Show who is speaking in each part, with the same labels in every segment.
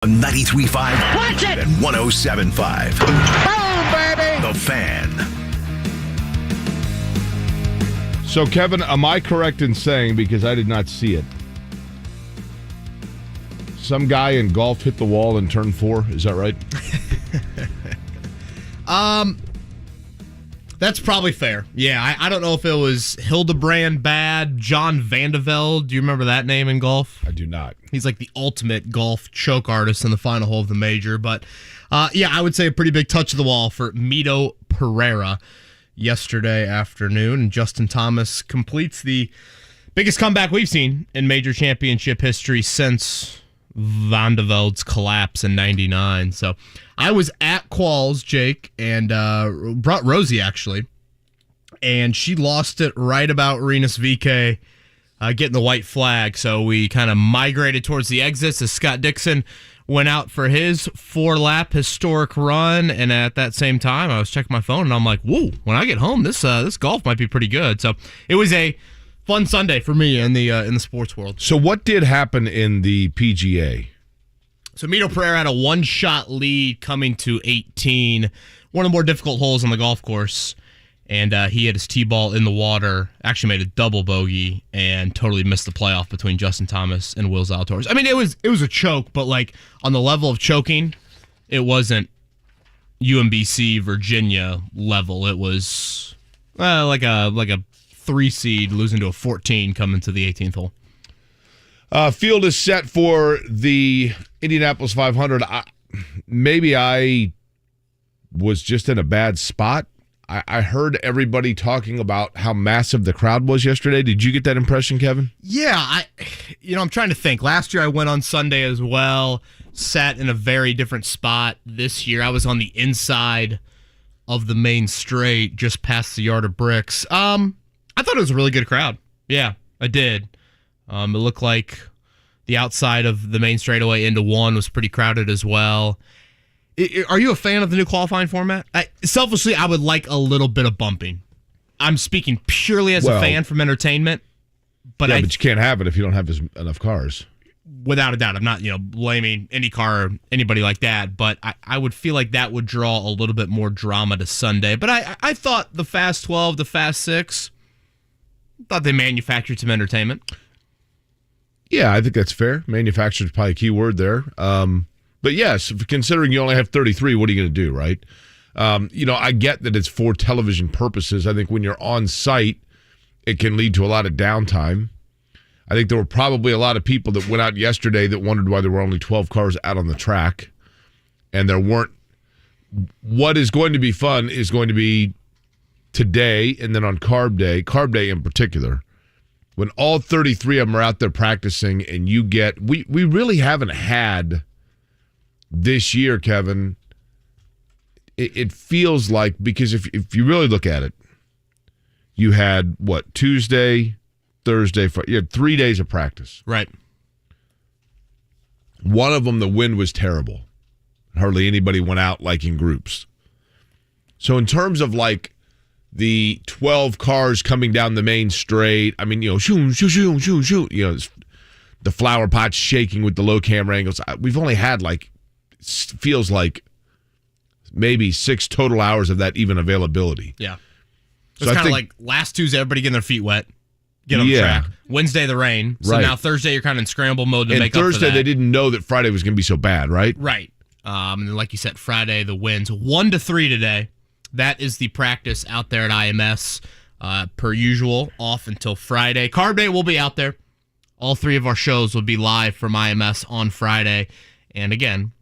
Speaker 1: On 93.5
Speaker 2: Watch it!
Speaker 1: and 107.5.
Speaker 2: Boom, baby!
Speaker 1: The Fan.
Speaker 3: So, Kevin, am I correct in saying, because I did not see it, some guy in golf hit the wall in turn 4? Is that right?
Speaker 4: That's probably fair. Yeah, I don't know if it was Hildebrand Bad, John Vandevelde. Do you remember that name in golf?
Speaker 3: I do not.
Speaker 4: He's like the ultimate golf choke artist in the final hole of the major. But, yeah, I would say a pretty big touch of the wall for Mito Pereira yesterday afternoon. And Justin Thomas completes the biggest comeback we've seen in major championship history since Vandevelde's collapse in 99. So I was at Qualls, Jake, and brought Rosie, actually. And she lost it right about Rinus VeeKay getting the white flag. So we kind of migrated towards the exits as Scott Dixon went out for his 4-lap historic run. And at that same time, I was checking my phone, and I'm like, whoa, when I get home, this golf might be pretty good. So it was a fun Sunday for me in the sports world.
Speaker 3: So what did happen in the PGA?
Speaker 4: So Mito Pereira had a one-shot lead coming to 18, one of the more difficult holes on the golf course, and he had his tee ball in the water, actually made a double bogey, and totally missed the playoff between Justin Thomas and Will Zalatoris. I mean, it was a choke, but like on the level of choking, it wasn't UMBC Virginia level. It was like a 3 seed losing to a 14 coming to the 18th hole.
Speaker 3: Field is set for the Indianapolis 500. Maybe I was just in a bad spot. I heard everybody talking about how massive the crowd was yesterday. Did you get that impression, Kevin?
Speaker 4: Yeah, I'm trying to think. Last year I went on Sunday as well, sat in a very different spot. This year I was on the inside of the main straight, just past the yard of bricks. I thought it was a really good crowd. Yeah, I did. It looked like the outside of the main straightaway into one was pretty crowded as well. Are you a fan of the new qualifying format? Selfishly, I would like a little bit of bumping. I'm speaking purely as a fan from entertainment. But
Speaker 3: but you can't have it if you don't have enough cars.
Speaker 4: Without a doubt. I'm not blaming IndyCar or anybody like that, but I would feel like that would draw a little bit more drama to Sunday. But I thought the Fast 12, the Fast 6, thought they manufactured some entertainment.
Speaker 3: Yeah, I think that's fair. Manufactured is probably a key word there. But yes, considering you only have 33, what are you going to do, right? I get that it's for television purposes. I think when you're on site, it can lead to a lot of downtime. I think there were probably a lot of people that went out yesterday that wondered why there were only 12 cars out on the track. And there weren't. What is going to be fun is going to be today and then on Carb Day in particular, when all 33 of them are out there practicing and you get, we really haven't had this year, Kevin, it feels like, because if you really look at it, you had, Tuesday, Thursday, Friday, you had 3 days of practice.
Speaker 4: Right.
Speaker 3: One of them, the wind was terrible. Hardly anybody went out like in groups. So in terms of like the 12 cars coming down the main straight, I mean, shoo, shoo, shoo, shoo, shoo, the flower pots shaking with the low camera angles. We've only had feels like maybe 6 total hours of that even availability.
Speaker 4: Yeah. It's kind of like last Tuesday, everybody getting their feet wet, get on the track. Wednesday, the rain. So now Thursday, you're kind of in scramble mode to make up for that.
Speaker 3: And Thursday, they didn't know that Friday was going to be so bad, right?
Speaker 4: Right. And then, like you said, Friday, the winds 1-3 today. That is the practice out there at IMS. Per usual, off until Friday. Carb Day will be out there. All 3 of our shows will be live from IMS on Friday. And again,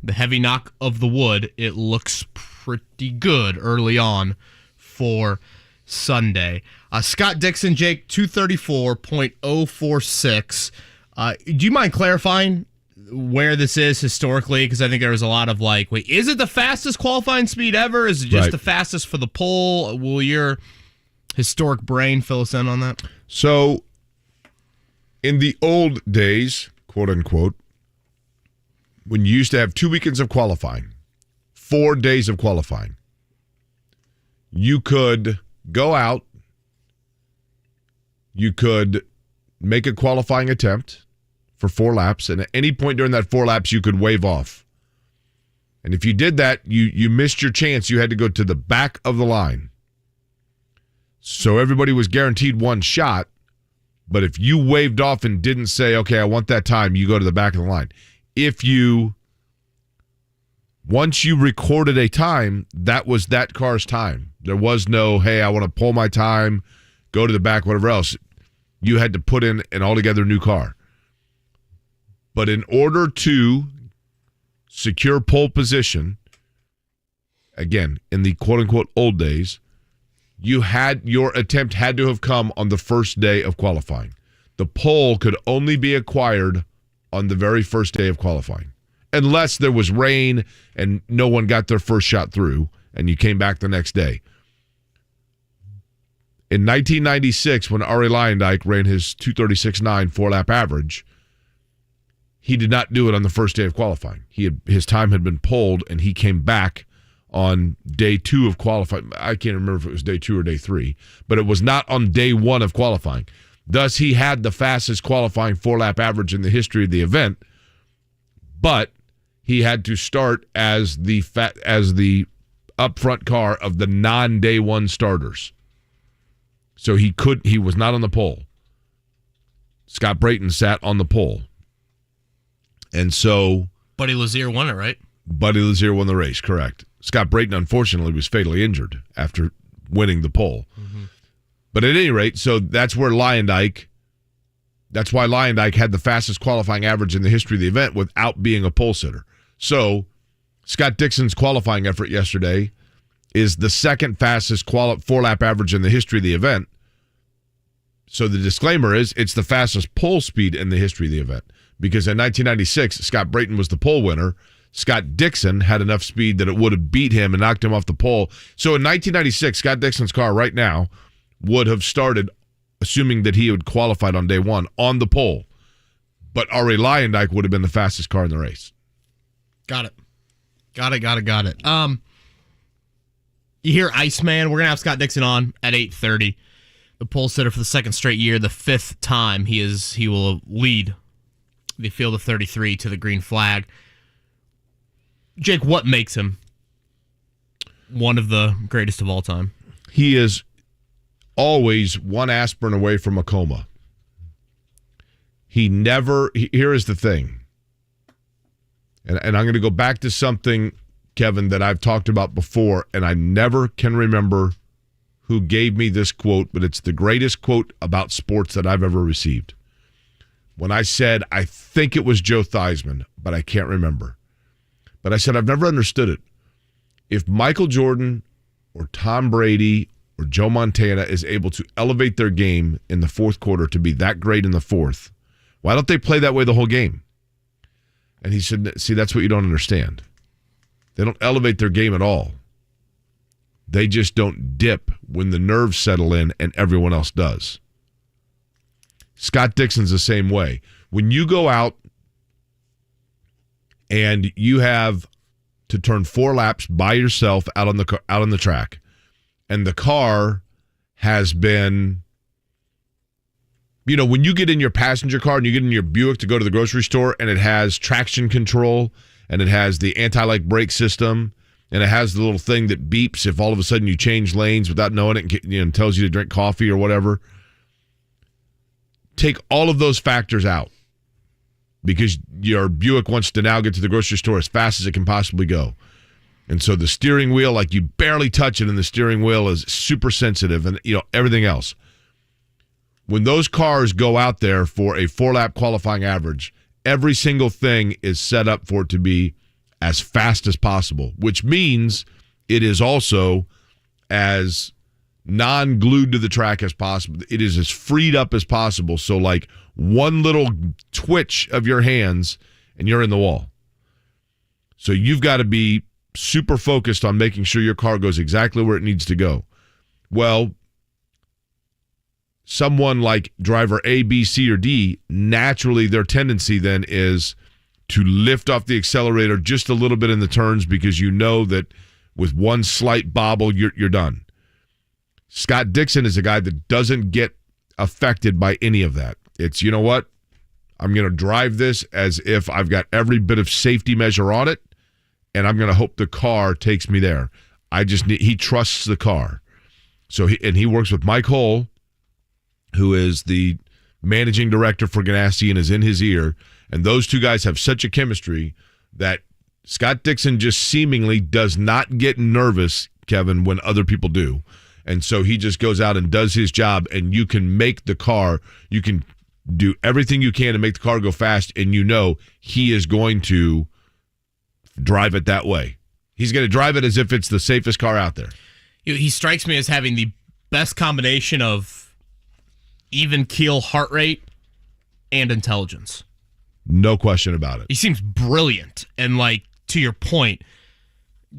Speaker 4: the heavy knock of the wood, it looks pretty good early on for Sunday. Scott Dixon, Jake, 234.046. Do you mind clarifying where this is historically? Because I think there was a lot of wait, is it the fastest qualifying speed ever? Is it just the fastest for the pole? Will your historic brain fill us in on that?
Speaker 3: So, in the old days, quote unquote, when you used to have 2 weekends of qualifying, 4 days of qualifying, you could go out, you could make a qualifying attempt for 4 laps, and at any point during that 4 laps, you could wave off. And if you did that, you missed your chance. You had to go to the back of the line. So everybody was guaranteed one shot, but if you waved off and didn't say, okay, I want that time, you go to the back of the line. Once you recorded a time, that was that car's time. There was no, hey, I want to pull my time, go to the back, whatever else. You had to put in an altogether new car. But in order to secure pole position, again, in the quote-unquote old days, your attempt had to have come on the first day of qualifying. The pole could only be acquired on the very first day of qualifying, unless there was rain and no one got their first shot through and you came back the next day. In 1996, when Arie Luyendyk ran his 2:36.9 4-lap average, he did not do it on the first day of qualifying. His time had been pulled, and he came back on day 2 of qualifying. I can't remember if it was day 2 or day 3, but it was not on day 1 of qualifying. Thus, he had the fastest qualifying 4-lap average in the history of the event, but he had to start as the upfront car of the non-day 1 starters. So he was not on the pole. Scott Brayton sat on the pole. And so
Speaker 4: Buddy Lazier won it, right?
Speaker 3: Buddy Lazier won the race, correct. Scott Brayton, unfortunately, was fatally injured after winning the pole. Mm-hmm. But at any rate, so that's why Luyendyk had the fastest qualifying average in the history of the event without being a pole sitter. So Scott Dixon's qualifying effort yesterday is the second fastest 4-lap average in the history of the event. So the disclaimer is it's the fastest pole speed in the history of the event. Because in 1996, Scott Brayton was the pole winner. Scott Dixon had enough speed that it would have beat him and knocked him off the pole. So in 1996, Scott Dixon's car right now would have started, assuming that he had qualified on day 1, on the pole. But Arie Luyendyk would have been the fastest car in the race.
Speaker 4: Got it. You hear Iceman. We're going to have Scott Dixon on at 8:30. The pole sitter for the second straight year, the 5th time he will lead the field of 33 to the green flag. Jake, what makes him one of the greatest of all time?
Speaker 3: He is always one aspirin away from a coma. Here is the thing. And I'm going to go back to something, Kevin, that I've talked about before, and I never can remember who gave me this quote, but it's the greatest quote about sports that I've ever received. When I said, I think it was Joe Theismann, but I can't remember. But I said, I've never understood it. If Michael Jordan or Tom Brady or Joe Montana is able to elevate their game in the fourth quarter to be that great in the fourth, why don't they play that way the whole game? And he said, see, that's what you don't understand. They don't elevate their game at all. They just don't dip when the nerves settle in and everyone else does. Scott Dixon's the same way. When you go out and you have to turn 4 laps by yourself out on the track, and the car has been, when you get in your passenger car and you get in your Buick to go to the grocery store, and it has traction control and it has the anti-lock brake system and it has the little thing that beeps if all of a sudden you change lanes without knowing it, and tells you to drink coffee or whatever. Take all of those factors out, because your Buick wants to now get to the grocery store as fast as it can possibly go. And so the steering wheel, like, you barely touch it, and the steering wheel is super sensitive, and everything else. When those cars go out there for a 4-lap qualifying average, every single thing is set up for it to be as fast as possible, which means it is also as non-glued to the track as possible. It is as freed up as possible. So like one little twitch of your hands and you're in the wall. So you've got to be super focused on making sure your car goes exactly where it needs to go. Well, someone like driver A, B, C, or D, naturally their tendency then is to lift off the accelerator just a little bit in the turns, because you know that with one slight bobble, you're done. Scott Dixon is a guy that doesn't get affected by any of that. It's, you know what? I'm going to drive this as if I've got every bit of safety measure on it, and I'm going to hope the car takes me there. He trusts the car. So he works with Mike Hull, who is the managing director for Ganassi and is in his ear. And those two guys have such a chemistry that Scott Dixon just seemingly does not get nervous, Kevin, when other people do. And so he just goes out and does his job, and you can make the car, you can do everything you can to make the car go fast, and you know he is going to drive it that way. He's going to drive it as if it's the safest car out there.
Speaker 4: He strikes me as having the best combination of even keel heart rate and intelligence.
Speaker 3: No question about it.
Speaker 4: He seems brilliant, and like to your point,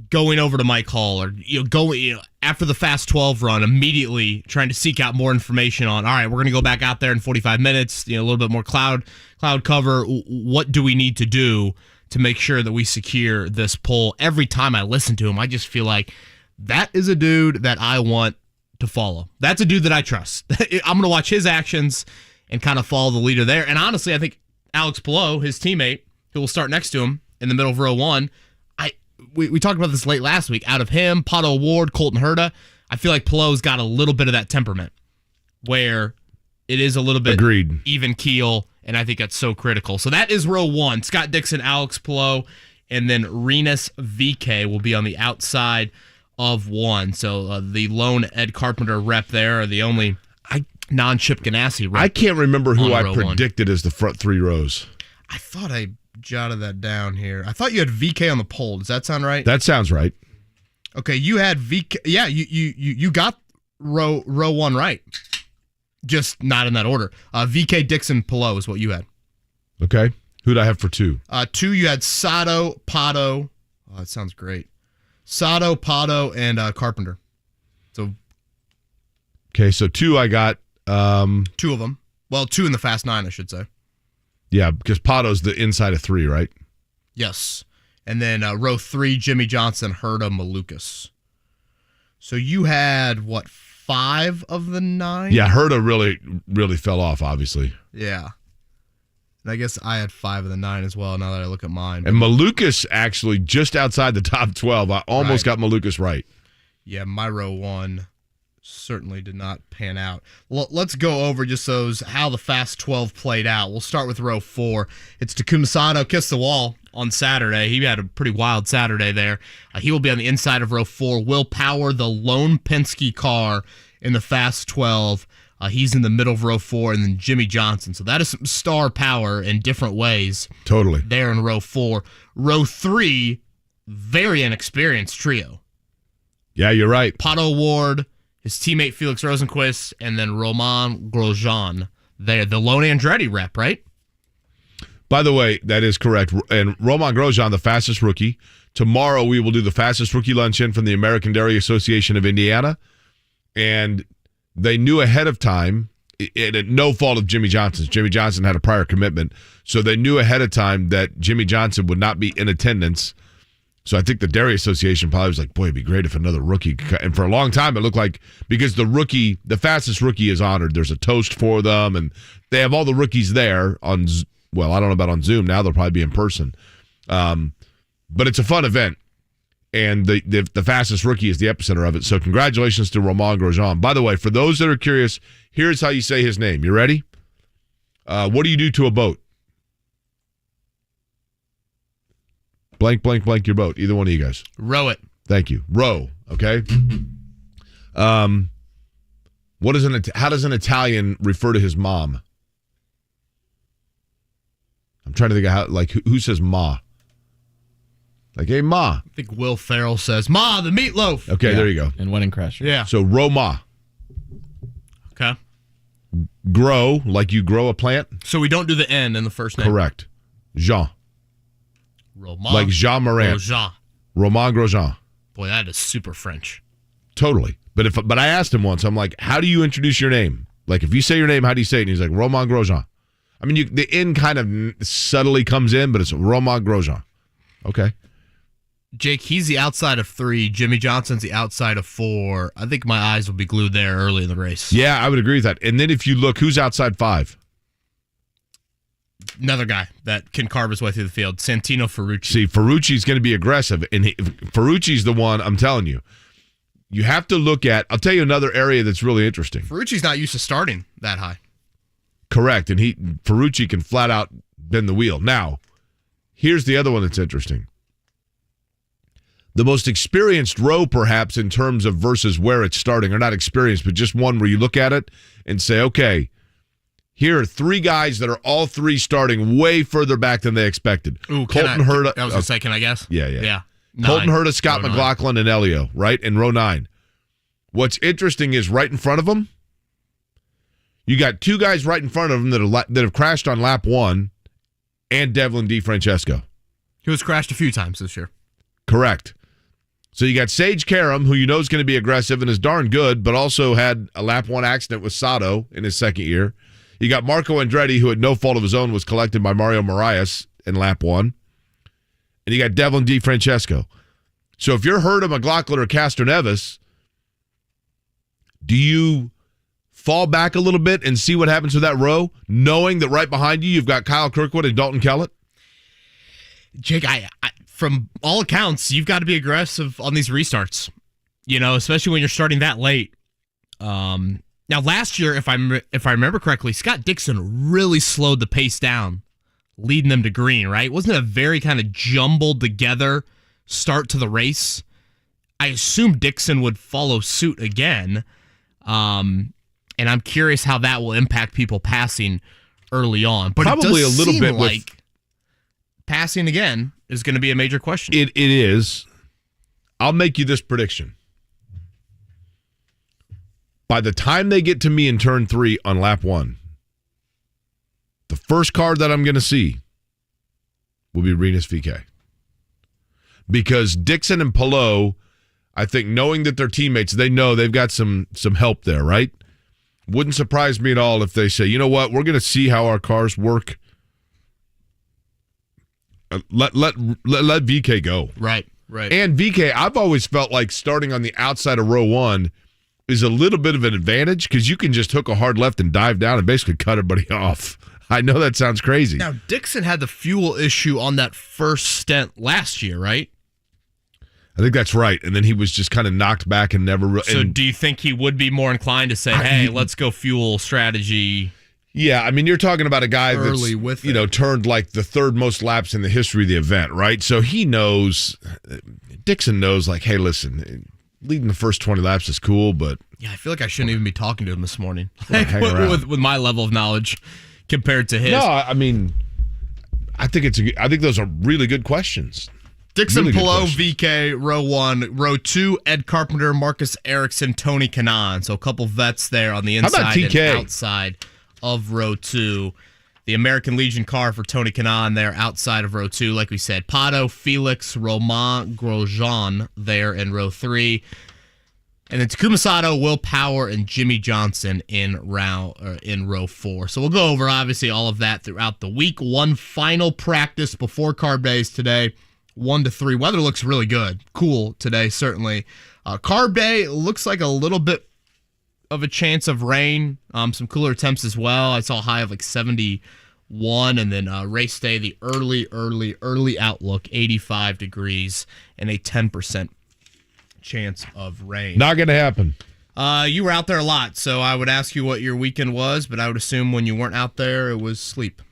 Speaker 4: going over to Mike Hall or going after the Fast 12 run, immediately trying to seek out more information on. All right, we're going to go back out there in 45 minutes. A little bit more cloud cover. What do we need to do to make sure that we secure this pole? Every time I listen to him, I just feel like that is a dude that I want to follow. That's a dude that I trust. I'm going to watch his actions and kind of follow the leader there. And honestly, I think Alex Palou, his teammate, who will start next to him in the middle of row one, we talked about this late last week. Out of him, Pato Ward, Colton Herta, I feel like Palou's got a little bit of that temperament where it is a little bit
Speaker 3: Agreed.
Speaker 4: Even keel, and I think that's so critical. So that is row one. Scott Dixon, Alex Palou, and then Rinus VK will be on the outside of one. So the lone Ed Carpenter rep there, or the only non-Chip Ganassi rep.
Speaker 3: I can't remember who I predicted as the front three rows.
Speaker 4: I thought I jotted that down here. I thought you had VK on the pole. Does that sound right?
Speaker 3: That sounds right.
Speaker 4: Okay, you had VK. Yeah, you got row one right. Just not in that order. VK, Dixon, Palou is what you had.
Speaker 3: Okay. Who'd I have for two?
Speaker 4: Two, you had Sato, Pato. Oh, that sounds great. Sato, Pato, and Carpenter. So.
Speaker 3: Okay, so two I got.
Speaker 4: Two of them. Well, two in the Fast 9, I should say.
Speaker 3: Yeah, because Pato's the inside of three, right?
Speaker 4: Yes. And then row three, Jimmie Johnson, Herta, Malukas. So you had, 5 of the 9?
Speaker 3: Yeah, Herta really fell off, obviously.
Speaker 4: Yeah. And I guess I had 5 of the 9 as well, now that I look at mine.
Speaker 3: And Malukas actually just outside the top 12. I almost got Malukas right.
Speaker 4: Yeah, my row one certainly did not pan out. Let's go over just how the Fast 12 played out. We'll start with row 4. It's Takuma Sato, kissed the wall on Saturday. He had a pretty wild Saturday there. He will be on the inside of row 4. Will Power, the lone Penske car in the Fast 12. He's in the middle of row 4, and then Jimmie Johnson. So that is some star power in different ways.
Speaker 3: Totally.
Speaker 4: There in row 4. Row 3, very inexperienced trio.
Speaker 3: Yeah, you're right.
Speaker 4: Pato Ward, his teammate Felix Rosenquist, and then Romain Grosjean. They're the lone Andretti rep, right?
Speaker 3: By the way, that is correct. And Romain Grosjean, the fastest rookie. Tomorrow we will do the fastest rookie luncheon from the American Dairy Association of Indiana. And they knew ahead of time, and no fault of Jimmie Johnson's. Jimmie Johnson had a prior commitment. So they knew ahead of time that Jimmie Johnson would not be in attendance. So I think the Dairy Association probably was like, boy, it'd be great if another rookie. And for a long time, it looked like, because the fastest rookie is honored, there's a toast for them, and they have all the rookies there on, well, I don't know about on Zoom. Now they'll probably be in person. But it's a fun event, and the fastest rookie is the epicenter of it. So congratulations to Romain Grosjean. By the way, for those that are curious, here's how you say his name. You ready? What do you do to a boat? Blank, blank, blank your boat. Either one of you guys.
Speaker 4: Row it.
Speaker 3: Thank you. Row, okay? How does an Italian refer to his mom? I'm trying to think of how, like, who says ma? Like, hey, ma.
Speaker 4: I think Will Ferrell says, Ma, the meatloaf.
Speaker 3: Okay, yeah. There you go.
Speaker 5: And Wedding Crasher.
Speaker 4: Yeah.
Speaker 3: So, Roma.
Speaker 4: Okay.
Speaker 3: Grow, like you grow a plant.
Speaker 4: So we don't do the N in the first name.
Speaker 3: Correct. Jean.
Speaker 4: Romain.
Speaker 3: Like Jean Morant.
Speaker 4: Grosjean.
Speaker 3: Romain Grosjean.
Speaker 4: Boy, that is super French.
Speaker 3: Totally. But I asked him once, I'm like, how do you introduce your name? Like, if you say your name, how do you say it? And he's like, Romain Grosjean. I mean, the N kind of subtly comes in, but it's Romain Grosjean. Okay.
Speaker 4: Jake, he's the outside of 3. Jimmie Johnson's the outside of 4. I think my eyes will be glued there early in the race.
Speaker 3: Yeah, I would agree with that. And then if you look, who's outside 5?
Speaker 4: Another guy that can carve his way through the field, Santino Ferrucci.
Speaker 3: See, Ferrucci's going to be aggressive, and Ferrucci's the one, I'm telling you. You have to look at, I'll tell you another area that's really interesting.
Speaker 4: Ferrucci's not used to starting that high.
Speaker 3: Correct, and Ferrucci can flat out bend the wheel. Now, here's the other one that's interesting. The most experienced row, perhaps, in terms of versus where it's starting, or not experienced, but just one where you look at it and say, okay, here are three guys that are all three starting way further back than they expected.
Speaker 4: Ooh,
Speaker 3: Colton Herta.
Speaker 4: I was going to say, can I guess?
Speaker 3: Yeah. Colton Herta, Scott McLaughlin, and Elio, right, in row 9. What's interesting is right in front of them, you got two guys right in front of them that have crashed on lap 1, and Devlin DeFrancesco.
Speaker 4: Who has crashed a few times this year.
Speaker 3: Correct. So you got Sage Karam, who you know is going to be aggressive and is darn good, but also had a lap 1 accident with Sato in his second year. You got Marco Andretti, who at no fault of his own was collected by Mario Moraes in lap 1. And you got Devlin DeFrancesco. So if you're Herta, McLaughlin, or Castroneves, do you fall back a little bit and see what happens with that row, knowing that right behind you you've got Kyle Kirkwood and Dalton Kellett?
Speaker 4: Jake, I from all accounts, you've got to be aggressive on these restarts, especially when you're starting that late. Now, last year, if I remember correctly, Scott Dixon really slowed the pace down, leading them to green, right? Wasn't it a very kind of jumbled together start to the race? I assume Dixon would follow suit again, and I'm curious how that will impact people passing early on. But
Speaker 3: probably
Speaker 4: it does
Speaker 3: a little bit
Speaker 4: like passing again is going to be a major question.
Speaker 3: It is. I'll make you this prediction. By the time they get to me in turn 3 on lap 1, the first car that I'm going to see will be Rinus VeeKay. Because Dixon and Palou, I think knowing that they're teammates, they know they've got some help there, right? Wouldn't surprise me at all if they say, you know what, we're going to see how our cars work. Let VeeKay go.
Speaker 4: Right.
Speaker 3: And VeeKay, I've always felt like starting on the outside of row 1 is a little bit of an advantage because you can just hook a hard left and dive down and basically cut everybody off. I know that sounds crazy.
Speaker 4: Now, Dixon had the fuel issue on that first stint last year, right?
Speaker 3: I think that's right. And then he was just kind of knocked back and never really.
Speaker 4: So do you think he would be more inclined to say, hey, let's go fuel strategy?
Speaker 3: Yeah, I mean, you're talking about a guy
Speaker 4: early
Speaker 3: that's,
Speaker 4: with
Speaker 3: turned like the third most laps in the history of the event, right? So he knows, Dixon knows, like, hey, listen, leading the first 20 laps is cool, but...
Speaker 4: Yeah, I feel like I shouldn't even be talking to him this morning. With my level of knowledge compared to his.
Speaker 3: No, I mean, I think those are really good questions.
Speaker 4: Dixon, really Palou, VeeKay, row 1. Row 2, Ed Carpenter, Marcus Ericsson, Tony Kanaan. So a couple vets there on the inside and outside of row 2. The American Legion car for Tony Kanaan there outside of row 2. Like we said, Pato, Felix, Romain Grosjean there in row 3. And then Takuma Sato, Will Power, and Jimmie Johnson in row 4. So we'll go over, obviously, all of that throughout the week. One final practice before Carb Days today, 1 to 3. Weather looks really good. Cool today, certainly. Carb Day looks like a little bit of a chance of rain. Some cooler temps as well. I saw a high of like 71, and then race day, the early outlook, 85 degrees and a 10% chance of rain.
Speaker 3: Not going to happen.
Speaker 4: You were out there a lot, so I would ask you what your weekend was, but I would assume when you weren't out there, it was sleep.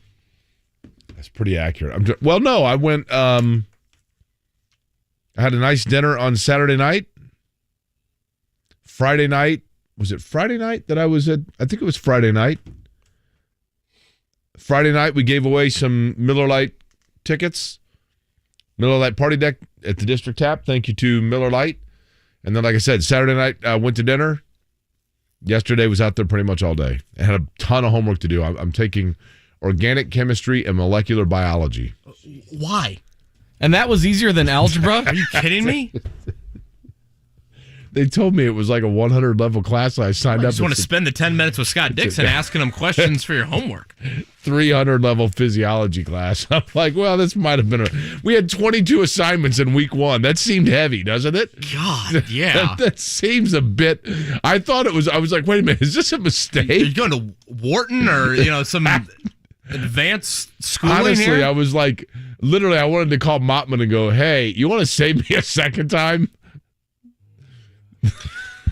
Speaker 3: That's pretty accurate. No, I went, I had a nice dinner on Saturday night. Friday night, was it Friday night that I was at? I think it was Friday night. Friday night, we gave away some Miller Lite tickets. Miller Lite Party Deck at the District Tap. Thank you to Miller Lite. And then, like I said, Saturday night, I went to dinner. Yesterday was out there pretty much all day. I had a ton of homework to do. I'm taking organic chemistry and molecular biology.
Speaker 4: Why?
Speaker 5: And that was easier than algebra?
Speaker 4: Are you kidding me?
Speaker 3: They told me it was like a 100 level class. I signed up.
Speaker 4: I just want to spend the 10 minutes with Scott Dixon asking him questions for your homework.
Speaker 3: 300 level physiology class. I'm like, well, this might have been we had 22 assignments in week 1. That seemed heavy, doesn't it?
Speaker 4: God, yeah.
Speaker 3: that seems a bit. I thought it was. I was like, wait a minute, is this a mistake?
Speaker 4: Are you going to Wharton or some? advanced schooling
Speaker 3: Honestly,
Speaker 4: here?
Speaker 3: I was like, literally, I wanted to call Mottman and go, hey, you want to save me a second time?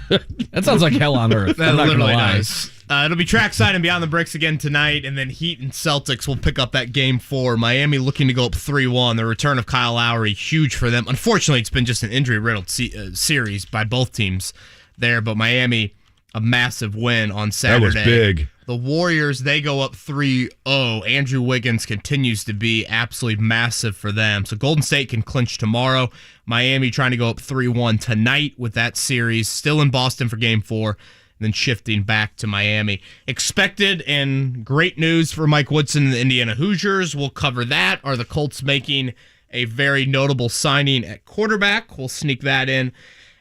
Speaker 5: That sounds like hell on earth.
Speaker 4: That
Speaker 5: I'm not gonna
Speaker 4: literally
Speaker 5: lie.
Speaker 4: does. It'll be Trackside and Beyond the Bricks again tonight, and then Heat and Celtics will pick up that Game 4. Miami looking to go up 3-1. The return of Kyle Lowry, huge for them. Unfortunately, it's been just an injury-riddled series by both teams there, but Miami, a massive win on Saturday.
Speaker 3: That was big.
Speaker 4: The Warriors, they go up 3-0. Andrew Wiggins continues to be absolutely massive for them. So Golden State can clinch tomorrow. Miami trying to go up 3-1 tonight with that series. Still in Boston for Game 4. Then shifting back to Miami. Expected and great news for Mike Woodson and the Indiana Hoosiers. We'll cover that. Are the Colts making a very notable signing at quarterback? We'll sneak that in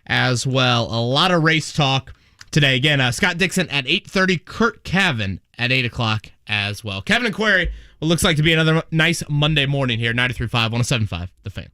Speaker 4: as well. A lot of race talk today. Again, Scott Dixon at 8:30, Curt Cavin at 8 o'clock as well. Kevin and Query, what looks like to be another nice Monday morning here, 93.5, 107.5, The Fan.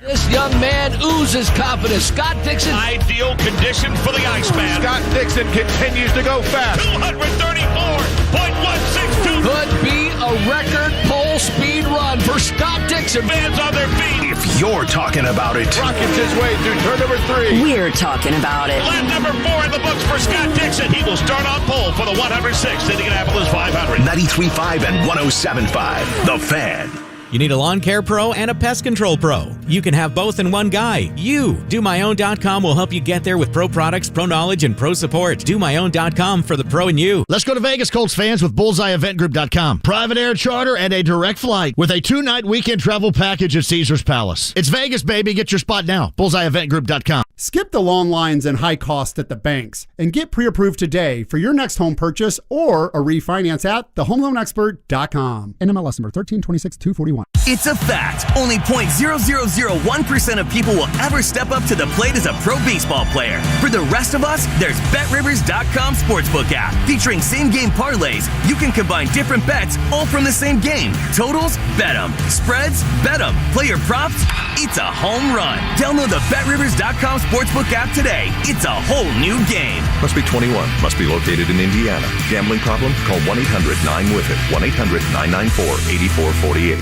Speaker 2: This young man oozes confidence. Scott Dixon.
Speaker 1: Ideal condition for the Iceman.
Speaker 2: Scott Dixon continues to go fast.
Speaker 1: 234.162.
Speaker 2: Could be a record pole speed run for Scott Dixon.
Speaker 1: Fans on their feet. If you're talking about it.
Speaker 2: Rockets his way through turn number 3.
Speaker 6: We're talking about it.
Speaker 1: Lap number 4 in the books for Scott Dixon. He will start on pole for the 106th Indianapolis 500. 93.5 and 107.5. The Fan.
Speaker 7: You need a lawn care pro and a pest control pro. You can have both in one guy. You. DoMyOwn.com will help you get there with pro products, pro knowledge, and pro support. DoMyOwn.com for the pro in you.
Speaker 8: Let's go to Vegas, Colts fans, with BullseyeEventGroup.com. Private air charter and a direct flight with a 2-night weekend travel package at Caesars Palace. It's Vegas, baby. Get your spot now. BullseyeEventGroup.com.
Speaker 9: Skip the long lines and high cost at the banks and get pre-approved today for your next home purchase or a refinance at thehomeloanexpert.com. NMLS number 1326241.
Speaker 10: It's a fact. Only 0.0001% of people will ever step up to the plate as a pro baseball player. For the rest of us, there's BetRivers.com Sportsbook app. Featuring same-game parlays, you can combine different bets all from the same game. Totals? Bet 'em. Spreads? Bet 'em. Player props? It's a home run. Download the BetRivers.com Sportsbook app today. It's a whole new game.
Speaker 11: Must be 21. Must be located in Indiana. Gambling problem? Call 1-800-9-WITH-IT. 1-800-994-8448.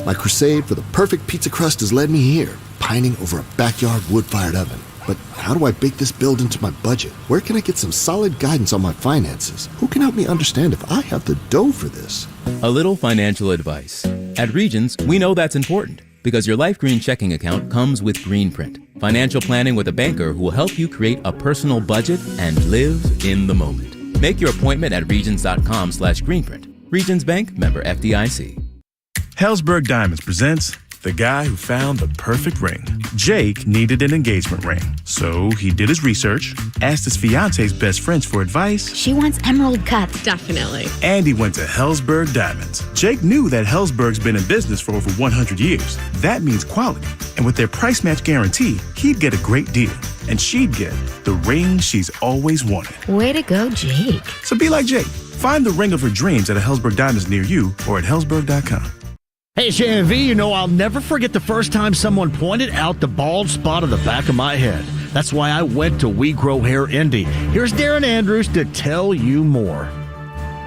Speaker 12: My crusade for the perfect pizza crust has led me here, pining over a backyard wood-fired oven. But how do I bake this build into my budget? Where can I get some solid guidance on my finances? Who can help me understand if I have the dough for this?
Speaker 13: A little financial advice. At Regions, we know that's important because your Life Green checking account comes with Greenprint, financial planning with a banker who will help you create a personal budget and live in the moment. Make your appointment at Regions.com/Greenprint. Regions Bank, member FDIC.
Speaker 14: Helzberg Diamonds presents the guy who found the perfect ring. Jake needed an engagement ring, so he did his research, asked his fiance's best friends for advice.
Speaker 15: She wants emerald cuts. Definitely.
Speaker 14: And he went to Helzberg Diamonds. Jake knew that Helzberg's been in business for over 100 years. That means quality. And with their price match guarantee, he'd get a great deal. And she'd get the ring she's always wanted.
Speaker 15: Way to go, Jake.
Speaker 14: So be like Jake. Find the ring of her dreams at a Helzberg Diamonds near you or at Helzberg.com.
Speaker 8: Hey, Shannon V, you know I'll never forget the first time someone pointed out the bald spot on the back of my head. That's why I went to We Grow Hair Indy. Here's Darren Andrews to tell you more.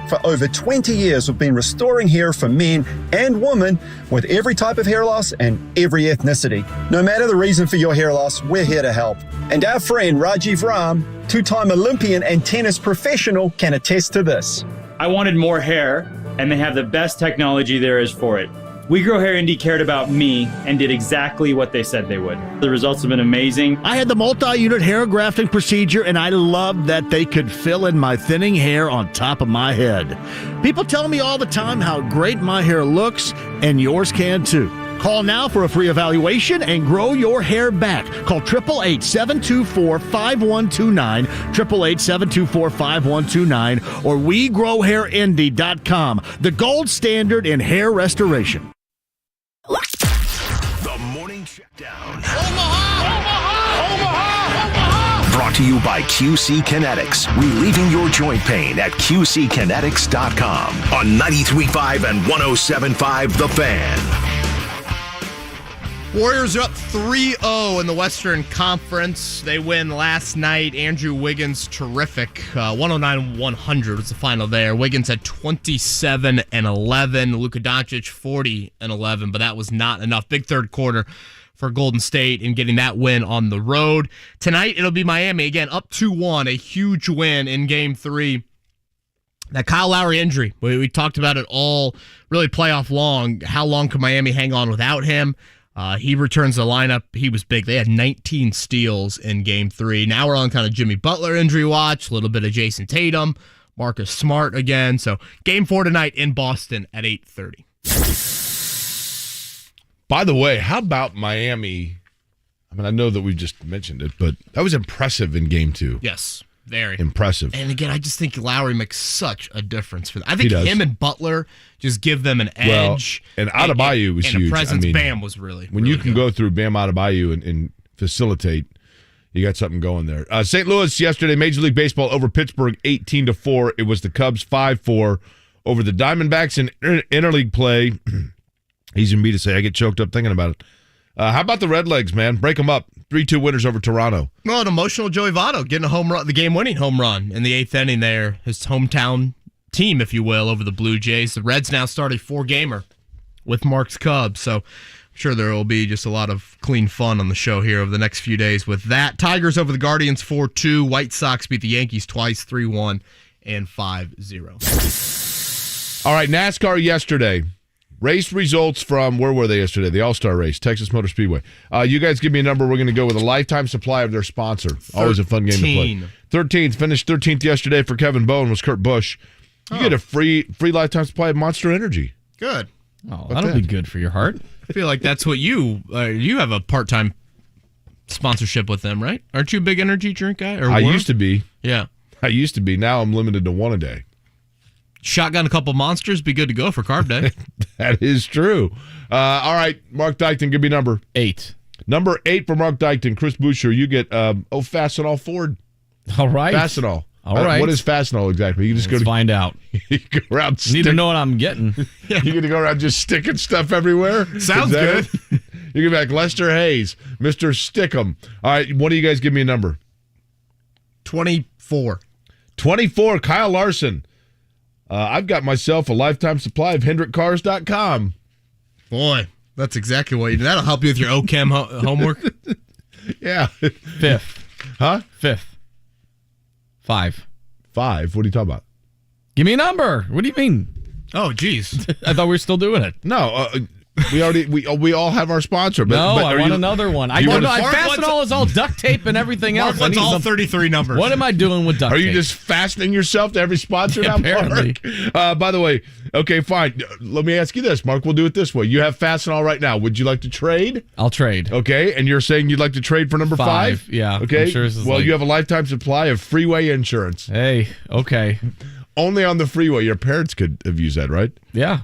Speaker 16: For over 20 years, we've been restoring hair for men and women with every type of hair loss and every ethnicity. No matter the reason for your hair loss, we're here to help. And our friend Rajiv Ram, two-time Olympian and tennis professional, can attest to this.
Speaker 17: I wanted more hair, and they have the best technology there is for it. We Grow Hair Indy cared about me and did exactly what they said they would. The results have been amazing.
Speaker 8: I had the multi-unit hair grafting procedure, and I loved that they could fill in my thinning hair on top of my head. People tell me all the time how great my hair looks, and yours can too. Call now for a free evaluation and grow your hair back. Call 888-724-5129, 888-724-5129, or WeGrowHairIndy.com, the gold standard in hair restoration.
Speaker 1: The Morning Checkdown. Omaha! Brought to you by QC Kinetics. Relieving your joint pain at QCkinetics.com on 93.5 and 107.5 The Fan.
Speaker 4: Warriors are up 3-0 in the Western Conference. They win last night. Andrew Wiggins, terrific. 109-100 was the final there. Wiggins had 27-11. Luka Doncic, 40-11, but that was not enough. Big third quarter for Golden State in getting that win on the road. Tonight, it'll be Miami again, up 2-1, a huge win in Game 3. That Kyle Lowry injury, we talked about it all, really playoff long. How long can Miami hang on without him? He returns the lineup. He was big. They had 19 steals in Game 3. Now we're on kind of Jimmy Butler injury watch, a little bit of Jason Tatum, Marcus Smart again. So Game 4 tonight in Boston at 8:30.
Speaker 3: By the way, how about Miami? I mean, I know that we just mentioned it, but that was impressive in Game 2.
Speaker 4: Yes, very
Speaker 3: impressive.
Speaker 4: And again, I just think Lowry makes such a difference for them. I think him and Butler just give them an edge.
Speaker 3: Well, and Adebayo was huge.
Speaker 4: And the presence, Bam was really
Speaker 3: when
Speaker 4: really
Speaker 3: you can
Speaker 4: good.
Speaker 3: go through Bam Adebayo and facilitate, you got something going there. St. Louis yesterday, Major League Baseball over Pittsburgh 18-4. It was the Cubs 5-4 over the Diamondbacks in interleague play. Easy for me to say. I get choked up thinking about it. How about the Redlegs, man? Break them up. 3-2 winners over Toronto.
Speaker 4: Well, an emotional Joey Votto getting a home run, the game-winning home run in the 8th inning there. His hometown team, if you will, over the Blue Jays. The Reds now start a 4-gamer with Mark's Cubs, so I'm sure there will be just a lot of clean fun on the show here over the next few days with that. Tigers over the Guardians 4-2. White Sox beat the Yankees twice, 3-1 and 5-0.
Speaker 3: All right, NASCAR yesterday. Race results from, where were they yesterday? The All-Star Race, Texas Motor Speedway. You guys give me a number. We're going to go with a lifetime supply of their sponsor. Always a fun game to play. 13th, finished 13th yesterday for Kevin Bowen was Kurt Busch. You get a free lifetime supply of Monster Energy.
Speaker 4: Good.
Speaker 5: Oh, that'll be good for your heart.
Speaker 4: I feel like that's what you have a part-time sponsorship with them, right? Aren't you a big energy drink guy? Or
Speaker 3: I used to be.
Speaker 4: Yeah.
Speaker 3: I used to be. Now I'm limited to one a day.
Speaker 4: Shotgun a couple monsters, be good to go for Carb Day.
Speaker 3: That is true. All right, Mark Dykton, give me number
Speaker 5: 8.
Speaker 3: Number 8 for Mark Dykton. Chris Boucher, you get Fastenal Ford.
Speaker 5: All right.
Speaker 3: Fastenal.
Speaker 5: All right.
Speaker 3: What is Fastenal exactly? You just
Speaker 5: find out.
Speaker 3: You go around.
Speaker 5: Need to know what I'm getting.
Speaker 3: You're going to go around just sticking stuff everywhere?
Speaker 4: Sounds good.
Speaker 3: You're going to be like Lester Hayes, Mr. Stickum. All right, what do you guys give me a number?
Speaker 4: 24.
Speaker 3: 24, Kyle Larson. I've got myself a lifetime supply of HendrickCars.com.
Speaker 4: Boy, that's exactly what you do. That'll help you with your OChem homework.
Speaker 3: Yeah.
Speaker 5: 5th.
Speaker 3: Huh?
Speaker 5: 5th. 5.
Speaker 3: 5? What are you talking about?
Speaker 5: Give me a number. What do you mean?
Speaker 4: Oh, geez.
Speaker 5: I thought we were still doing it.
Speaker 3: No, we all have our sponsor. But,
Speaker 5: no,
Speaker 3: but
Speaker 5: I want another one. Fastenal is all duct tape and everything else.
Speaker 4: Mark wants all 33 numbers.
Speaker 5: What am I doing with duct tape?
Speaker 3: Are you just fastening yourself to every sponsor now,
Speaker 5: apparently.
Speaker 3: Mark? By the way, okay, fine. Let me ask you this, Mark. We'll do it this way. You have Fastenal right now. Would you like to trade?
Speaker 5: I'll trade.
Speaker 3: Okay, and you're saying you'd like to trade for number 5?
Speaker 5: Yeah.
Speaker 3: Okay.
Speaker 5: I'm sure
Speaker 3: you have a lifetime supply of freeway insurance.
Speaker 5: Hey, okay.
Speaker 3: Only on the freeway. Your parents could have used that, right?
Speaker 5: Yeah.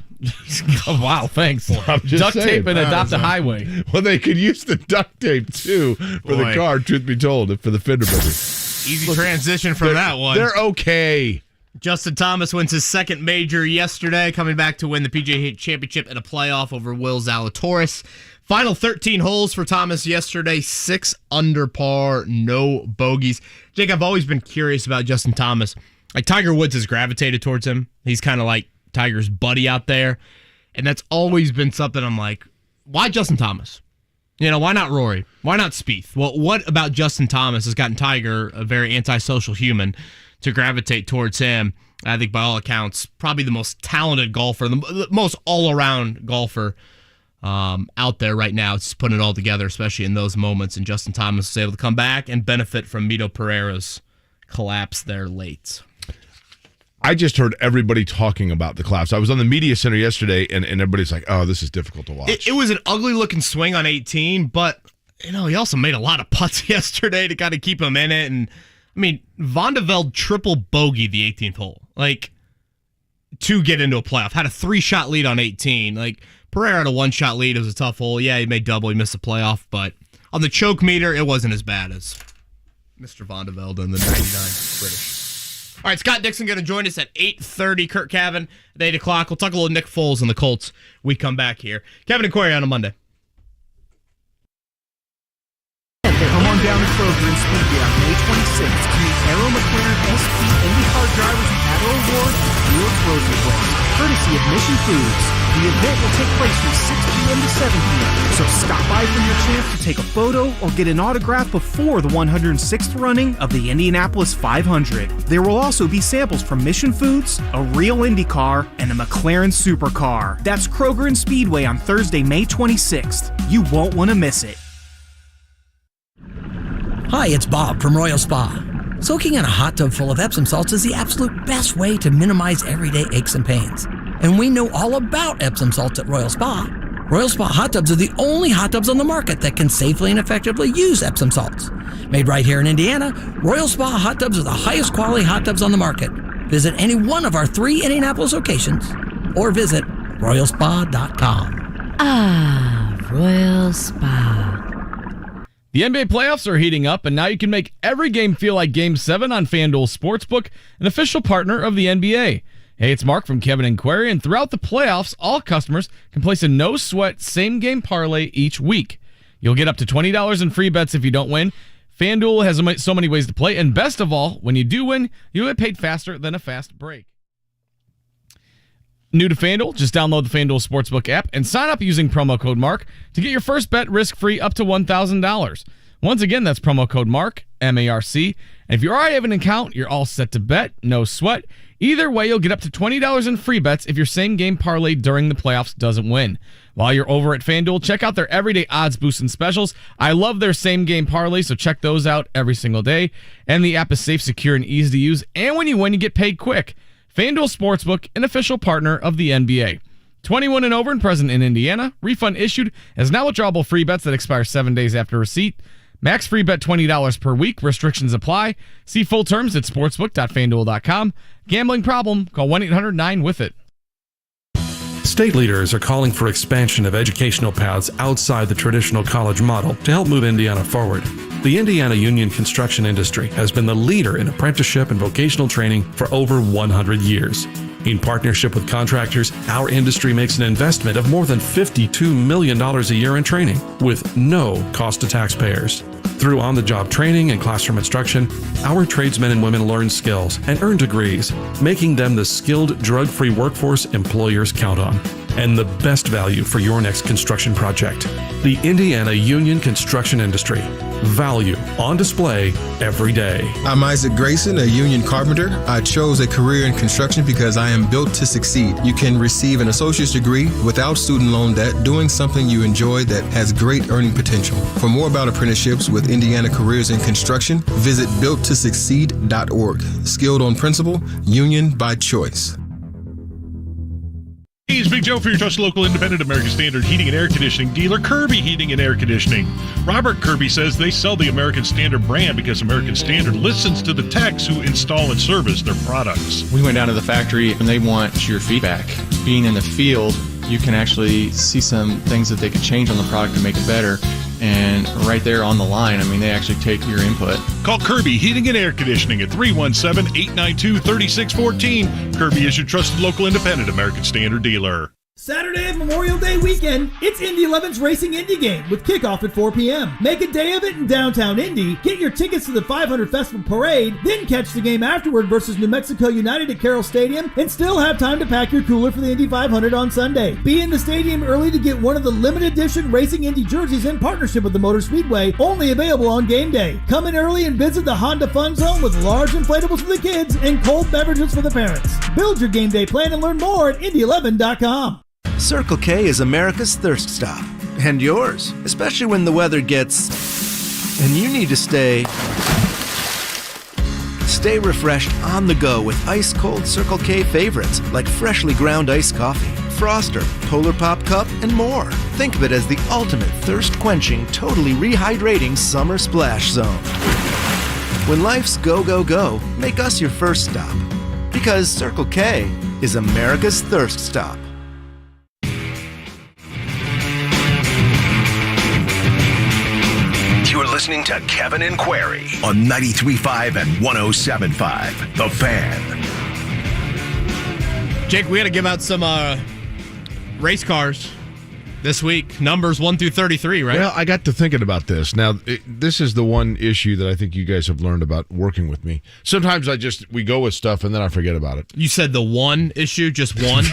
Speaker 5: Oh, wow, thanks.
Speaker 3: I'm just
Speaker 5: duct
Speaker 3: saying.
Speaker 5: tape and adopt a highway.
Speaker 3: Well, they could use the duct tape, too, for the car, truth be told, for the fender bender.
Speaker 4: Easy transition from that one.
Speaker 3: They're okay.
Speaker 4: Justin Thomas wins his second major yesterday, coming back to win the PGA Championship in a playoff over Will Zalatoris. Final 13 holes for Thomas yesterday, 6 under par, no bogeys. Jake, I've always been curious about Justin Thomas. Like, Tiger Woods has gravitated towards him. He's kind of like Tiger's buddy out there. And that's always been something I'm like, why Justin Thomas? You know, why not Rory? Why not Spieth? Well, what about Justin Thomas has gotten Tiger, a very antisocial human, to gravitate towards him? I think by all accounts, probably the most talented golfer, the most all-around golfer out there right now. It's just putting it all together, especially in those moments. And Justin Thomas was able to come back and benefit from Mito Pereira's collapse there late.
Speaker 3: I just heard everybody talking about the collapse. I was on the media center yesterday, and everybody's like, oh, this is difficult to watch.
Speaker 4: It was an ugly-looking swing on 18, but, you know, he also made a lot of putts yesterday to kind of keep him in it. And, I mean, Van de Velde triple bogey the 18th hole, like, to get into a playoff. Had a 3-shot lead on 18. Like, Pereira had a 1-shot lead. It was a tough hole. Yeah, he made double. He missed the playoff, but on the choke meter, it wasn't as bad as Mr. Van de Velde and the 99 British. All right, Scott Dixon going to join us at 8:30. Curt Cavin at 8 o'clock. We'll talk a little Nick Foles and the Colts. We come back here. Kevin and Corey on a Monday.
Speaker 6: Come down to Kroger and Speedway on May 26th to meet Arrow McLaren SP IndyCar drivers at Addo Award and Felix Rosenquist, courtesy of Mission Foods. The event will take place from 6 p.m. to 7 p.m., so stop by for your chance to take a photo or get an autograph before the 106th running of the Indianapolis 500. There will also be samples from Mission Foods, a real Indy car, and a McLaren supercar. That's Kroger and Speedway on Thursday, May 26th. You won't want to miss it.
Speaker 18: Hi, it's Bob from Royal Spa. Soaking in a hot tub full of Epsom salts is the absolute best way to minimize everyday aches and pains. And we know all about Epsom salts at Royal Spa. Royal Spa hot tubs are the only hot tubs on the market that can safely and effectively use Epsom salts. Made right here in Indiana, Royal Spa hot tubs are the highest quality hot tubs on the market. Visit any one of our 3 Indianapolis locations or visit royalspa.com.
Speaker 15: Ah, Royal Spa.
Speaker 5: The NBA playoffs are heating up, and now you can make every game feel like Game 7 on FanDuel Sportsbook, an official partner of the NBA. Hey, it's Mark from Kevin and Query, and throughout the playoffs, all customers can place a no-sweat same-game parlay each week. You'll get up to $20 in free bets if you don't win. FanDuel has so many ways to play, and best of all, when you do win, you'll get paid faster than a fast break. New to FanDuel? Just download the FanDuel Sportsbook app and sign up using promo code MARK to get your first bet risk-free up to $1,000. Once again, that's promo code MARK, M-A-R-C. And if you already have an account, you're all set to bet, no sweat. Either way, you'll get up to $20 in free bets if your same-game parlay during the playoffs doesn't win. While you're over at FanDuel, check out their everyday odds boost and specials. I love their same-game parlay, so check those out every single day. And the app is safe, secure, and easy to use. And when you win, you get paid quick. FanDuel Sportsbook, an official partner of the NBA. 21 and over and present in Indiana. Refund issued as now withdrawable free bets that expire 7 days after receipt. Max free bet $20 per week. Restrictions apply. See full terms at sportsbook.fanduel.com. Gambling problem? Call 1-800-9-WITH-IT.
Speaker 19: State leaders are calling for expansion of educational paths outside the traditional college model to help move Indiana forward. The Indiana union construction industry has been the leader in apprenticeship and vocational training for over 100 years. In partnership with contractors, our industry makes an investment of more than $52 million a year in training with no cost to taxpayers. Through on-the-job training and classroom instruction, our tradesmen and women learn skills and earn degrees, making them the skilled, drug-free workforce employers count on. And the best value for your next construction project. The Indiana Union Construction Industry. Value on display every day.
Speaker 20: I'm Isaac Grayson, a union carpenter. I chose a career in construction because I am built to succeed. You can receive an associate's degree without student loan debt, doing something you enjoy that has great earning potential. For more about apprenticeships with Indiana Careers in Construction, visit builttosucceed.org. Skilled on principle, union by choice.
Speaker 21: Hey, it's Big Joe for your trusted local independent American Standard heating and air conditioning dealer, Kirby Heating and Air Conditioning. Robert Kirby says they sell the American Standard brand because American Standard listens to the techs who install and service their products.
Speaker 22: We went down to the factory and they want your feedback. Being in the field, you can actually see some things that they could change on the product to make it better. And right there on the line, I mean, they actually take your input.
Speaker 21: Call Kirby Heating and Air Conditioning at 317-892-3614. Kirby is your trusted local independent American Standard dealer.
Speaker 23: Saturday of Memorial Day weekend, it's Indy 11's Racing Indy game with kickoff at 4 p.m. Make a day of it in downtown Indy. Get your tickets to the 500 Festival Parade, then catch the game afterward versus New Mexico United at Carroll Stadium, and still have time to pack your cooler for the Indy 500 on Sunday. Be in the stadium early to get one of the limited edition Racing Indy jerseys in partnership with the Motor Speedway, only available on game day. Come in early and visit the Honda Fun Zone with large inflatables for the kids and cold beverages for the parents. Build your game day plan and learn more at Indy11.com.
Speaker 24: Circle K is America's thirst stop. And yours, especially when the weather gets... and you need to stay refreshed on the go with ice-cold Circle K favorites like freshly ground iced coffee, Froster, Polar Pop Cup, and more. Think of it as the ultimate thirst-quenching, totally rehydrating summer splash zone. When life's go, go, go, make us your first stop. Because Circle K is America's thirst stop.
Speaker 1: You're listening to Kevin and Query on 93.5 and 107.5. The Fan.
Speaker 4: Jake, we got to give out some race cars This week, numbers 1 through 33, right?
Speaker 3: Well, I got to thinking about this. Now, this is the one issue that I think you guys have learned about working with me. Sometimes we go with stuff and then I forget about it.
Speaker 4: You said the one issue, just one?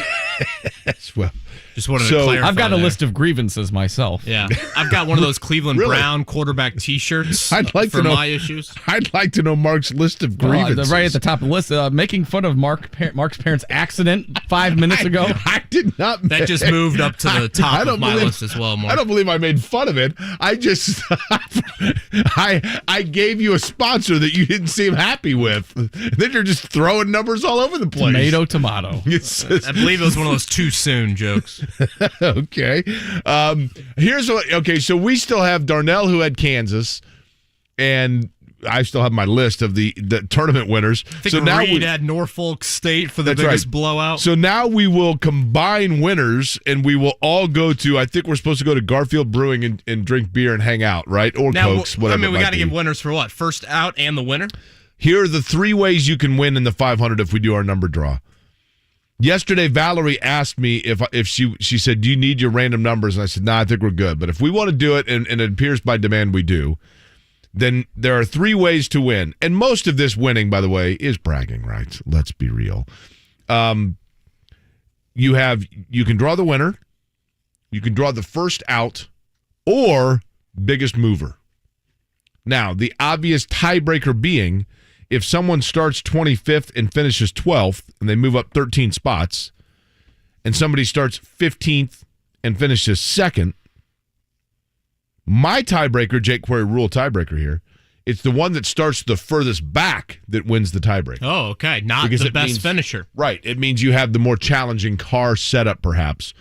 Speaker 3: Well,
Speaker 4: just wanted to clarify.
Speaker 5: I've got a list of grievances myself.
Speaker 4: Yeah. I've got one of those Cleveland Brown quarterback T-shirts for my issues.
Speaker 3: I'd like to know Mark's list of grievances.
Speaker 5: Right at the top of the list, making fun of Mark's parents' accident 5 minutes ago.
Speaker 3: I did not.
Speaker 4: That just moved up to the top of my list as well, Mark.
Speaker 3: I don't believe I made fun of it. I just, I gave you a sponsor that you didn't seem happy with. Then you're just throwing numbers all over the place.
Speaker 5: Tomato.
Speaker 4: I believe it was one of those too soon jokes.
Speaker 3: Okay. So we still have Darnell, who had Kansas, and I still have my list of the tournament winners.
Speaker 4: I think Reed had Norfolk State for the biggest blowout.
Speaker 3: So now we will combine winners, and we will all go to, I think we're supposed to go to Garfield Brewing and drink beer and hang out, right? Or Cokes, whatever.
Speaker 4: I mean, we got to give winners for what? First out and the winner?
Speaker 3: Here are the 3 ways you can win in the 500 if we do our number draw. Yesterday, Valerie asked me if she said, do you need your random numbers? And I said, no, I think we're good. But if we want to do it, and it appears by demand we do, then there are 3 ways to win. And most of this winning, by the way, is bragging rights. Let's be real. You can draw the winner, you can draw the first out, or biggest mover. Now, the obvious tiebreaker being, if someone starts 25th and finishes 12th, and they move up 13 spots, and somebody starts 15th and finishes 2nd, my tiebreaker, Jake Query rule tiebreaker here, it's the one that starts the furthest back that wins the tiebreaker.
Speaker 4: Oh, okay. Not because the best finisher.
Speaker 3: Right. It means you have the more challenging car setup, perhaps.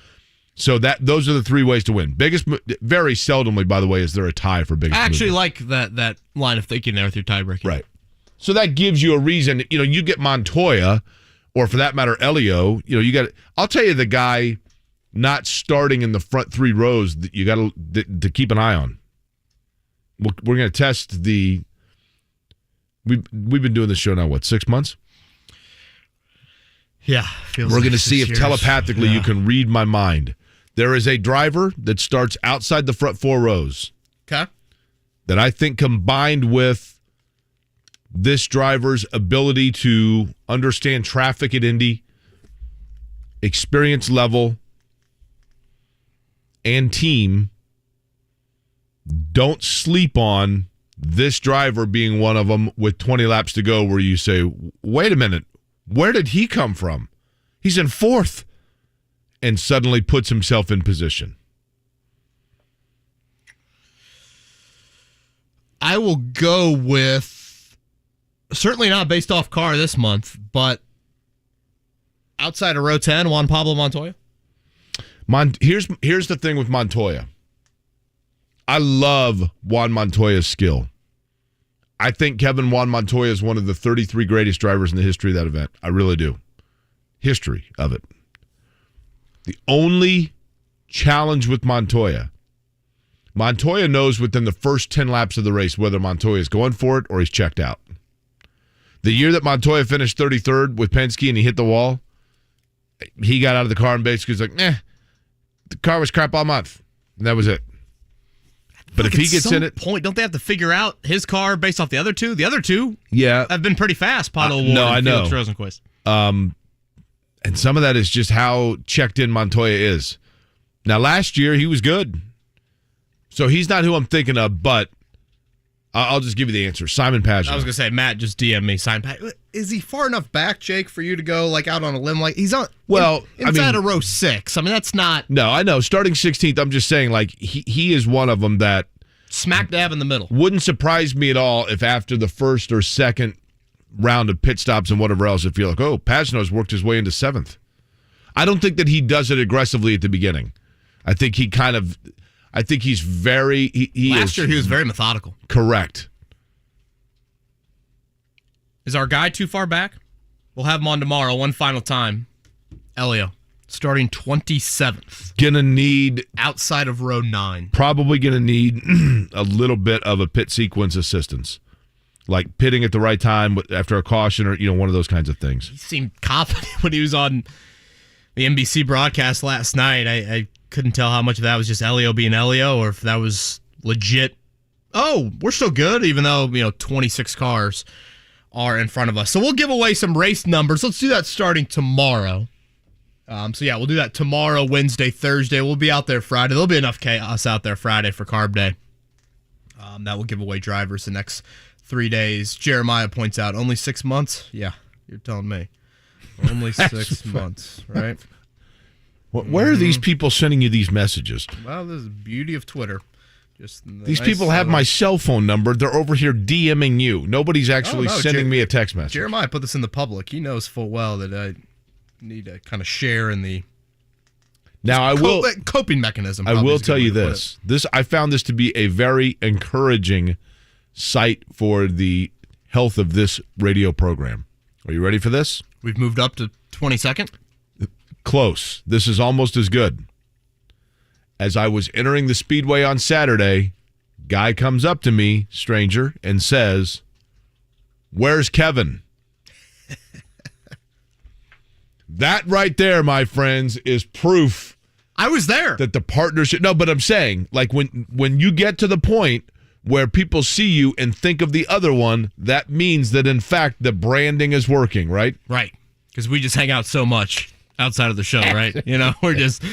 Speaker 3: So those are the 3 ways to win. Biggest, very seldomly, by the way, is there a tie for biggest.
Speaker 4: I actually like that line of thinking there with your tiebreaker.
Speaker 3: Right. So that gives you a reason. You get Montoya, or for that matter, Elio. I'll tell you the guy not starting in the front 3 rows that you got to keep an eye on. We're going to test the. We've been doing this show now, 6 months?
Speaker 4: Yeah.
Speaker 3: We're going to see if telepathically you can read my mind. There is a driver that starts outside the front 4 rows.
Speaker 4: Okay.
Speaker 3: That I think combined with this driver's ability to understand traffic at Indy, experience level, and team, don't sleep on this driver being one of them with 20 laps to go where you say, wait a minute, where did he come from? He's in 4th, and suddenly puts himself in position.
Speaker 4: I will go with, certainly not based off car this month, but outside of row 10, Juan Pablo Montoya.
Speaker 3: Here's the thing with Montoya. I love Juan Montoya's skill. I think Juan Montoya is one of the 33 greatest drivers in the history of that event. I really do. History of it. The only challenge with Montoya knows within the first 10 laps of the race whether Montoya is going for it or he's checked out. The year that Montoya finished 33rd with Penske and he hit the wall, he got out of the car and basically was like, the car was crap all month. And that was it. But if he gets in it,
Speaker 4: don't they have to figure out his car based off the other two? The other two have been pretty fast, Pato O'Ward and Felix Rosenquist.
Speaker 3: And some of that is just how checked in Montoya is. Now, last year, he was good. So he's not who I'm thinking of, but I'll just give you the answer. Simon Pagenaud.
Speaker 4: I was going to say, Matt just DM'd me. Simon Pagenaud. Is he far enough back, Jake, for you to go out on a limb? He's on inside of row 6. I mean, that's not.
Speaker 3: No, I know. Starting 16th, I'm just saying, he is one of them that.
Speaker 4: Smack dab in the middle.
Speaker 3: Wouldn't surprise me at all if after the first or second round of pit stops and whatever else, if you're like, Pagenaud's worked his way into 7th. I don't think that he does it aggressively at the beginning. I think he's very.
Speaker 4: Last year, he was very methodical.
Speaker 3: Correct.
Speaker 4: Is our guy too far back? We'll have him on tomorrow, one final time. Elio, starting 27th.
Speaker 3: Gonna need.
Speaker 4: Outside of row 9.
Speaker 3: Probably gonna need a little bit of a pit sequence assistance. Like pitting at the right time after a caution or, one of those kinds of things.
Speaker 4: He seemed confident when he was on the NBC broadcast last night. I couldn't tell how much of that was just Elio being Elio or if that was legit. Oh, we're still good, even though 26 cars are in front of us. So we'll give away some race numbers. Let's do that starting tomorrow. We'll do that tomorrow, Wednesday, Thursday. We'll be out there Friday. There'll be enough chaos out there Friday for Carb Day. That will give away drivers the next 3 days. Jeremiah points out, only 6 months? Yeah, you're telling me. Only 6 months, right?
Speaker 3: Where are these people sending you these messages?
Speaker 4: Well, this is the beauty of Twitter.
Speaker 3: These people have my cell phone number. They're over here DMing you. Nobody's actually sending me a text message.
Speaker 4: Jeremiah put this in the public. He knows full well that I need to kind of share in the coping mechanism.
Speaker 3: I will tell you this. I found this to be a very encouraging site for the health of this radio program. Are you ready for this?
Speaker 4: We've moved up to 22nd?
Speaker 3: Close. This is almost as good. As I was entering the Speedway on Saturday, guy comes up to me, stranger, and says, "Where's Kevin?" That right there, my friends, is proof.
Speaker 4: I was there.
Speaker 3: That the partnership. No, but I'm saying, like when you get to the point where people see you and think of the other one, that means that in fact the branding is working, right?
Speaker 4: Right. Because we just hang out so much outside of the show, right? We're just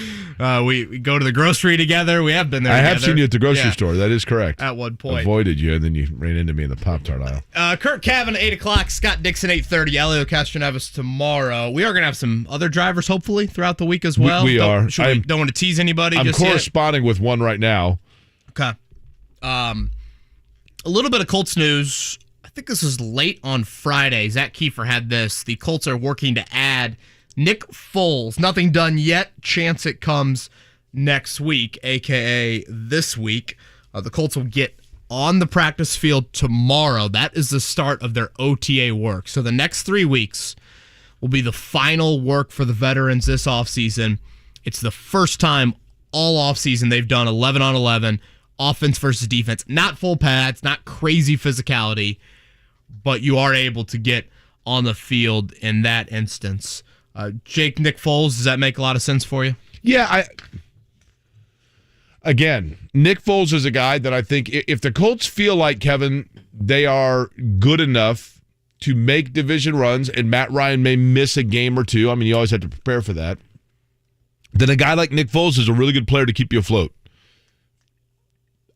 Speaker 4: we go to the grocery together. We have been there.
Speaker 3: I
Speaker 4: together.
Speaker 3: have seen you at the grocery store. That is correct.
Speaker 4: At one point,
Speaker 3: avoided you, and then you ran into me in the Pop-Tart aisle.
Speaker 4: Curt Cavin 8:00, Scott Dixon 8:30, Elio Castroneves tomorrow. We are going to have some other drivers hopefully throughout the week as well.
Speaker 3: We are.
Speaker 4: Don't want to tease anybody.
Speaker 3: I'm
Speaker 4: just
Speaker 3: corresponding with one right now.
Speaker 4: Okay. A little bit of Colts news. I think this was late on Friday. Zach Kiefer had this. The Colts are working to add Nick Foles. Nothing done yet. Chance it comes next week, a.k.a. this week. The Colts will get on the practice field tomorrow. That is the start of their OTA work. So the next 3 weeks will be the final work for the veterans this offseason. It's the first time all offseason they've done 11 on 11, offense versus defense. Not full pads, not crazy physicality, but you are able to get on the field in that instance. Nick Foles, does that make a lot of sense for you?
Speaker 3: Yeah, Again, Nick Foles is a guy that I think if the Colts feel like, Kevin, they are good enough to make division runs, and Matt Ryan may miss a game or two. I mean, you always have to prepare for that. Then a guy like Nick Foles is a really good player to keep you afloat.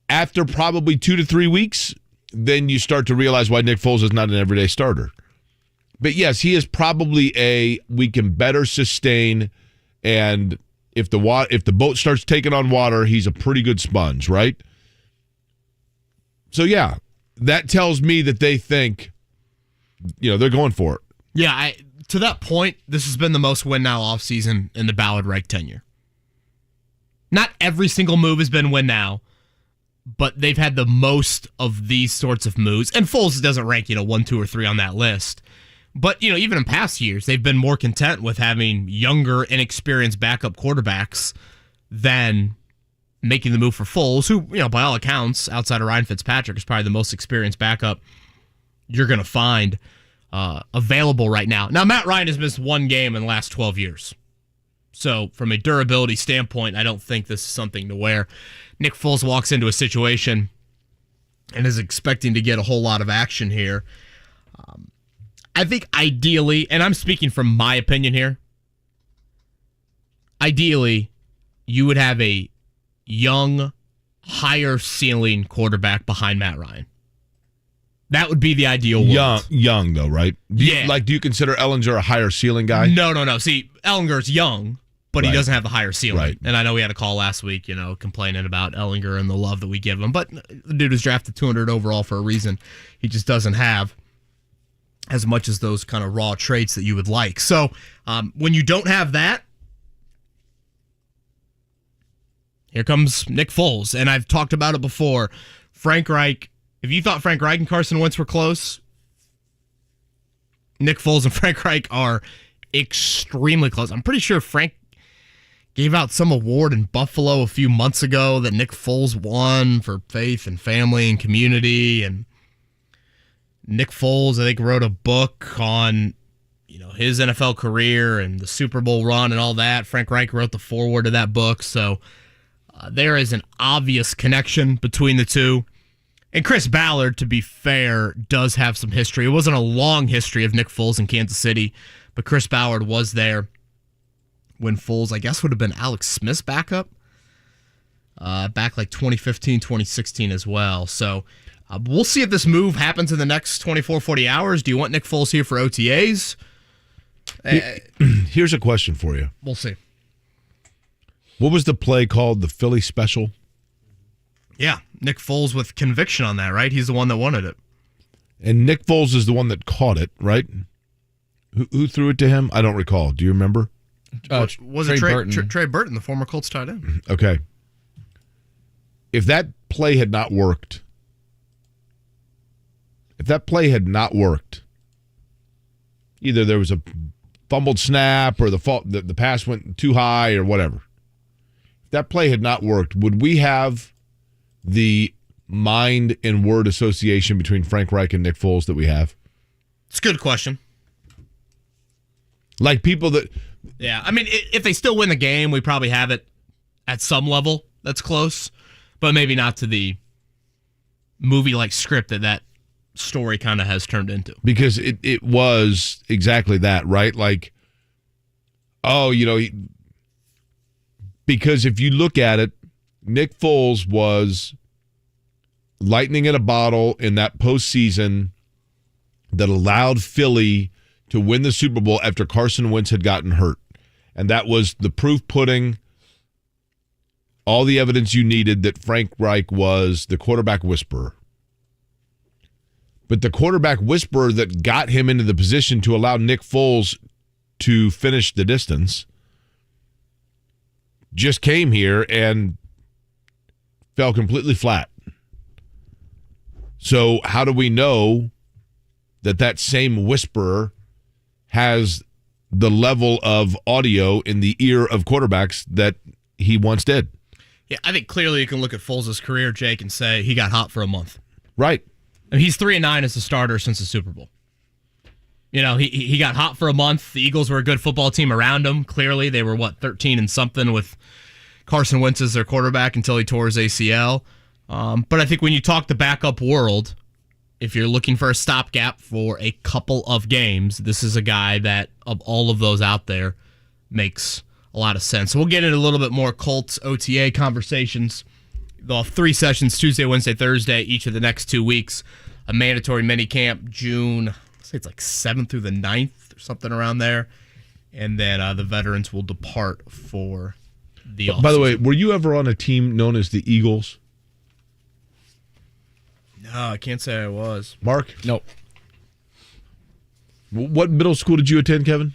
Speaker 3: After probably 2 to 3 weeks, then you start to realize why Nick Foles is not an everyday starter. But yes, he is probably we can better sustain, and if the boat starts taking on water, he's a pretty good sponge, right? So yeah, that tells me that they think, they're going for it.
Speaker 4: Yeah, to that point, this has been the most win now offseason in the Ballard Reich tenure. Not every single move has been win now, but they've had the most of these sorts of moves. And Foles doesn't rank, 1, 2, or 3 on that list. But, even in past years, they've been more content with having younger, inexperienced backup quarterbacks than making the move for Foles, who, by all accounts, outside of Ryan Fitzpatrick, is probably the most experienced backup you're going to find available right now. Now, Matt Ryan has missed one game in the last 12 years. So, from a durability standpoint, I don't think this is something to where Nick Foles walks into a situation and is expecting to get a whole lot of action here. I think ideally, and I'm speaking from my opinion here, ideally, you would have a young, higher ceiling quarterback behind Matt Ryan. That would be the ideal world.
Speaker 3: Young though, right? Do you consider Ellinger a higher ceiling guy?
Speaker 4: No. See, Ellinger's young, but
Speaker 3: Right.
Speaker 4: he doesn't have the higher ceiling.
Speaker 3: Right.
Speaker 4: And I know we had a call last week, complaining about Ellinger and the love that we give him. But the dude was drafted 200 overall for a reason. He just doesn't have as much as those kind of raw traits that you would like. So when you don't have that, here comes Nick Foles. And I've talked about it before. Frank Reich, if you thought Frank Reich and Carson Wentz were close, Nick Foles and Frank Reich are extremely close. I'm pretty sure Frank gave out some award in Buffalo a few months ago that Nick Foles won for faith and family and community. And Nick Foles, I think, wrote a book on, his NFL career and the Super Bowl run and all that. Frank Reich wrote the foreword of that book, so there is an obvious connection between the two. And Chris Ballard, to be fair, does have some history. It wasn't a long history of Nick Foles in Kansas City, but Chris Ballard was there when Foles, I guess, would have been Alex Smith's backup back like 2015, 2016 as well. So we'll see if this move happens in the next 24, 40 hours. Do you want Nick Foles here for OTAs?
Speaker 3: Here's a question for you.
Speaker 4: We'll see.
Speaker 3: What was the play called? The Philly Special?
Speaker 4: Yeah, Nick Foles with conviction on that, right? He's the one that wanted it.
Speaker 3: And Nick Foles is the one that caught it, right? Who threw it to him? I don't recall. Do you remember?
Speaker 4: Was it Trey Burton, the former Colts tight end?
Speaker 3: Okay. If that play had not worked, either there was a fumbled snap or the pass went too high or whatever. If that play had not worked, would we have the mind and word association between Frank Reich and Nick Foles that we have?
Speaker 4: It's a good question.
Speaker 3: Like people that...
Speaker 4: Yeah, I mean, if they still win the game, we probably have it at some level that's close, but maybe not to the movie-like script that story kind of has turned into.
Speaker 3: Because it was exactly that, right? Like, because if you look at it, Nick Foles was lightning in a bottle in that postseason that allowed Philly to win the Super Bowl after Carson Wentz had gotten hurt. And that was the proof pudding, all the evidence you needed that Frank Reich was the quarterback whisperer. But the quarterback whisperer that got him into the position to allow Nick Foles to finish the distance just came here and fell completely flat. So how do we know that same whisperer has the level of audio in the ear of quarterbacks that he once did?
Speaker 4: Yeah, I think clearly you can look at Foles' career, Jake, and say he got hot for a month.
Speaker 3: Right.
Speaker 4: I mean, he's 3-9 as a starter since the Super Bowl. He got hot for a month. The Eagles were a good football team around him. Clearly, they were 13 and something with Carson Wentz as their quarterback until he tore his ACL. But I think when you talk the backup world, if you're looking for a stopgap for a couple of games, this is a guy that, of all of those out there, makes a lot of sense. So we'll get into a little bit more Colts OTA conversations. They'll have 3 sessions, Tuesday, Wednesday, Thursday, each of the next 2 weeks. A mandatory minicamp, June, let's say it's like 7th through the 9th or something around there. And then the veterans will depart for the offseason.
Speaker 3: By the way, were you ever on a team known as the Eagles?
Speaker 4: No, I can't say I was.
Speaker 3: Mark?
Speaker 5: Nope.
Speaker 3: What middle school did you attend, Kevin?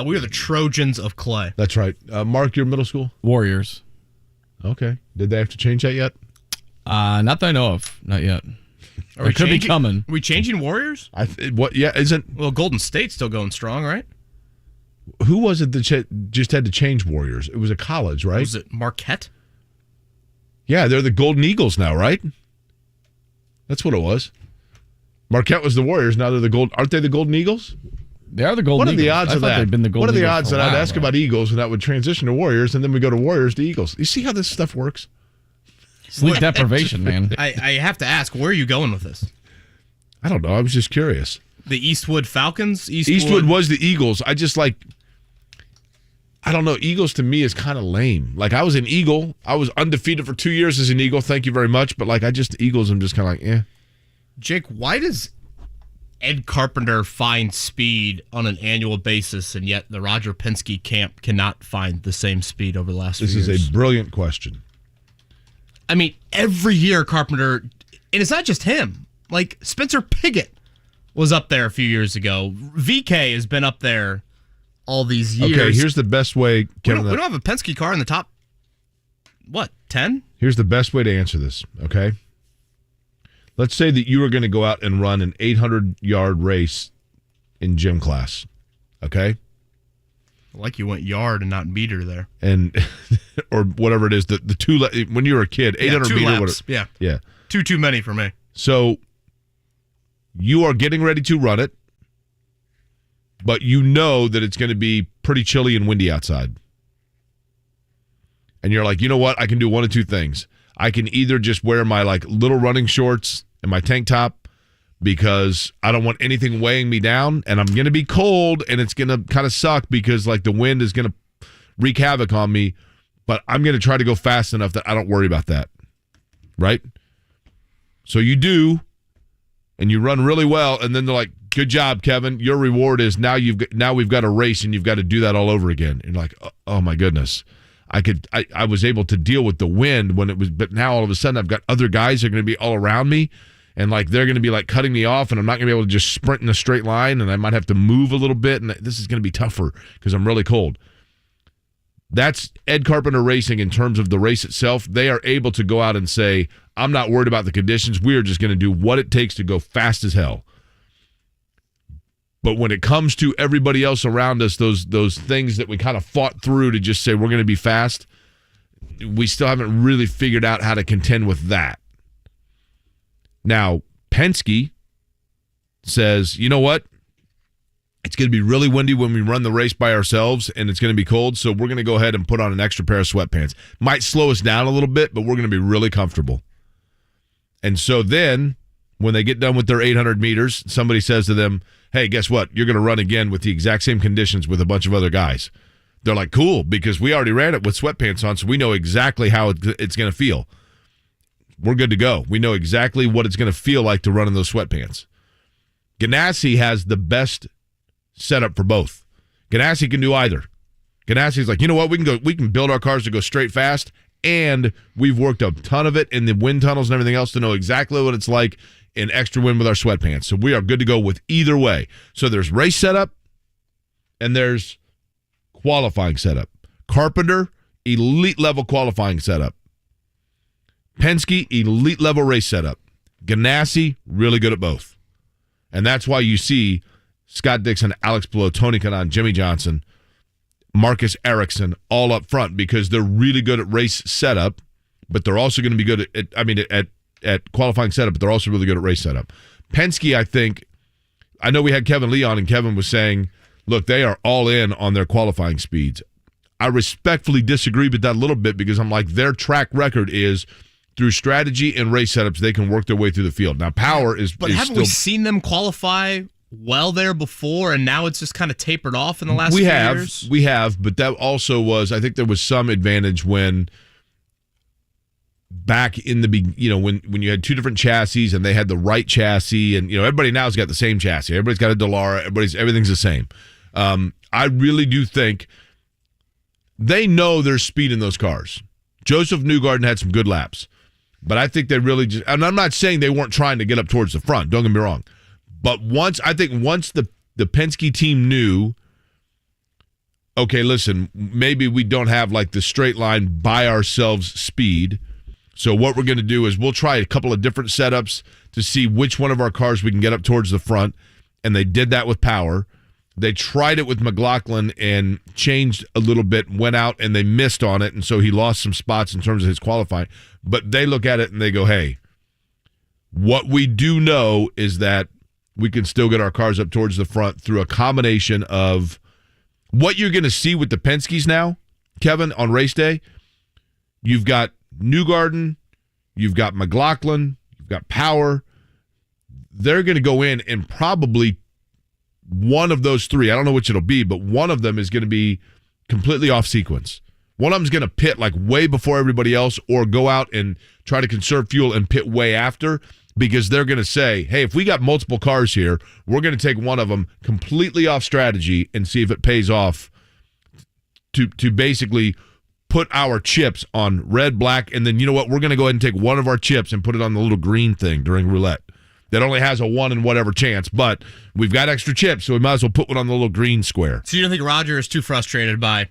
Speaker 4: We were the Trojans of Clay.
Speaker 3: That's right. Mark, your middle school?
Speaker 5: Warriors.
Speaker 3: Okay. Did they have to change that yet?
Speaker 5: Not that I know of. Not yet. It could be coming.
Speaker 4: Are we changing Warriors?
Speaker 3: Well,
Speaker 4: Golden State's still going strong, right?
Speaker 3: Who was it that just had to change Warriors? It was a college, right?
Speaker 4: Was it Marquette?
Speaker 3: Yeah, they're the Golden Eagles now, right? That's what it was. Marquette was the Warriors. Now they're the Gold. Aren't they the Golden Eagles?
Speaker 5: They are the Golden
Speaker 3: What are
Speaker 5: Eagles.
Speaker 3: the odds of that?
Speaker 5: Been the Golden
Speaker 3: what are the
Speaker 5: Eagles
Speaker 3: odds that I'd ask about Eagles and that would transition to Warriors, and then we go to Warriors to Eagles? You see how this stuff works?
Speaker 5: Sleep deprivation, man.
Speaker 4: I have to ask, where are you going with this?
Speaker 3: I don't know. I was just curious.
Speaker 4: The Eastwood Falcons?
Speaker 3: Eastwood was the Eagles. I don't know. Eagles to me is kind of lame. Like, I was an Eagle. I was undefeated for 2 years as an Eagle. Thank you very much. But, Eagles, I'm just kind of like, eh.
Speaker 4: Jake, why does Ed Carpenter find speed on an annual basis, and yet the Roger Penske camp cannot find the same speed over the last few years?
Speaker 3: This is a brilliant question.
Speaker 4: I mean, every year Carpenter, and it's not just him. Like, Spencer Piggott was up there a few years ago. VK has been up there all these years.
Speaker 3: Okay, here's the best way, Kevin.
Speaker 4: We don't have a Penske car in the top, 10?
Speaker 3: Here's the best way to answer this, okay? Let's say that you were going to go out and run an 800-yard race in gym class, okay?
Speaker 4: Like you went yard and not meter there.
Speaker 3: And, or whatever it is, the two, when you were a kid, 800 meter.
Speaker 4: Laps.
Speaker 3: Yeah.
Speaker 4: Too many for me.
Speaker 3: So you are getting ready to run it. but you know that it's going to be pretty chilly and windy outside. And you're like, you know what? I can do one of two things. I can either just wear my like little running shorts and my tank top because I don't want anything weighing me down, and I'm going to be cold, and it's going to kind of suck because like the wind is going to wreak havoc on me, but I'm going to try to go fast enough that I don't worry about that. Right? So you do, and you run really well, and then they're like, good job, Kevin. Your reward is now we've got a race, and you've got to do that all over again. And you're like, oh my goodness. I was able to deal with the wind when it was, but now all of a sudden I've got other guys that are going to be all around me, and like they're going to be like cutting me off, and I'm not going to be able to just sprint in a straight line, and I might have to move a little bit, and this is going to be tougher because I'm really cold. That's Ed Carpenter Racing in terms of the race itself. They are able to go out and say, I'm not worried about the conditions. We are just going to do what it takes to go fast as hell. But when it comes to everybody else around us, those things that we kind of fought through to just say we're going to be fast, we still haven't really figured out how to contend with that. Now, Penske says, you know what? It's going to be really windy when we run the race by ourselves, and it's going to be cold, so we're going to go ahead and put on an extra pair of sweatpants. Might slow us down a little bit, but we're going to be really comfortable. And so then, when they get done with their 800 meters, somebody says to them, hey, guess what? You're going to run again with the exact same conditions with a bunch of other guys. They're like, cool, because we already ran it with sweatpants on, so we know exactly how it's going to feel. We're good to go. We know exactly what it's going to feel like to run in those sweatpants. Ganassi has the best setup for both. Ganassi can do either. Ganassi's like, you know what? We can build our cars to go straight fast, and we've worked a ton of it in the wind tunnels and everything else to know exactly what it's like in extra wind with our sweatpants. So we are good to go with either way. So there's race setup and there's qualifying setup. Carpenter, elite level qualifying setup. Penske, elite level race setup. Ganassi, really good at both. And that's why you see Scott Dixon, Alex Palou, Tony Kanaan, Jimmie Johnson, Marcus Ericsson all up front because they're really good at race setup, but they're also going to be good at qualifying setup, but they're also really good at race setup. Penske, I know we had Kevin Lee on, and Kevin was saying, look, they are all in on their qualifying speeds. I respectfully disagree with that a little bit because I'm like, their track record is through strategy and race setups, they can work their way through the field. Now, power is
Speaker 4: But haven't we seen them qualify well there before, and now it's just kind of tapered off in the last few years?
Speaker 3: We have, but that also was, I think there was some advantage when back in the, when you had two different chassis and they had the right chassis, and, everybody now's got the same chassis. Everybody's got a Dallara. Everything's the same. I really do think they know there's speed in those cars. Joseph Newgarden had some good laps, but I think they really just, and I'm not saying they weren't trying to get up towards the front. Don't get me wrong. But once the Penske team knew, okay, listen, maybe we don't have like the straight line by ourselves speed. So what we're going to do is we'll try a couple of different setups to see which one of our cars we can get up towards the front. And they did that with power. They tried it with McLaughlin and changed a little bit, went out and they missed on it. And so he lost some spots in terms of his qualifying. But they look at it and they go, hey, what we do know is that we can still get our cars up towards the front through a combination of what you're going to see with the Penskes now, Kevin, on race day. You've got Newgarden, you've got McLaughlin, you've got Power. They're going to go in and probably one of those three, I don't know which it'll be, but one of them is going to be completely off sequence. One of them's going to pit like way before everybody else or go out and try to conserve fuel and pit way after, because they're going to say, hey, if we got multiple cars here, we're going to take one of them completely off strategy and see if it pays off to basically put our chips on red, black, and then you know what? We're going to go ahead and take one of our chips and put it on the little green thing during roulette. That only has a 1 in whatever chance, but we've got extra chips, so we might as well put one on the little green square.
Speaker 4: So you don't think Roger is too frustrated by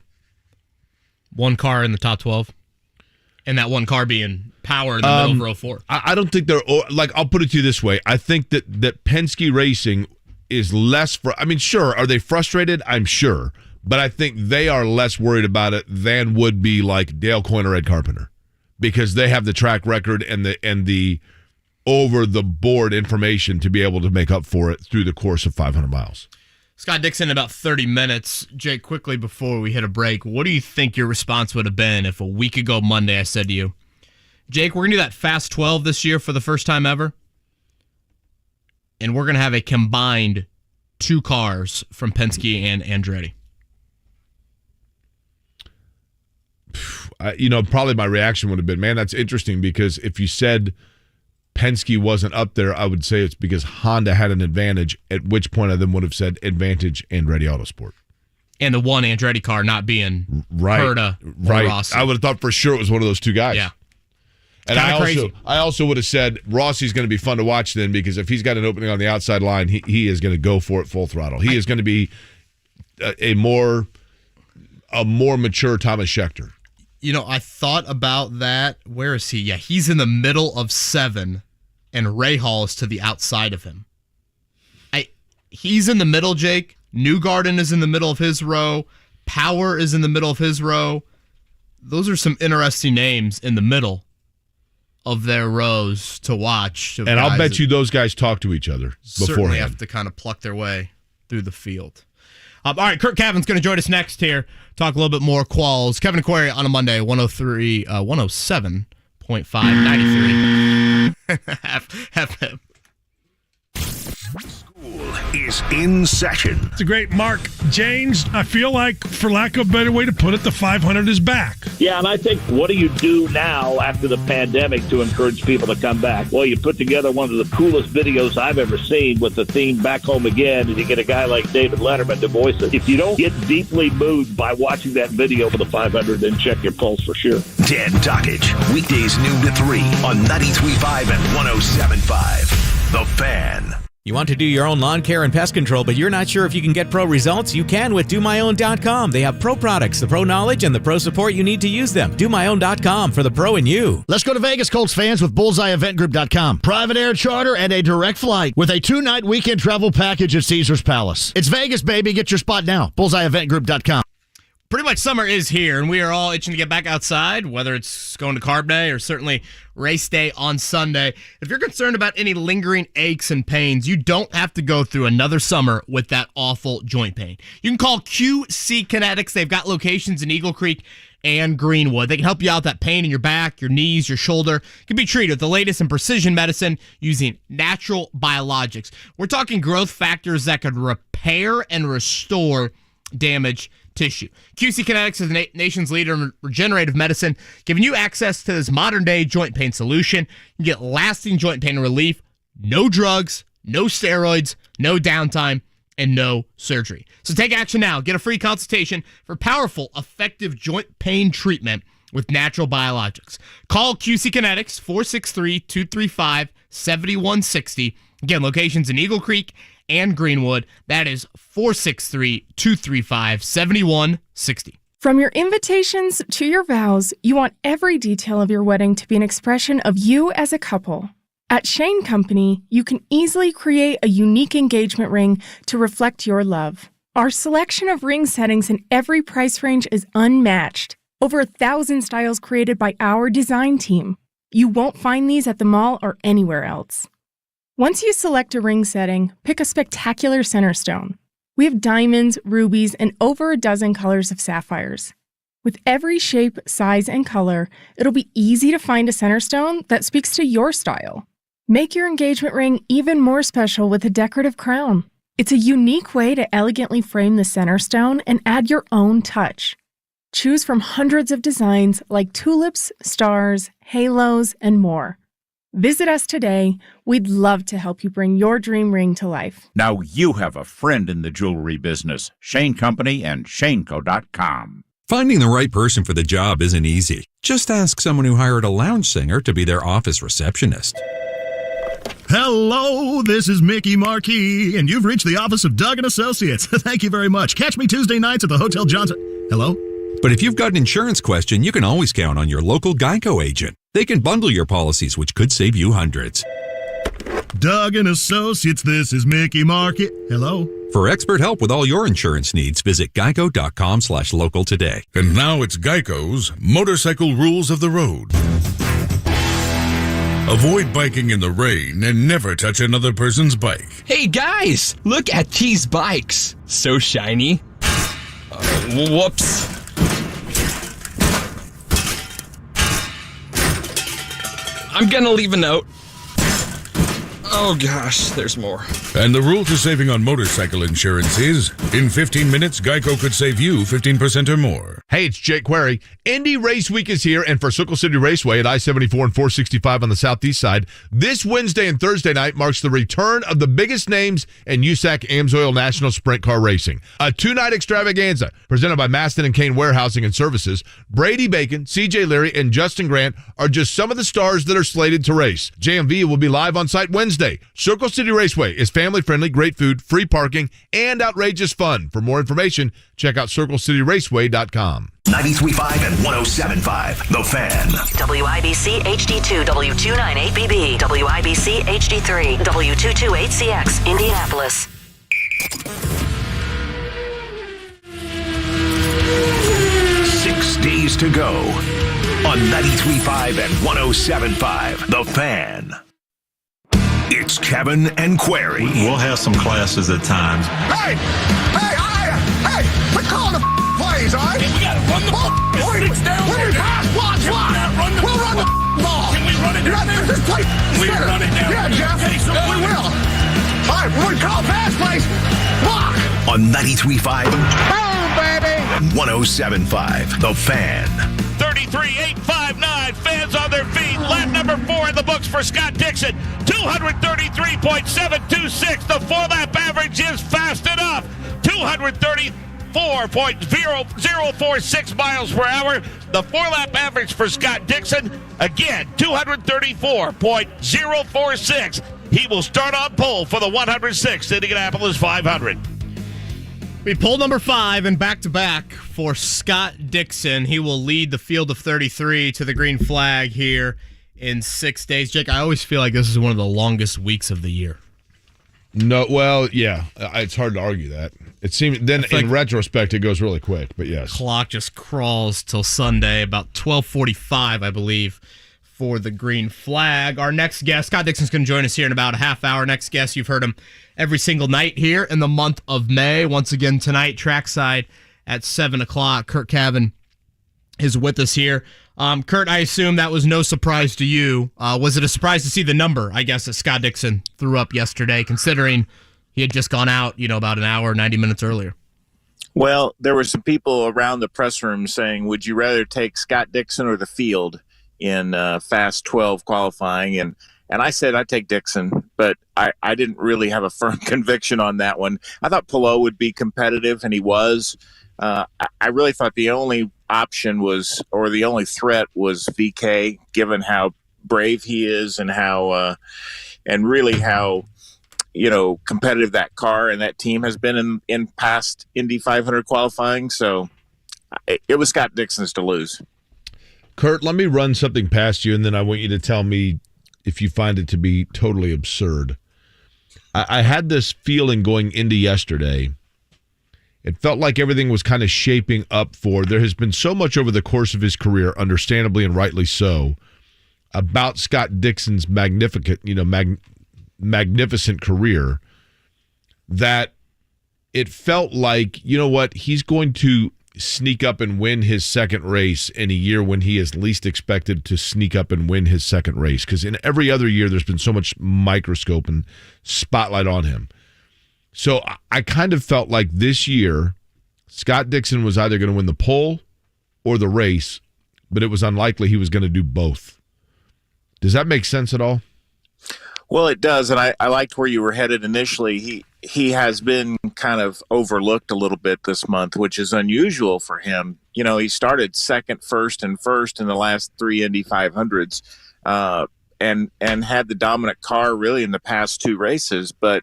Speaker 4: one car in the top 12? And that one car being Power in the middle of row 4?
Speaker 3: I don't think they're, like, I'll put it to you this way. I think that Penske Racing is less, sure, are they frustrated? I'm sure. But I think they are less worried about it than would be like Dale Coyne or Ed Carpenter, because they have the track record and the over the board information to be able to make up for it through the course of 500 miles.
Speaker 4: Scott Dixon in about 30 minutes. Jake, quickly before we hit a break, what do you think your response would have been if a week ago Monday I said to you, Jake, we're going to do that Fast 12 this year for the first time ever, and we're going to have a combined 2 cars from Penske and Andretti?
Speaker 3: Probably my reaction would have been, man, that's interesting, because if you said Penske wasn't up there, I would say it's because Honda had an advantage, at which point I then would have said advantage Andretti Autosport.
Speaker 4: And the one Andretti car not being Herta or Rossi.
Speaker 3: I would have thought for sure it was one of those 2 guys.
Speaker 4: Yeah.
Speaker 3: And I also would have said Rossi's going to be fun to watch then, because if he's got an opening on the outside line, he is going to go for it full throttle. He is going to be a more mature Thomas Scheckter.
Speaker 4: I thought about that. Where is he? Yeah, he's in the middle of 7, and Ray Hall is to the outside of him. He's in the middle, Jake. Newgarden is in the middle of his row. Power is in the middle of his row. Those are some interesting names in the middle of their rows to watch.
Speaker 3: And I'll bet you those guys talk to each other
Speaker 4: certainly
Speaker 3: beforehand.
Speaker 4: Have to kind of pluck their way through the field. All right, Curt Cavin's going to join us next here. Talk a little bit more quals. Kevin Aquari on a Monday, 107.5, 93. FM.
Speaker 1: School is in session.
Speaker 21: It's a great Mark James. I feel like, for lack of a better way to put it, the 500 is back.
Speaker 2: Yeah, and I think, what do you do now after the pandemic to encourage people to come back? Well, you put together one of the coolest videos I've ever seen with the theme Back Home Again, and you get a guy like David Letterman to voice it. If you don't get deeply moved by watching that video for the 500, then check your pulse for sure.
Speaker 1: Dan Dockage, weekdays noon to 3 on 93.5 and 107.5. The Fan.
Speaker 7: You want to do your own lawn care and pest control, but you're not sure if you can get pro results? You can with DoMyOwn.com. They have pro products, the pro knowledge, and the pro support you need to use them. DoMyOwn.com for the pro in you.
Speaker 8: Let's go to Vegas, Colts fans, with BullseyeEventGroup.com. Private air charter and a direct flight with a 2-night weekend travel package at Caesars Palace. It's Vegas, baby. Get your spot now. BullseyeEventGroup.com.
Speaker 4: Pretty much summer is here, and we are all itching to get back outside, whether it's going to Carb Day or certainly race day on Sunday. If you're concerned about any lingering aches and pains, you don't have to go through another summer with that awful joint pain. You can call QC Kinetics. They've got locations in Eagle Creek and Greenwood. They can help you out with that pain in your back, your knees, your shoulder. It can be treated with the latest in precision medicine using natural biologics. We're talking growth factors that could repair and restore damaged tissue. QC Kinetics is the nation's leader in regenerative medicine, giving you access to this modern-day joint pain solution. You get lasting joint pain relief, no drugs, no steroids, no downtime, and no surgery. So take action now. Get a free consultation for powerful, effective joint pain treatment with natural biologics. Call QC Kinetics, 463-235-7160. Again, locations in Eagle Creek and Greenwood. That is 463-235-7160.
Speaker 9: From your invitations to your vows, you want every detail of your wedding to be an expression of you as a couple. At Shane Company, you can easily create a unique engagement ring to reflect your love. Our selection of ring settings in every price range is unmatched. Over 1,000 styles created by our design team. You won't find these at the mall or anywhere else. Once you select a ring setting, pick a spectacular center stone. We have diamonds, rubies, and over a dozen colors of sapphires. With every shape, size, and color, it'll be easy to find a center stone that speaks to your style. Make your engagement ring even more special with a decorative crown. It's a unique way to elegantly frame the center stone and add your own touch. Choose from hundreds of designs like tulips, stars, halos, and more. Visit us today. We'd love to help you bring your dream ring to life.
Speaker 10: Now you have a friend in the jewelry business. Shane Company and ShaneCo.com.
Speaker 25: Finding the right person for the job isn't easy. Just ask someone who hired a lounge singer to be their office receptionist.
Speaker 26: Hello, this is Mickey Marquis, and you've reached the office of Doug & Associates. Thank you very much. Catch me Tuesday nights at the Hotel Johnson. Hello?
Speaker 25: But if you've got an insurance question, you can always count on your local Geico agent. They can bundle your policies, which could save you hundreds.
Speaker 26: Doug & Associates, this is Mickey Market. Hello?
Speaker 25: For expert help with all your insurance needs, visit geico.com/local today.
Speaker 27: And now it's Geico's Motorcycle Rules of the Road.
Speaker 11: Avoid biking in the rain and never touch another person's bike.
Speaker 12: Hey guys, look at these bikes. So shiny. Whoops. I'm gonna leave a note. Oh gosh, there's more.
Speaker 11: And the rule to saving on motorcycle insurance is, in 15 minutes, Geico could save you 15% or more.
Speaker 3: Hey, it's Jake Query. Indy Race Week is here, and for Circle City Raceway at I-74 and 465 on the southeast side, this Wednesday and Thursday night marks the return of the biggest names in USAC AMSOIL National Sprint Car Racing. A two-night extravaganza presented by Maston and Kane Warehousing and Services. Brady Bacon, CJ Leary, and Justin Grant are just some of the stars that are slated to race. JMV will be live on site Wednesday. Circle City Raceway is family-friendly, great food, free parking, and outrageous fun. For more information, check out CircleCityRaceway.com.
Speaker 1: 93.5 and 107.5, The Fan.
Speaker 13: WIBC HD2, W298BB, WIBC HD3, W228CX, Indianapolis.
Speaker 1: Six days to go on 93.5 and 107.5, The Fan. It's Kevin and Query.
Speaker 14: We'll have some classes at times.
Speaker 16: Hey, we're calling the plays, all right?
Speaker 17: Hey, we gotta run the ball. It's down there.
Speaker 16: We'll run the ball.
Speaker 17: Can we run it down there?
Speaker 16: Just play.
Speaker 17: We run it down.
Speaker 16: Yeah, Jeff.
Speaker 17: Okay, so
Speaker 16: we will. All right, when we call pass plays, block.
Speaker 1: On 93.5
Speaker 16: Boom, baby.
Speaker 1: and 107.5, The Fan.
Speaker 2: 33.859, fans on their feet. Lap number 4 in the books for Scott Dixon. 233.726. The 4-lap average is fast enough. 234.046 miles per hour. The 4-lap average for Scott Dixon, again, 234.046. He will start on pole for the 106th Indianapolis 500.
Speaker 4: We pull number 5 and back-to-back for Scott Dixon. He will lead the field of 33 to the green flag here in 6 days. Jake, I always feel like this is one of the longest weeks of the year.
Speaker 3: No, well, yeah, it's hard to argue that. It seems then in retrospect it goes really quick, but yes.
Speaker 4: Clock just crawls till Sunday, about 12:45, I believe, for the green flag. Our next guest, Scott Dixon's going to join us here in about a half hour. Next guest, you've heard him every single night here in the month of May. Once again tonight, trackside at 7 o'clock. Curt Cavin is with us here. Curt, I assume that was no surprise to you. Was it a surprise to see the number, I guess, that Scott Dixon threw up yesterday, considering he had just gone out, about an hour, 90 minutes earlier?
Speaker 27: Well, there were some people around the press room saying, would you rather take Scott Dixon or the field in Fast 12 qualifying? And I said I'd take Dixon, but I didn't really have a firm conviction on that one. I thought Palou would be competitive, and he was. I really thought the only option was, or the only threat was VK, given how brave he is and how, and really how, competitive that car and that team has been in past Indy 500 qualifying. So it was Scott Dixon's to lose.
Speaker 3: Curt, let me run something past you, and then I want you to tell me if you find it to be totally absurd. I had this feeling going into yesterday. It felt like everything was kind of shaping up for. There has been so much over the course of his career, understandably and rightly so, about Scott Dixon's magnificent career, that it felt like, he's going to sneak up and win his second race in a year when he is least expected to sneak up and win his second race. Because in every other year, there's been so much microscope and spotlight on him. So I kind of felt like this year, Scott Dixon was either going to win the pole or the race, but it was unlikely he was going to do both. Does that make sense at all?
Speaker 27: Well, it does, and I liked where you were headed initially. He has been kind of overlooked a little bit this month, which is unusual for him. He started second, first, and first in the last 3 Indy 500s, and had the dominant car really in the past 2 races, but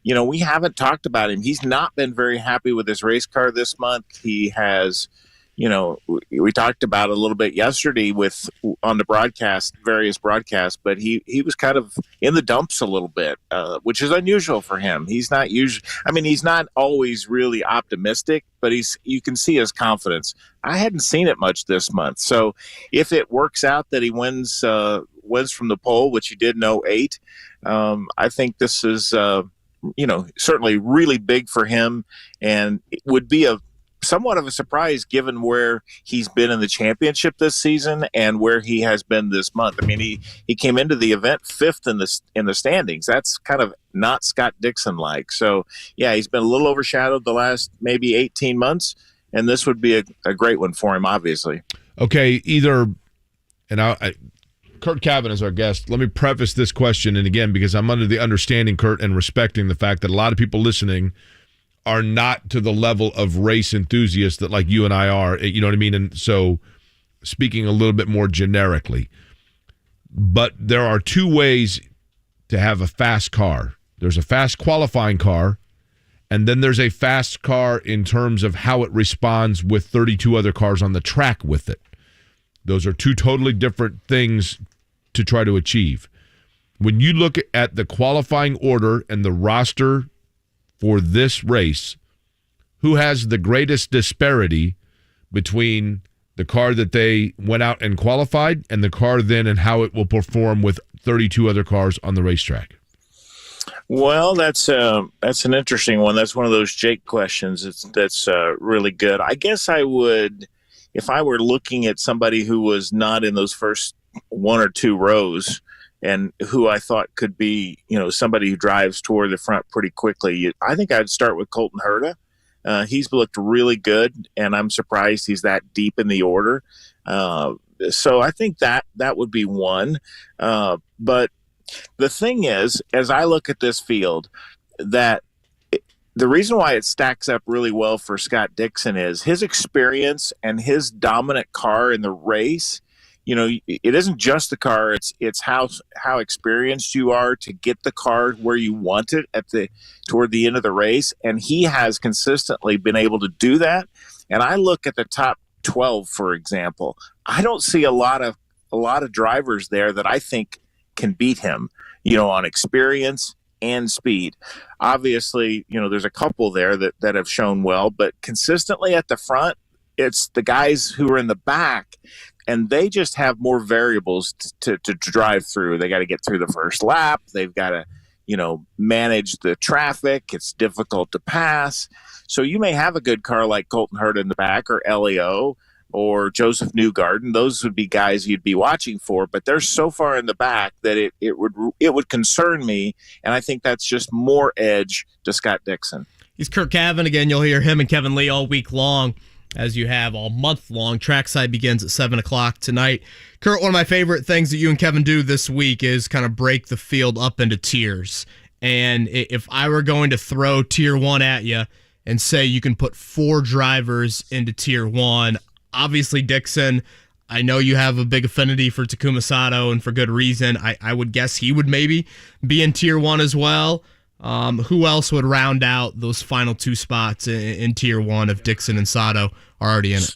Speaker 27: we haven't talked about him. He's not been very happy with his race car this month. He has, we talked about it a little bit yesterday on the various broadcasts, but he was kind of in the dumps a little bit, which is unusual for him. He's not he's not always really optimistic, but you can see his confidence. I hadn't seen it much this month. So if it works out that he wins wins from the pole, which he did in 08. I think this is, certainly really big for him, and it would be somewhat of a surprise given where he's been in the championship this season and where he has been this month. I mean, he came into the event 5th in the standings. That's kind of not Scott Dixon like. So yeah, he's been a little overshadowed the last maybe 18 months, and this would be a great one for him, obviously.
Speaker 3: Okay, Curt Cavin is our guest. Let me preface this question, and again, because I'm under the understanding, Curt, and respecting the fact that a lot of people listening are not to the level of race enthusiasts that like you and I are, you know what I mean? And so speaking a little bit more generically, but there are two ways to have a fast car. There's a fast qualifying car, and then there's a fast car in terms of how it responds with 32 other cars on the track with it. Those are two totally different things to try to achieve. When you look at the qualifying order and the roster for this race, who has the greatest disparity between the car that they went out and qualified and the car then and how it will perform with 32 other cars on the racetrack?
Speaker 27: Well, that's an interesting one. That's one of those Jake questions that's really good. I guess I would, if I were looking at somebody who was not in those first one or two rows, and who I thought could be, somebody who drives toward the front pretty quickly, I think I'd start with Colton Herta. He's looked really good, and I'm surprised he's that deep in the order. So I think that would be one. But the thing is, as I look at this field, the reason why it stacks up really well for Scott Dixon is his experience and his dominant car in the race. It isn't just the car; it's how experienced you are to get the car where you want it toward the end of the race, and he has consistently been able to do that. And I look at the top 12, for example. I don't see a lot of drivers there that I think can beat him, on experience and speed. Obviously, there's a couple there that have shown well, but consistently at the front, it's the guys who are in the back. And they just have more variables to drive through. They got to get through the first lap. They've got to, manage the traffic. It's difficult to pass. So you may have a good car like Colton Herta in the back, or Leo, or Joseph Newgarden. Those would be guys you'd be watching for. But they're so far in the back that it would concern me. And I think that's just more edge to Scott Dixon.
Speaker 4: He's Curt Cavin. Again, you'll hear him and Kevin Lee all week long, as you have all month long. Trackside begins at 7 o'clock tonight. Curt, one of my favorite things that you and Kevin do this week is kind of break the field up into tiers. And if I were going to throw tier 1 at you and say you can put 4 drivers into tier 1, obviously Dixon, I know you have a big affinity for Takuma Sato, and for good reason. I would guess he would maybe be in tier 1 as well. Who else would round out those final 2 spots in tier 1 if Dixon and Sato are already in it?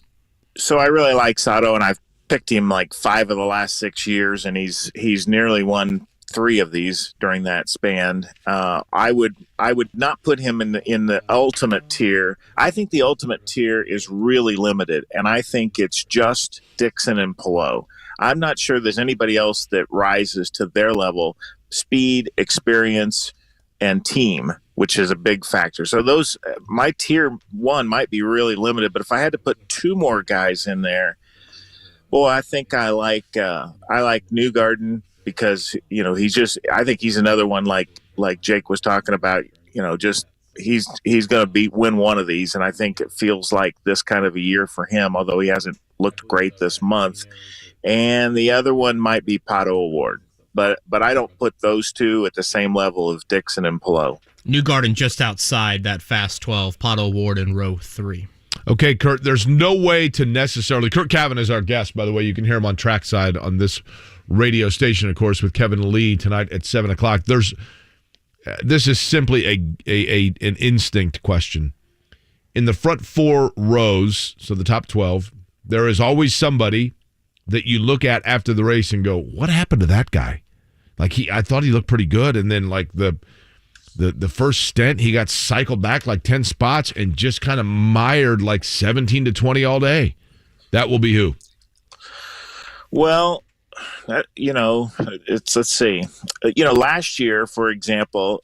Speaker 27: So I really like Sato, and I've picked him like 5 of the last 6 years, and he's nearly won 3 of these during that span. I would not put him in the ultimate tier. I think the ultimate tier is really limited, and I think it's just Dixon and Palou. I'm not sure there's anybody else that rises to their level, speed, experience, and team, which is a big factor. So those, my tier 1 might be really limited, but if I had to put 2 more guys in there, well, I think I like Newgarden, because I think he's another one like Jake was talking about. He's going to win one of these, and I think it feels like this kind of a year for him, although he hasn't looked great this month. And the other one might be Pato O'Ward. But I don't put those two at the same level of Dixon and Palou.
Speaker 4: Newgarden just outside that fast 12, Pato O'Ward in row 3.
Speaker 3: Okay, Curt, there's no way to necessarily... Curt Cavin is our guest, by the way. You can hear him on Trackside on this radio station, of course, with Kevin Lee tonight at 7 o'clock. This is simply an instinct question. In the front 4 rows, so the top 12, there is always somebody that you look at after the race and go, what happened to that guy? I thought he looked pretty good, and then the first stint, he got cycled back like 10 spots and just kind of mired like 17 to 20 all day. That will be who?
Speaker 27: Well, let's see. Last year, for example,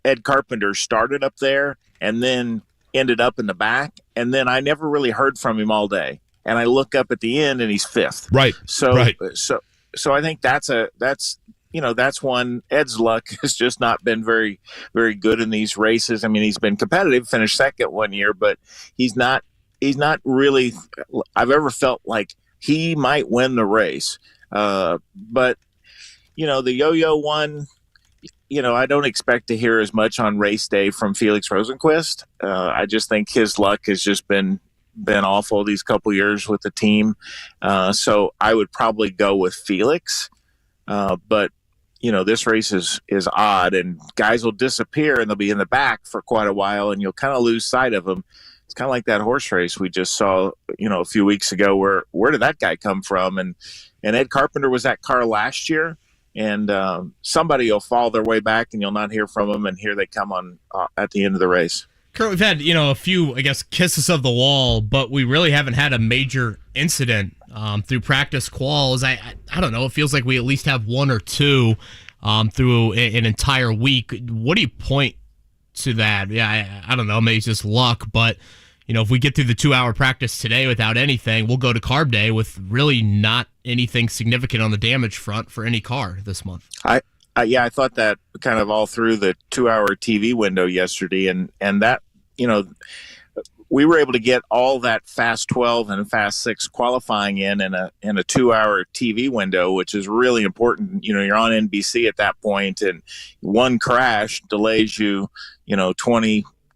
Speaker 27: Ed Carpenter started up there and then ended up in the back, and then I never really heard from him all day. And I look up at the end, and he's fifth.
Speaker 3: Right.
Speaker 27: So I think that's one. Ed's luck has just not been very, very good in these races. I mean, he's been competitive, finished second one year, but he's not really. I've ever felt like he might win the race. But the yo-yo one. I don't expect to hear as much on race day from Felix Rosenqvist. I just think his luck has just been awful these couple years with the team. So I would probably go with Felix. But this race is odd, and guys will disappear and they'll be in the back for quite a while, and you'll kind of lose sight of them. It's kind of like that horse race we just saw, a few weeks ago. Where did that guy come from? And Ed Carpenter was that car last year. And somebody will fall their way back, and you'll not hear from them. And here they come on at the end of the race.
Speaker 4: Kurt, we've had a few, I guess, kisses of the wall, but we really haven't had a major incident through practice quals. I don't know. It feels like we at least have one or two through an entire week. What do you point to that? Yeah, I don't know. Maybe it's just luck, but if we get through the 2-hour practice today without anything, we'll go to carb day with really not anything significant on the damage front for any car this month.
Speaker 27: I thought that kind of all through the 2-hour TV window yesterday, and that we were able to get all that Fast 12 and Fast 6 qualifying in a 2-hour TV window, which is really important. You're on NBC at that point, and one crash delays you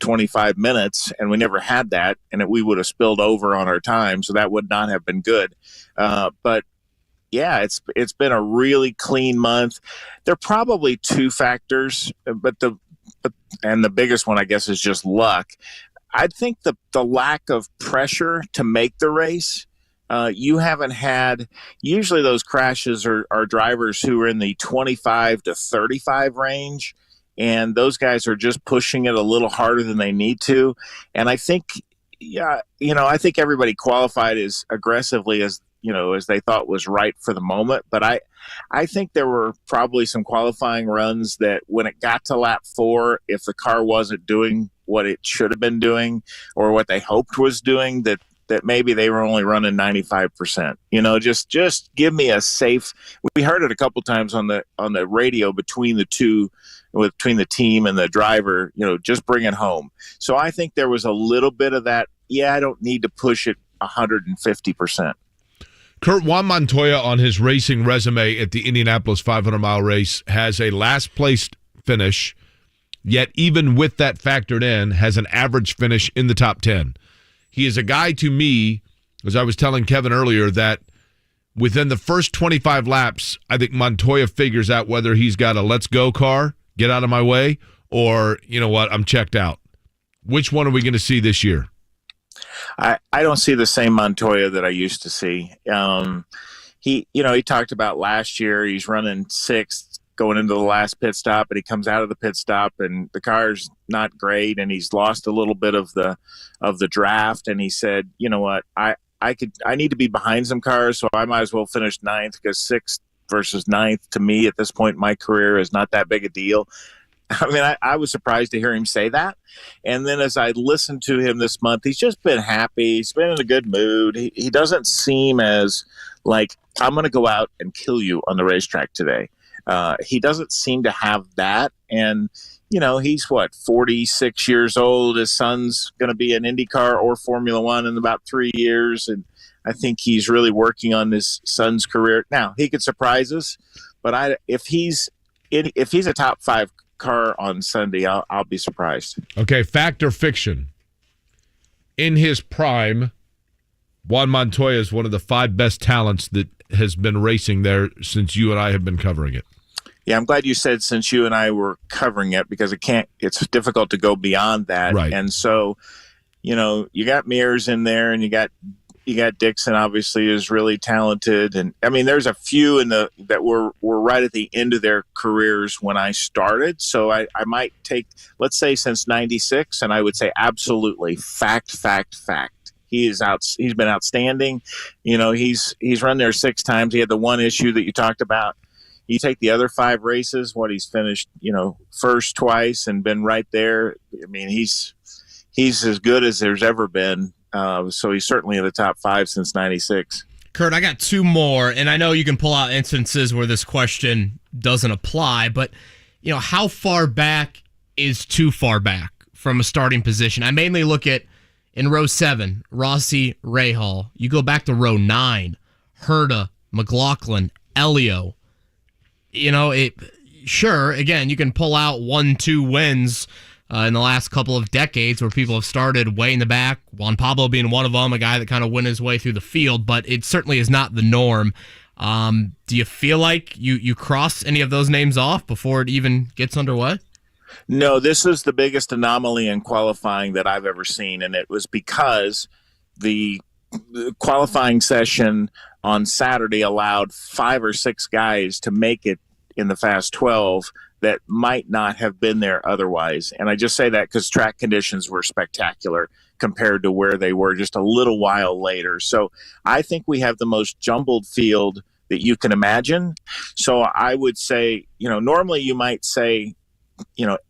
Speaker 27: 25 minutes, and we never had that, and we would have spilled over on our time, so that would not have been good. But yeah, it's been a really clean month. There are probably two factors, but the biggest one, I guess, is just luck. I think the lack of pressure to make the race. You haven't had, usually those crashes are drivers who are in the 25 to 35 range, and those guys are just pushing it a little harder than they need to. And I think, I think everybody qualified as aggressively as they thought was right for the moment. But I think there were probably some qualifying runs that when it got to lap 4, if the car wasn't doing what it should have been doing or what they hoped was doing, that maybe they were only running 95%. Just give me a safe. We heard it a couple times on the radio between the team and the driver, just bring it home. So I think there was a little bit of that. Yeah, I don't need to push it 150%.
Speaker 3: Kurt, Juan Montoya on his racing resume at the Indianapolis 500-mile race has a last-placed finish, yet even with that factored in, has an average finish in the top 10. He is a guy to me, as I was telling Kevin earlier, that within the first 25 laps, I think Montoya figures out whether he's got a let's go car, get out of my way, or, I'm checked out. Which one are we going to see this year?
Speaker 27: I don't see the same Montoya that I used to see. He talked about last year, he's running 6th going into the last pit stop, and he comes out of the pit stop and the car's not great, and he's lost a little bit of the draft. And he said, you know what, I need to be behind some cars, so I might as well finish 9th, because 6th versus 9th to me at this point in my career is not that big a deal. I mean, I was surprised to hear him say that. And then as I listened to him this month, he's just been happy. He's been in a good mood. He doesn't seem as like, I'm going to go out and kill you on the racetrack today. He doesn't seem to have that. And, he's 46 years old. His son's going to be in IndyCar or Formula One in about 3 years. And I think he's really working on his son's career. Now, he could surprise us, but if he's a top 5 car on Sunday, I'll be surprised.
Speaker 3: Okay, fact or fiction? In his prime, Juan Montoya is one of the 5 best talents that has been racing there since you and I have been covering it.
Speaker 27: Yeah, I'm glad you said since you and I were covering it, because it's difficult to go beyond that.
Speaker 3: Right.
Speaker 27: And so, you got Mears in there, and you got Dixon, obviously, is really talented. And I mean, there's a few that were right at the end of their careers when I started. So I might take, let's say, since 96, and I would say absolutely fact. He's been outstanding. He's run there 6 times. He had the one issue that you talked about. You take the other 5 races, he's finished, first twice and been right there. I mean, he's as good as there's ever been. So he's certainly in the top 5 since '96.
Speaker 4: Curt, I got 2 more, and I know you can pull out instances where this question doesn't apply, but how far back is too far back from a starting position? I mainly look at in row 7, Rossi, Rahal. You go back to row 9, Herta, McLaughlin, Elio. Sure, again, you can pull out 1-2 wins in the last couple of decades where people have started way in the back, Juan Pablo being one of them, a guy that kind of went his way through the field, but it certainly is not the norm. Do you feel like you cross any of those names off before it even gets underway?
Speaker 27: No, this is the biggest anomaly in qualifying that I've ever seen, and it was because the qualifying session on Saturday allowed 5 or 6 guys to make it in the Fast 12 that might not have been there otherwise. And I just say that because track conditions were spectacular compared to where they were just a little while later. So I think we have the most jumbled field that you can imagine. So I would say, normally you might say,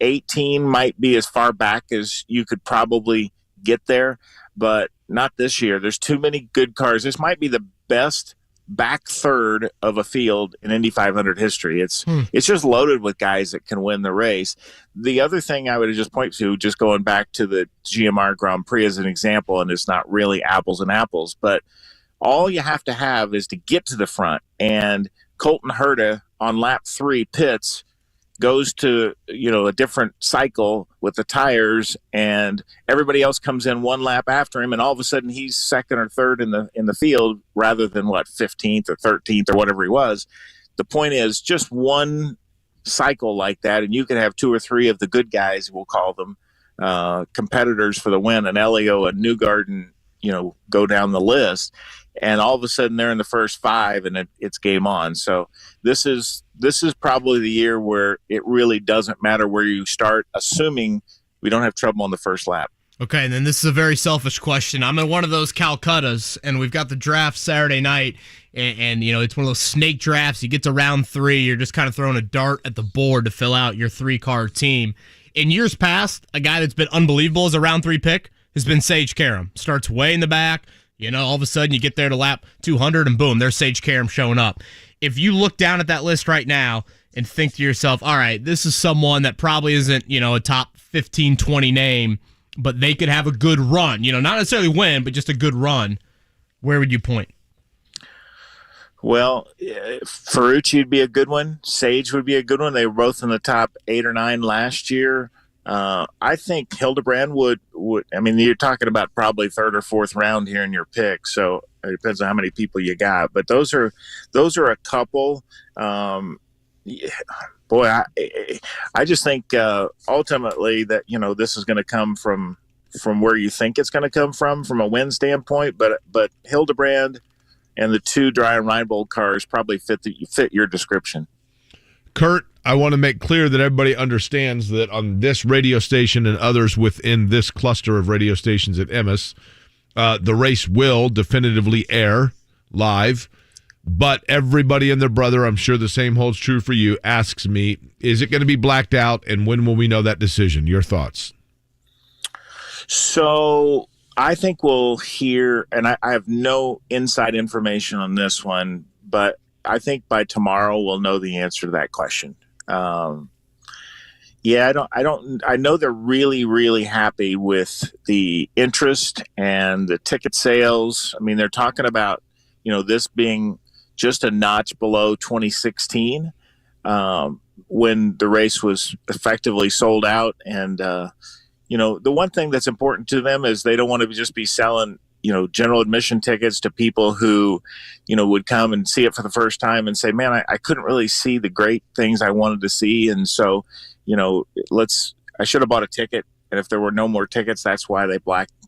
Speaker 27: 18 might be as far back as you could probably get there, but not this year. There's too many good cars. This might be the best back third of a field in Indy 500 history. It's just loaded with guys that can win the race. The other thing I would just point to, just going back to the GMR Grand Prix as an example, and it's not really apples and apples, but all you have to have is to get to the front. And Colton Herta on lap 3 pits, goes to a different cycle with the tires, and everybody else comes in 1 lap after him, and all of a sudden he's second or third in the field rather than 15th or 13th or whatever he was. The point is, just one cycle like that, and you can have 2 or 3 of the good guys, we'll call them, competitors for the win, and Elio and Newgarden, go down the list, and all of a sudden they're in the first 5 and it's game on. So this is probably the year where it really doesn't matter where you start, assuming we don't have trouble on the first lap.
Speaker 4: Okay, and then this is a very selfish question. I'm in one of those Calcuttas, and we've got the draft Saturday night, and it's one of those snake drafts. You get to round 3, you're just kind of throwing a dart at the board to fill out your 3-car team. In years past, a guy that's been unbelievable as a round 3 pick has been Sage Karam. Starts way in the back. All of a sudden you get there to lap 200 and boom, there's Sage Karam showing up. If you look down at that list right now and think to yourself, all right, this is someone that probably isn't, a top 15, 20 name, but they could have a good run, not necessarily win, but just a good run, where would you point?
Speaker 27: Well, Ferrucci would be a good one. Sage would be a good one. They were both in the top 8 or 9 last year. I think Hildebrand would. I mean, you're talking about probably 3rd or 4th round here in your pick, so it depends on how many people you got. But those are a couple. Boy, I just think ultimately that this is going to come from where you think it's going to come from a win standpoint. But Hildebrand and the 2 Dry and Reinbold cars probably fit your description.
Speaker 3: Curt, I want to make clear that everybody understands that on this radio station and others within this cluster of radio stations at Emmis, the race will definitively air live, but everybody and their brother, I'm sure the same holds true for you, asks me, is it going to be blacked out, and when will we know that decision? Your thoughts?
Speaker 27: So I think we'll hear, and I have no inside information on this one, but I think by tomorrow we'll know the answer to that question. I know they're really, really happy with the interest and the ticket sales. I mean, they're talking about, this being just a notch below 2016, when the race was effectively sold out. And, the one thing that's important to them is they don't want to just be selling, general admission tickets to people who, would come and see it for the first time and say, man, I couldn't really see the great things I wanted to see. And so, I should have bought a ticket. And if there were no more tickets, that's why they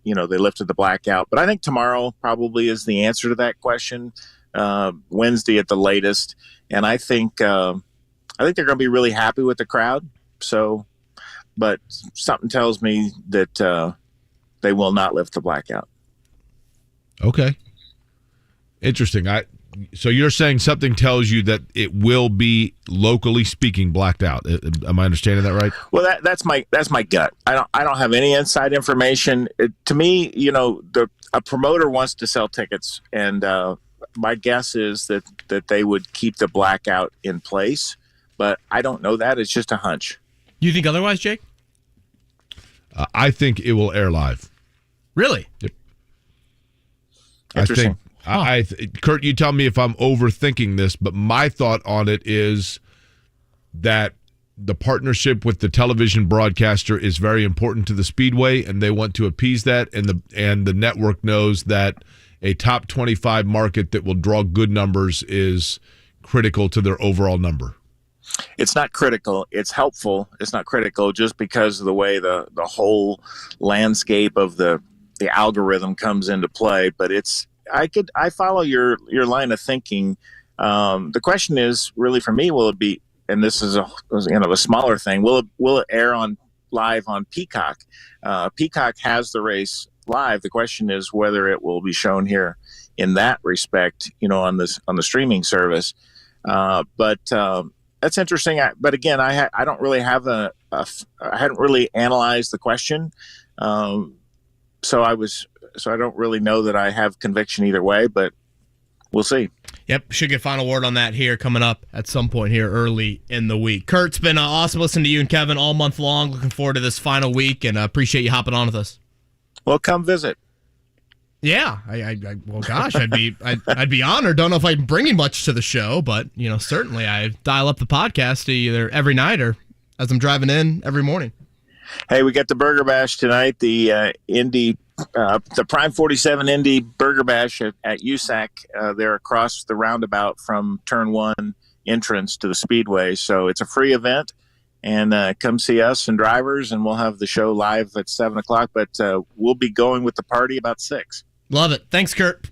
Speaker 27: lifted the blackout. But I think tomorrow probably is the answer to that question, Wednesday at the latest. And I think they're going to be really happy with the crowd. So, but something tells me that they will not lift the blackout.
Speaker 3: Okay. Interesting. So you're saying something tells you that it will be, locally speaking, blacked out. Am I understanding that right?
Speaker 27: Well, that's my gut. I don't have any inside information. To me, a promoter wants to sell tickets, and my guess is that they would keep the blackout in place. But I don't know that. It's just a hunch.
Speaker 4: You think otherwise, Jake?
Speaker 3: I think it will air live.
Speaker 4: Really?
Speaker 3: Yep.
Speaker 27: Interesting.
Speaker 3: I think, Curt, you tell me if I'm overthinking this, but my thought on it is that the partnership with the television broadcaster is very important to the Speedway, and they want to appease that, and the network knows that a top 25 market that will draw good numbers is critical to their overall number.
Speaker 27: It's not critical. It's helpful. It's not critical just because of the way the whole landscape of the algorithm comes into play. But I follow your line of thinking. The question is really for me, will it be, and this is a smaller thing, will it air live on Peacock? Peacock has the race live. The question is whether it will be shown here in that respect, on the streaming service. But that's interesting. But again, I don't really have I hadn't really analyzed the question. So I don't really know that I have conviction either way, but we'll see.
Speaker 4: Yep, should get final word on that here coming up at some point here early in the week. Kurt, it's been awesome listening to you and Kevin all month long. Looking forward to this final week, and appreciate you hopping on with us.
Speaker 27: Well, come visit.
Speaker 4: Yeah, well, gosh, I'd be honored. Don't know if I'm bringing much to the show, but certainly I dial up the podcast to either every night or as I'm driving in every morning.
Speaker 27: Hey, we got the Burger Bash tonight. The Indy, the Prime 47 Indy Burger Bash at USAC. They're across the roundabout from Turn 1 entrance to the Speedway. So it's a free event, and come see us and drivers, and we'll have the show live at 7 o'clock. But we'll be going with the party about 6.
Speaker 4: Love it. Thanks, Kurt.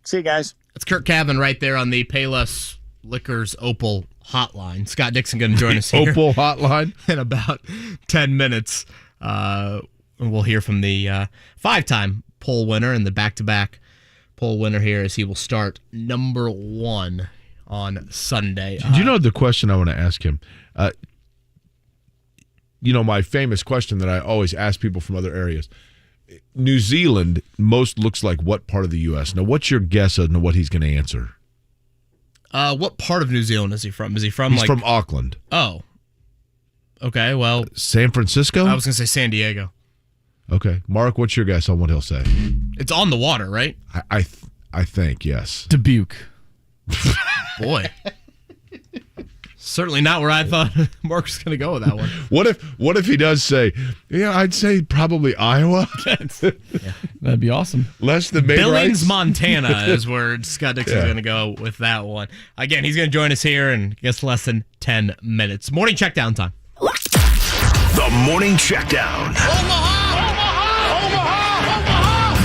Speaker 27: See you guys.
Speaker 4: It's Curt Cavin right there on the Payless Liquors Opal hotline. Scott Dixon going to join us here.
Speaker 3: Opal hotline?
Speaker 4: In about 10 minutes. We'll hear from the 5-time poll winner and the back-to-back poll winner here as he will start number 1 on Sunday.
Speaker 3: Do you know the question I want to ask him? My famous question that I always ask people from other areas. New Zealand most looks like what part of the U.S.? Now, what's your guess on what he's going to answer?
Speaker 4: What part of New Zealand is he from? Is he from
Speaker 3: He's from Auckland.
Speaker 4: Oh. Okay, well.
Speaker 3: San Francisco?
Speaker 4: I was going to say San Diego.
Speaker 3: Okay. Mark, what's your guess on what he'll say?
Speaker 4: It's on the water, right?
Speaker 3: I think, yes.
Speaker 5: Dubuque.
Speaker 4: Boy. Certainly not where I thought Mark was going to go with that one.
Speaker 3: What if he does say, I'd say probably Iowa.
Speaker 5: That'd be awesome.
Speaker 3: Less than Billings,
Speaker 4: rights. Montana is where Scott Dixon's going to go with that one. Again, he's going to join us here in, less than 10 minutes. Morning Checkdown time.
Speaker 1: The Morning Checkdown.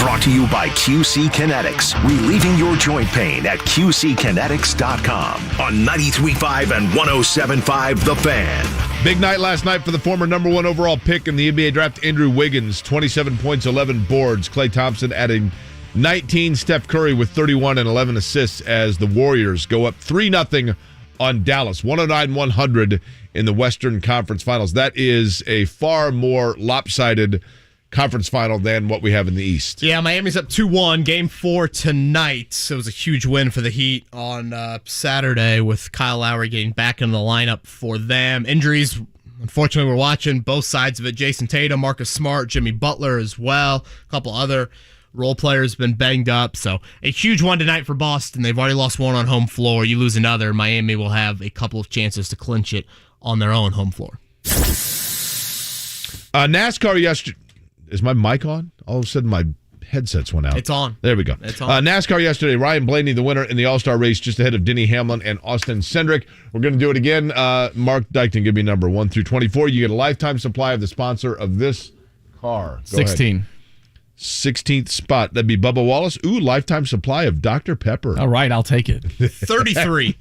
Speaker 1: Brought to you by QC Kinetics. Relieving your joint pain at QCkinetics.com. On 93.5 and 107.5 The Fan.
Speaker 3: Big night last night for the former number 1 overall pick in the NBA draft, Andrew Wiggins. 27 points, 11 boards. Klay Thompson adding 19. Steph Curry with 31 and 11 assists as the Warriors go up 3-0 on Dallas. 109-100 in the Western Conference Finals. That is a far more lopsided conference final than what we have in the East.
Speaker 4: Yeah, Miami's up 2-1. Game 4 tonight. It was a huge win for the Heat on Saturday with Kyle Lowry getting back in the lineup for them. Injuries, unfortunately, we're watching both sides of it. Jason Tatum, Marcus Smart, Jimmy Butler as well. A couple other role players been banged up. So a huge one tonight for Boston. They've already lost one on home floor. You lose another, Miami will have a couple of chances to clinch it on their own home floor.
Speaker 3: NASCAR yesterday. Is my mic on? All of a sudden, my headsets went out.
Speaker 4: It's on.
Speaker 3: There we go.
Speaker 4: It's on.
Speaker 3: NASCAR yesterday, Ryan Blaney, the winner in the All-Star race, just ahead of Denny Hamlin and Austin Cindric. We're going to do it again. Mark Dykton, give me number 1 through 24. You get a lifetime supply of the sponsor of this car. Go
Speaker 5: 16.
Speaker 3: ahead. 16th spot. That'd be Bubba Wallace. Ooh, lifetime supply of Dr. Pepper.
Speaker 5: All right, I'll take it.
Speaker 4: 33.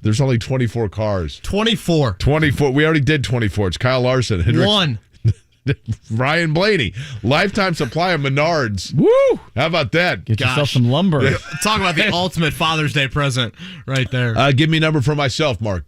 Speaker 3: There's only 24 cars.
Speaker 4: 24.
Speaker 3: 24. We already did 24. It's Kyle Larson.
Speaker 4: 1.
Speaker 3: Ryan Blaney, lifetime supply of Menards.
Speaker 5: Woo!
Speaker 3: How about that?
Speaker 5: Get yourself some lumber.
Speaker 4: Talk about the ultimate Father's Day present right there.
Speaker 3: Give me a number for myself, Mark.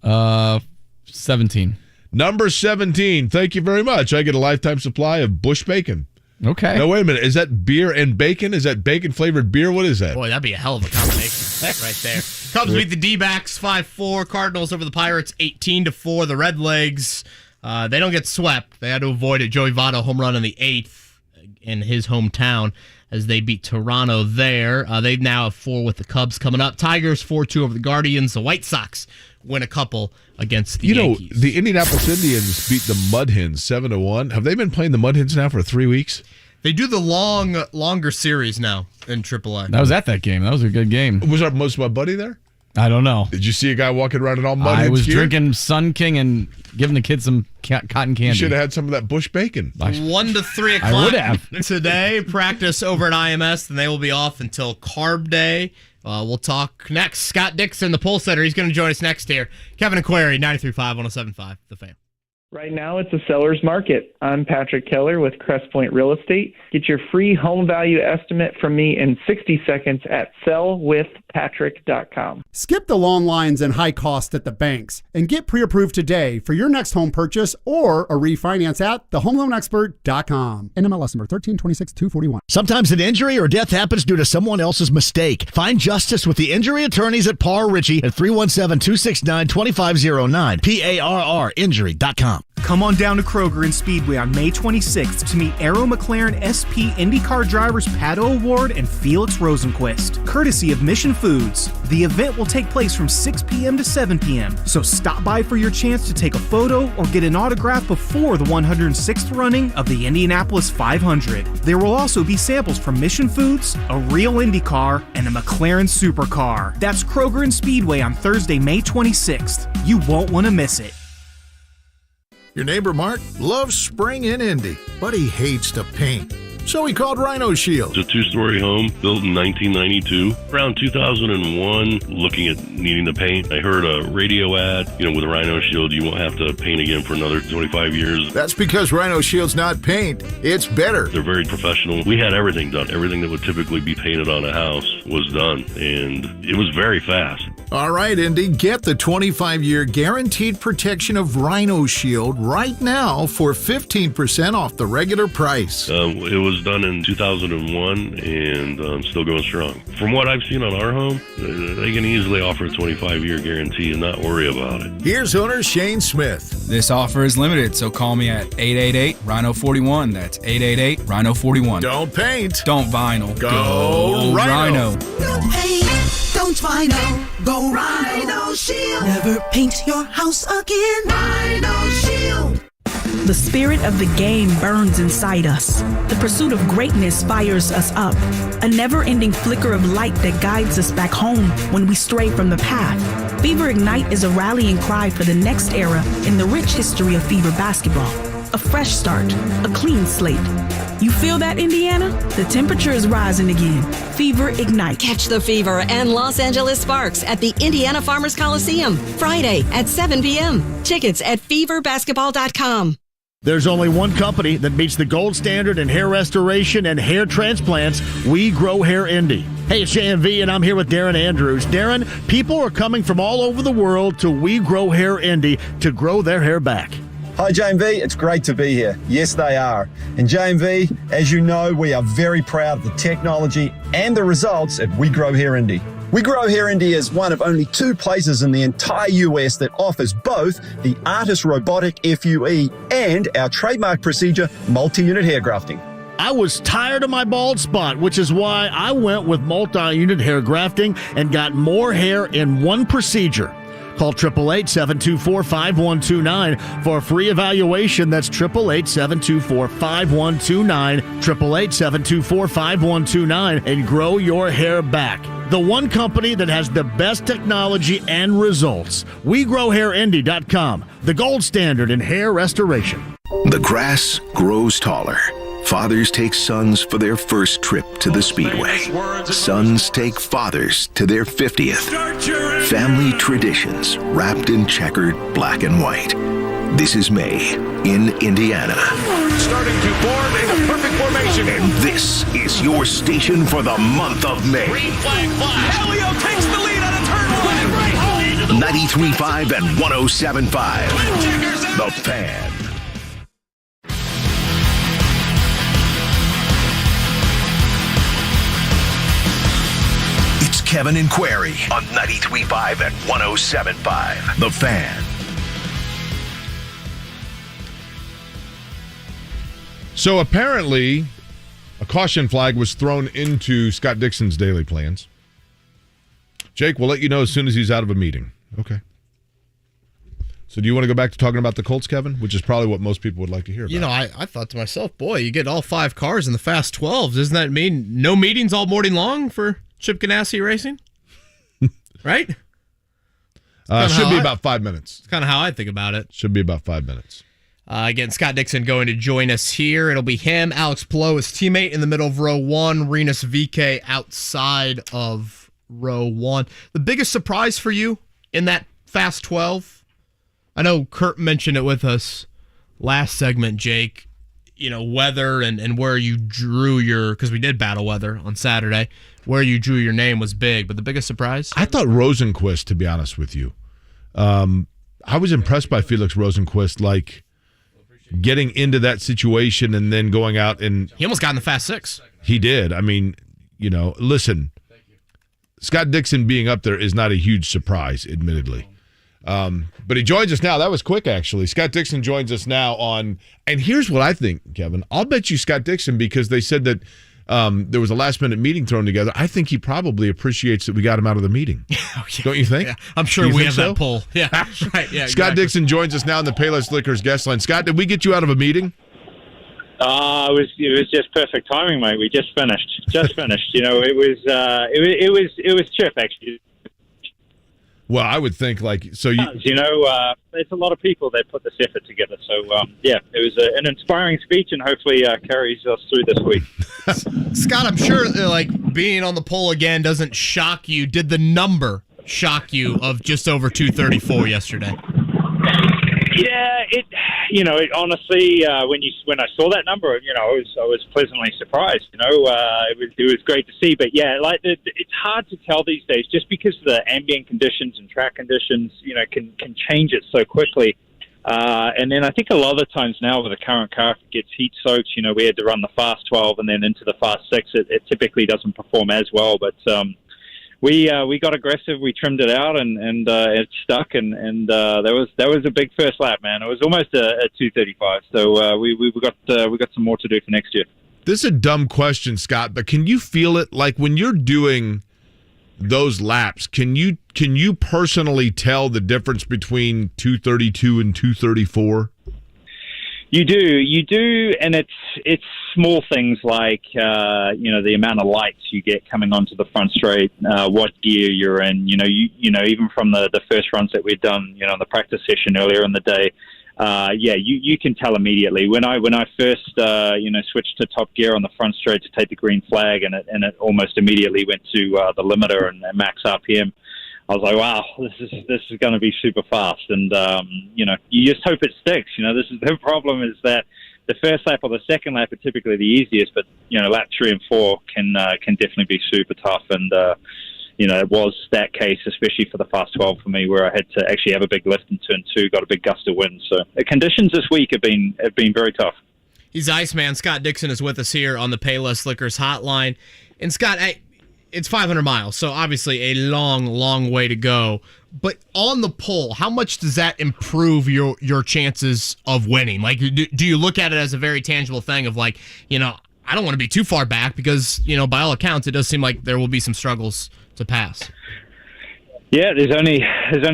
Speaker 5: 17.
Speaker 3: Number 17. Thank you very much. I get a lifetime supply of Bush bacon.
Speaker 5: Okay.
Speaker 3: Now, wait a minute. Is that beer and bacon? Is that bacon-flavored beer? What is that?
Speaker 4: Boy, that'd be a hell of a combination right there. Cubs beat the D-backs 5-4. Cardinals over the Pirates 18-4. The Redlegs, they don't get swept. They had to avoid a Joey Votto home run in the 8th in his hometown as they beat Toronto there. They now have 4 with the Cubs coming up. Tigers 4-2 over the Guardians. The White Sox win a couple against the Yankees.
Speaker 3: The Indianapolis Indians beat the Mud Hens 7-1. Have they been playing the Mud Hens now for 3 weeks?
Speaker 4: They do the longer series now in AAA.
Speaker 5: I was at that game. That was a good game.
Speaker 3: Was my buddy there?
Speaker 5: I don't know.
Speaker 3: Did you see a guy walking around in all Mud Hens
Speaker 5: I was
Speaker 3: gear?
Speaker 5: drinking Sun King and giving the kids some cotton candy.
Speaker 3: You should have had some of that Bush bacon.
Speaker 4: 1 to 3 o'clock
Speaker 5: I would have.
Speaker 4: today. Practice over at IMS, and they will be off until Carb Day. We'll talk next. Scott Dixon, the poll setter. He's going to join us next here. Kevin and Query, 93.5, 107.5, The Fan.
Speaker 6: Right now, it's a seller's market. I'm Patrick Keller with Crest Point Real Estate. Get your free home value estimate from me in 60 seconds at sellwithpatrick.com.
Speaker 15: Skip the long lines and high cost at the banks and get pre-approved today for your next home purchase or a refinance at thehomeloanexpert.com. NMLS number 1326241.
Speaker 8: Sometimes an injury or death happens due to someone else's mistake. Find justice with the injury attorneys at Parr Ritchie at 317-269-2509. PARRinjury.com.
Speaker 18: Come on down to Kroger and Speedway on May 26th to meet Arrow McLaren SP IndyCar drivers Pato Award and Felix Rosenquist, courtesy of Mission Foods. The event will take place from 6 p.m. to 7 p.m., so stop by for your chance to take a photo or get an autograph before the 106th running of the Indianapolis 500. There will also be samples from Mission Foods, a real IndyCar, and a McLaren supercar. That's Kroger and Speedway on Thursday, May 26th. You won't want to miss it.
Speaker 19: Your neighbor Mark loves spring in Indy, but he hates to paint. So he called Rhino Shield.
Speaker 20: It's a two-story home built in 1992. Around 2001, looking at needing to paint, I heard a radio ad, with Rhino Shield, you won't have to paint again for another 25 years.
Speaker 19: That's because Rhino Shield's not paint, it's better.
Speaker 20: They're very professional. We had everything done. Everything that would typically be painted on a house was done, and it was very fast.
Speaker 19: All right, Indy, get the 25-year guaranteed protection of Rhino Shield right now for 15% off the regular price.
Speaker 20: It was done in 2001 and still going strong. From what I've seen on our home, they can easily offer a 25-year guarantee and not worry about it.
Speaker 19: Here's owner Shane Smith.
Speaker 22: This offer is limited, so call me at 888-RHINO-41. That's 888-RHINO-41.
Speaker 19: Don't paint.
Speaker 22: Don't vinyl.
Speaker 19: Go Rhino.
Speaker 23: No paint. Don't vinyl. Go Rhino Shield. Never paint your house again. Rhino Shield.
Speaker 28: The spirit of the game burns inside us. The pursuit of greatness fires us up. A never-ending flicker of light that guides us back home when we stray from the path. Fever Ignite is a rallying cry for the next era in the rich history of Fever basketball. A fresh start, a clean slate. You feel that, Indiana? The temperature is rising again. Fever Ignite.
Speaker 29: Catch the fever and Los Angeles sparks at the Indiana Farmers Coliseum, Friday at 7 p.m. Tickets at feverbasketball.com.
Speaker 8: There's only one company that meets the gold standard in hair restoration and hair transplants. We Grow Hair Indy. Hey, it's JMV, and I'm here with Darren Andrews. Darren, people are coming from all over the world to We Grow Hair Indy to grow their hair back.
Speaker 30: Hi JMV, it's great to be here. Yes, they are. And JMV, as you know, we are very proud of the technology and the results at We Grow Hair Indy. We Grow Hair Indy is one of only 2 places in the entire US that offers both the Artist Robotic FUE and our trademark procedure, multi-unit hair grafting.
Speaker 8: I was tired of my bald spot, which is why I went with multi-unit hair grafting and got more hair in one procedure. Call 888-724-5129 for a free evaluation. That's 888-724-5129, 888-724-5129, and grow your hair back. The one company that has the best technology and results. WeGrowHairIndy.com, the gold standard in hair restoration.
Speaker 1: The grass grows taller. Fathers take sons for their first trip to the Speedway. Sons take fathers to their 50th. Family traditions wrapped in checkered black and white. This is May in Indiana.
Speaker 16: Starting to form in a perfect formation.
Speaker 1: And this is your station for the month of May.
Speaker 17: Green flag fly. Elio takes the lead on a turn one. Right home.
Speaker 1: 93.5 and 107.5. The Fan. It's Kevin and Query on 93.5 and 107.5. The Fan.
Speaker 3: So apparently, a caution flag was thrown into Scott Dixon's daily plans. Jake, we'll let you know as soon as he's out of a meeting. Okay. So do you want to go back to talking about the Colts, Kevin? Which is probably what most people would like to hear about.
Speaker 4: You know, I thought to myself, boy, you get all 5 cars in the Fast 12s. Doesn't that mean no meetings all morning long for Chip Ganassi Racing? Right?
Speaker 3: Should be about 5 minutes.
Speaker 4: It's kind of how I think about it.
Speaker 3: Should be about 5 minutes.
Speaker 4: Again, Scott Dixon going to join us here. It'll be him, Alex Palou, his teammate in the middle of row 1, Renus VK outside of row 1. The biggest surprise for you in that Fast 12? I know Kurt mentioned it with us last segment, Jake. You know, weather and where you drew your, because we did battle weather on Saturday, where you drew your name was big, but the biggest surprise?
Speaker 3: I thought Rosenquist, to be honest with you. I was impressed by Felix Rosenquist, like, getting into that situation and then going out and...
Speaker 4: He almost got in the Fast 6.
Speaker 3: He did. I mean, you know, listen, Scott Dixon being up there is not a huge surprise, admittedly. But he joins us now. That was quick, actually. Scott Dixon joins us now on... And here's what I think, Kevin. I'll bet you Scott Dixon, because they said that there was a last-minute meeting thrown together. I think he probably appreciates that we got him out of the meeting.
Speaker 4: Okay.
Speaker 3: Don't you think?
Speaker 4: Yeah. I'm sure we have that poll. Yeah, right. Yeah,
Speaker 3: Scott Dixon joins us now in the Payless Liquors guest line. Scott, did we get you out of a meeting?
Speaker 7: It was just perfect timing, mate. We just finished. You know, it was Chip, actually.
Speaker 3: Well, I would think, like, so you...
Speaker 7: You know, it's a lot of people that put this effort together. So, yeah, it was an inspiring speech, and hopefully carries us through this week.
Speaker 4: Scott, I'm sure, like, being on the poll again doesn't shock you. Did the number shock you of just over 234 yesterday?
Speaker 7: Yeah, it honestly, when I saw that number, you know, I was pleasantly surprised. You know, it was great to see. But yeah, like it's hard to tell these days, just because the ambient conditions and track conditions, you know, can change it so quickly. And then I think a lot of the times now with the current car, if it gets heat soaked, you know, we had to run the Fast 12 and then into the Fast 6. It typically doesn't perform as well, but. We got aggressive. We trimmed it out, and it stuck. And that was a big first lap, man. It was almost a 2:35. So we got some more to do for next year.
Speaker 3: This is a dumb question, Scott, but can you feel it? Like when you're doing those laps, can you personally tell the difference between 2:32 and 2:34?
Speaker 7: You do, and it's small things like you know, the amount of lights you get coming onto the front straight, what gear you're in. You know, even from the first runs that we'd done, you know, the practice session earlier in the day. Yeah, you can tell immediately. When I first you know, switched to top gear on the front straight to take the green flag, and it almost immediately went to the limiter and max RPM. I was like, wow, this is going to be super fast, and you know, you just hope it sticks. You know, this is the problem, is that the first lap or the second lap are typically the easiest, but you know, lap 3 and 4 can definitely be super tough, and you know, it was that case, especially for the Fast 12 for me, where I had to actually have a big lift in turn 2, got a big gust of wind. So the conditions this week have been very tough.
Speaker 4: He's Iceman. Scott Dixon is with us here on the Payless Liquors hotline, and Scott, it's 500 miles, so obviously a long, long way to go. But on the pole, how much does that improve your chances of winning? Like, do you look at it as a very tangible thing of, like, you know, I don't want to be too far back because, you know, by all accounts, it does seem like there will be some struggles to pass.
Speaker 7: Yeah, there's only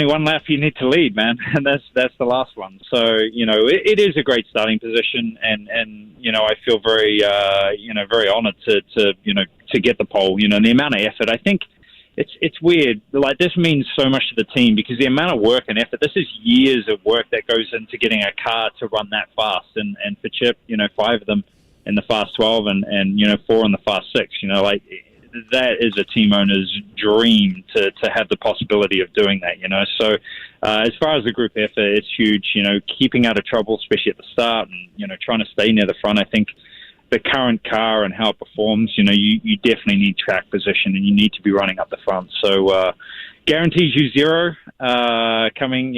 Speaker 7: one lap you need to lead, man, and that's the last one. So, you know, it is a great starting position, and you know, I feel very you know, very honored to you know, to get the pole. You know, and the amount of effort. I think it's weird. Like, this means so much to the team because the amount of work and effort. This is years of work that goes into getting a car to run that fast, and for Chip, you know, 5 of them in the Fast 12 and you know, 4 in the Fast 6. You know, like, that is a team owner's dream to have the possibility of doing that, So as far as the group effort, it's huge, keeping out of trouble, especially at the start, and, trying to stay near the front. I think the current car and how it performs, you definitely need track position, and you need to be running up the front. So guarantees you zero coming,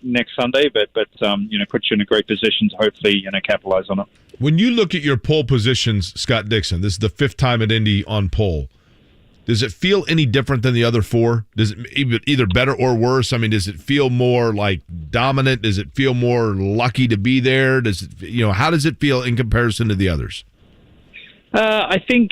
Speaker 7: next Sunday, but puts you in a great position to hopefully, capitalize on it.
Speaker 3: When you look at your pole positions, Scott Dixon, this is the 5th time at Indy on pole. Does it feel any different than the other 4? Does it either better or worse? I mean, does it feel more like dominant? Does it feel more lucky to be there? Does it, how does it feel in comparison to the others?
Speaker 7: I think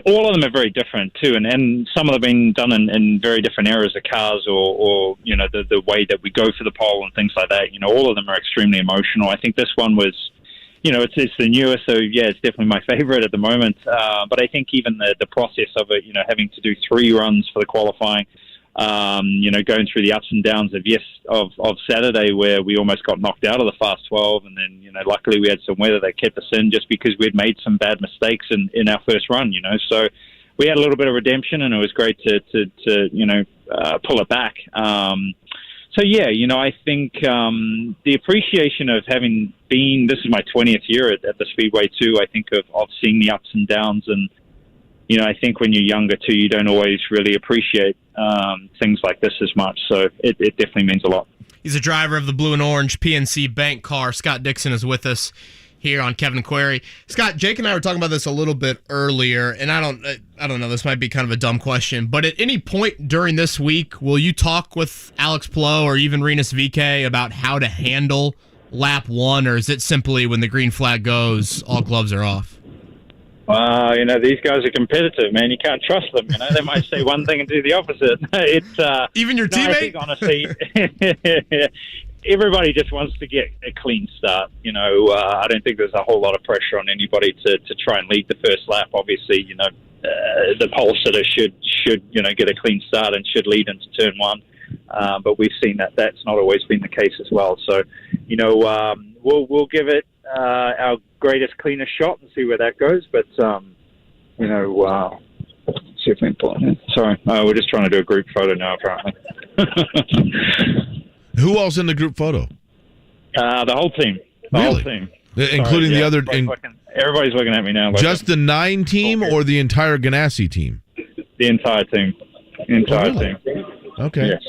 Speaker 7: all of them are very different too, and some of them have been done in very different eras of cars, or the way that we go for the pole and things like that. All of them are extremely emotional. I think this one was, it's the newest, so yeah, it's definitely my favorite at the moment. But I think even the process of it, having to do 3 runs for the qualifying, going through the ups and downs of Saturday, where we almost got knocked out of the Fast 12, and then luckily we had some weather that kept us in, just because we'd made some bad mistakes in our first run. So we had a little bit of redemption, and it was great to pull it back. So yeah, I think the appreciation of having been, this is my 20th year at the Speedway too, I think of seeing the ups and downs, and I think when you're younger too, you don't always really appreciate things like this as much. So it definitely means a lot.
Speaker 4: He's a driver of the blue and orange PNC Bank car. Scott Dixon is with us here on Kevin and Query. Scott, Jake and I were talking about this a little bit earlier, and I don't know, this might be kind of a dumb question, but at any point during this week, will you talk with Alex Palou or even Rinus VeeKay about how to handle lap 1, or is it simply when the green flag goes, all gloves are off?
Speaker 7: These guys are competitive, man. You can't trust them. They might say one thing and do the opposite. It's
Speaker 4: even your teammate.
Speaker 7: I think, honestly, everybody just wants to get a clean start. I don't think there's a whole lot of pressure on anybody to try and lead the first lap. Obviously, the pole sitter should get a clean start and should lead into turn 1. But we've seen that that's not always been the case as well. So, we'll give it our greatest, cleanest shot and see where that goes. But, see if we can pull it in. Sorry, we're just trying to do a group photo now, apparently.
Speaker 3: Who else in the group photo?
Speaker 7: The whole team. The whole team.
Speaker 3: Including the other...
Speaker 7: Everybody's looking at me now.
Speaker 3: Just the 9 team or the entire Ganassi team?
Speaker 7: The entire team. Team.
Speaker 3: Okay.
Speaker 7: Yes.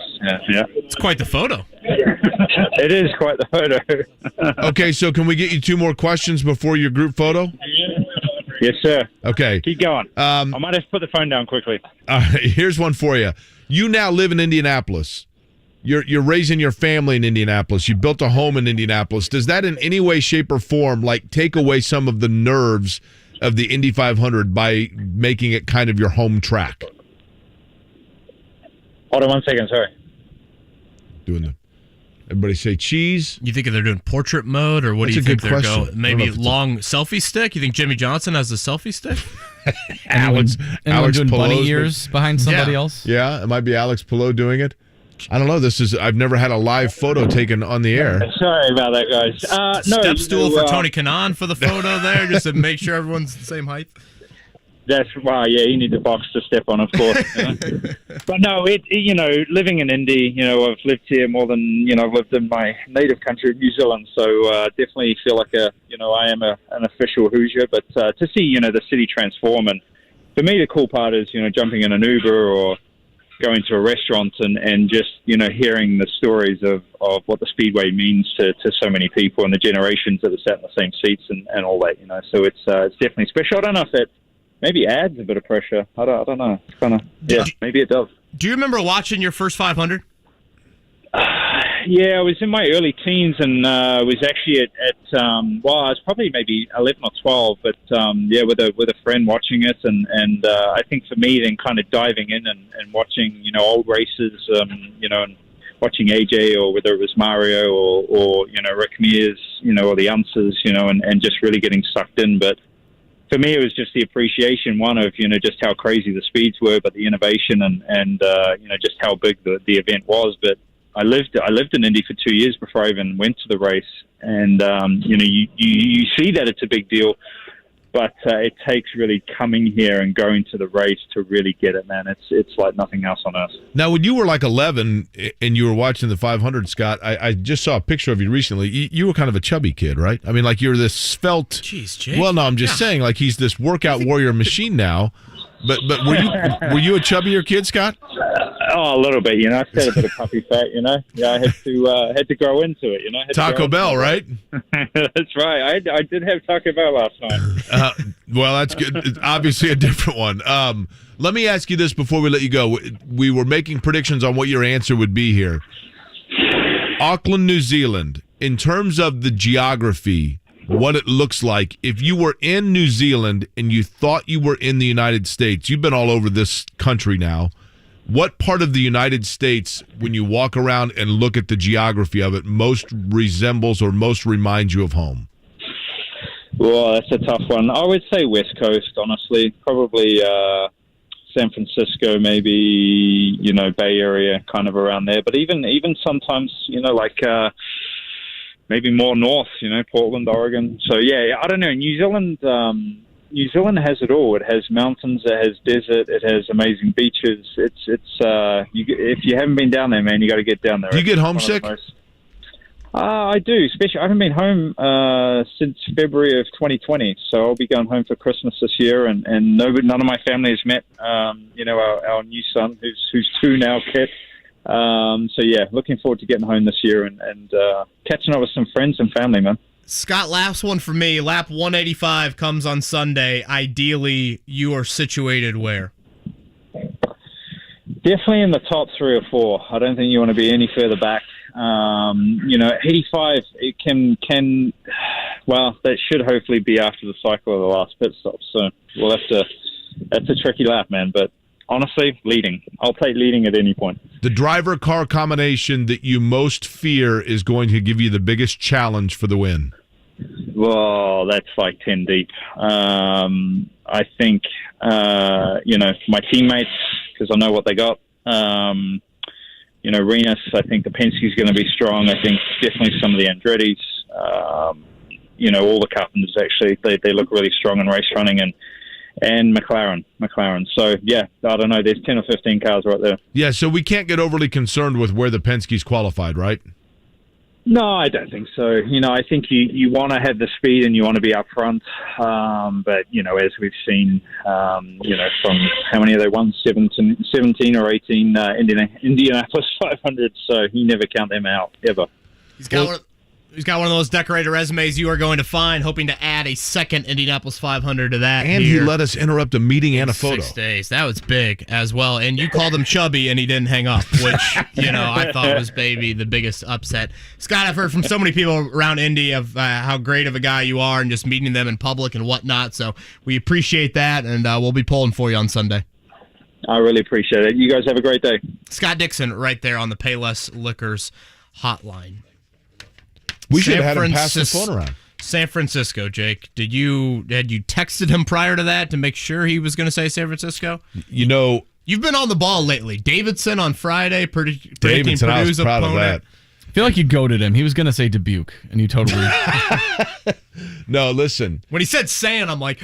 Speaker 7: Yeah.
Speaker 4: It's quite the photo.
Speaker 7: It is quite the photo.
Speaker 3: Okay, so can we get you 2 more questions before your group photo?
Speaker 7: Yes, sir.
Speaker 3: Okay.
Speaker 7: Keep going. I might have to put the phone down quickly.
Speaker 3: Here's one for you. You now live in Indianapolis. You're raising your family in Indianapolis. You built a home in Indianapolis. Does that in any way, shape, or form take away some of the nerves of the Indy 500 by making it kind of your home track?
Speaker 7: Hold on 1 second, sorry.
Speaker 3: Everybody say cheese.
Speaker 4: You think they're doing portrait mode, or what do you think they're going? Maybe long selfie stick? You think Jimmie Johnson has the selfie stick?
Speaker 3: Alex
Speaker 5: doing
Speaker 3: Palou
Speaker 5: bunny ears behind somebody else?
Speaker 3: Yeah, it might be Alex Palou doing it. I don't know. I've never had a live photo taken on the air.
Speaker 7: Sorry about that, guys.
Speaker 4: Step stool for Tony Kanaan for the photo there, just to make sure everyone's the same height.
Speaker 7: That's why, you need a box to step on, of course. But no, living in Indy, I've lived here more than, I've lived in my native country, New Zealand. So definitely feel like I am an official Hoosier. But to see, the city transform, and for me, the cool part is, jumping in an Uber or going to a restaurant and just, hearing the stories of what the Speedway means to so many people and the generations that have sat in the same seats and all that, So it's definitely special. I don't know if it maybe adds a bit of pressure. I don't know. It's kind of, maybe it does.
Speaker 4: Do you remember watching your first 500?
Speaker 7: Yeah, I was in my early teens, and I was actually at I was probably maybe 11 or 12, but with a friend watching it, and I think for me, then kind of diving in and watching, old races, and watching AJ, or whether it was Mario or Rick Mears, or the Unsers, and just really getting sucked in. But for me, it was just the appreciation, one of, just how crazy the speeds were, but the innovation and just how big the event was. But I lived in Indy for 2 years before I even went to the race. And, you see that it's a big deal. But it takes really coming here and going to the race to really get it, man. It's like nothing else on earth.
Speaker 3: Now, when you were like 11 and you were watching the 500, Scott, I just saw a picture of you recently. You were kind of a chubby kid, right? I mean, like you're this svelte.
Speaker 4: Jeez, Jake.
Speaker 3: Well, no, I'm just saying, like he's this workout warrior machine now. But were you a chubbier kid, Scott?
Speaker 7: A little bit, I said a bit of puppy fat, Yeah, I had to grow into it,
Speaker 3: Taco Bell, right?
Speaker 7: That's right. I did have Taco Bell last night.
Speaker 3: Well, that's good. It's obviously a different one. Let me ask you this before we let you go. We were making predictions on what your answer would be here. Auckland, New Zealand, in terms of the geography, what it looks like. If you were in New Zealand and you thought you were in the United States, you've been all over this country now. What part of the United States, when you walk around and look at the geography of it, most resembles or most reminds you of home?
Speaker 7: Well, that's a tough one. I would say West Coast, honestly. Probably San Francisco, maybe, Bay Area, kind of around there. But even sometimes, maybe more north, Portland, Oregon. So, yeah, I don't know. New Zealand has it all. It has mountains, it has desert, it has amazing beaches. If you haven't been down there, man, you got to get down there.
Speaker 3: Do you get homesick?
Speaker 7: I do. Especially, I haven't been home since February of 2020, so I'll be going home for Christmas this year, and none of my family has met, our new son, who's 2 now, Kit. So, yeah, looking forward to getting home this year and catching up with some friends and family, man.
Speaker 4: Scott, last one for me. Lap 185 comes on Sunday. Ideally, you are situated where?
Speaker 7: Definitely in the top 3 or 4. I don't think you want to be any further back. 85, it can well, that should hopefully be after the cycle of the last pit stop. So we'll have to, that's a tricky lap, man. But honestly, leading. I'll take leading at any point.
Speaker 3: The driver-car combination that you most fear is going to give you the biggest challenge for the win.
Speaker 7: Well, that's like 10 deep. I think, my teammates, because I know what they got. Renus, I think the Penske's going to be strong. I think definitely some of the Andretti's, all the Carpenters, actually, they look really strong in race running, and McLaren. So, yeah, I don't know. There's 10 or 15 cars right there.
Speaker 3: Yeah, so we can't get overly concerned with where the Penske's qualified, right?
Speaker 7: No, I don't think so. I think you want to have the speed and you want to be up front. But, as we've seen, from how many have they won? 17 or 18 Indianapolis 500. So you never count them out, ever.
Speaker 4: He's got one of those decorated resumes you are going to find, hoping to add a second Indianapolis 500 to that.
Speaker 3: And he let us interrupt a meeting and a photo.
Speaker 4: 6 days. That was big as well. And you called him chubby, and he didn't hang up, which, I thought was maybe the biggest upset. Scott, I've heard from so many people around Indy of how great of a guy you are and just meeting them in public and whatnot. So we appreciate that, and we'll be pulling for you on Sunday.
Speaker 7: I really appreciate it. You guys have a great day.
Speaker 4: Scott Dixon right there on the Payless Liquors hotline.
Speaker 3: We should have had him pass the phone around.
Speaker 4: San Francisco, Jake. Had you texted him prior to that to make sure he was going to say San Francisco?
Speaker 3: You've
Speaker 4: been on the ball lately. Davidson on Friday, predicting
Speaker 3: Davidson,
Speaker 4: Purdue's
Speaker 3: I was proud
Speaker 4: opponent.
Speaker 3: of that.
Speaker 5: I feel like you goaded him. He was going to say Dubuque, and you totally...
Speaker 3: No, listen.
Speaker 4: When he said San, I'm like...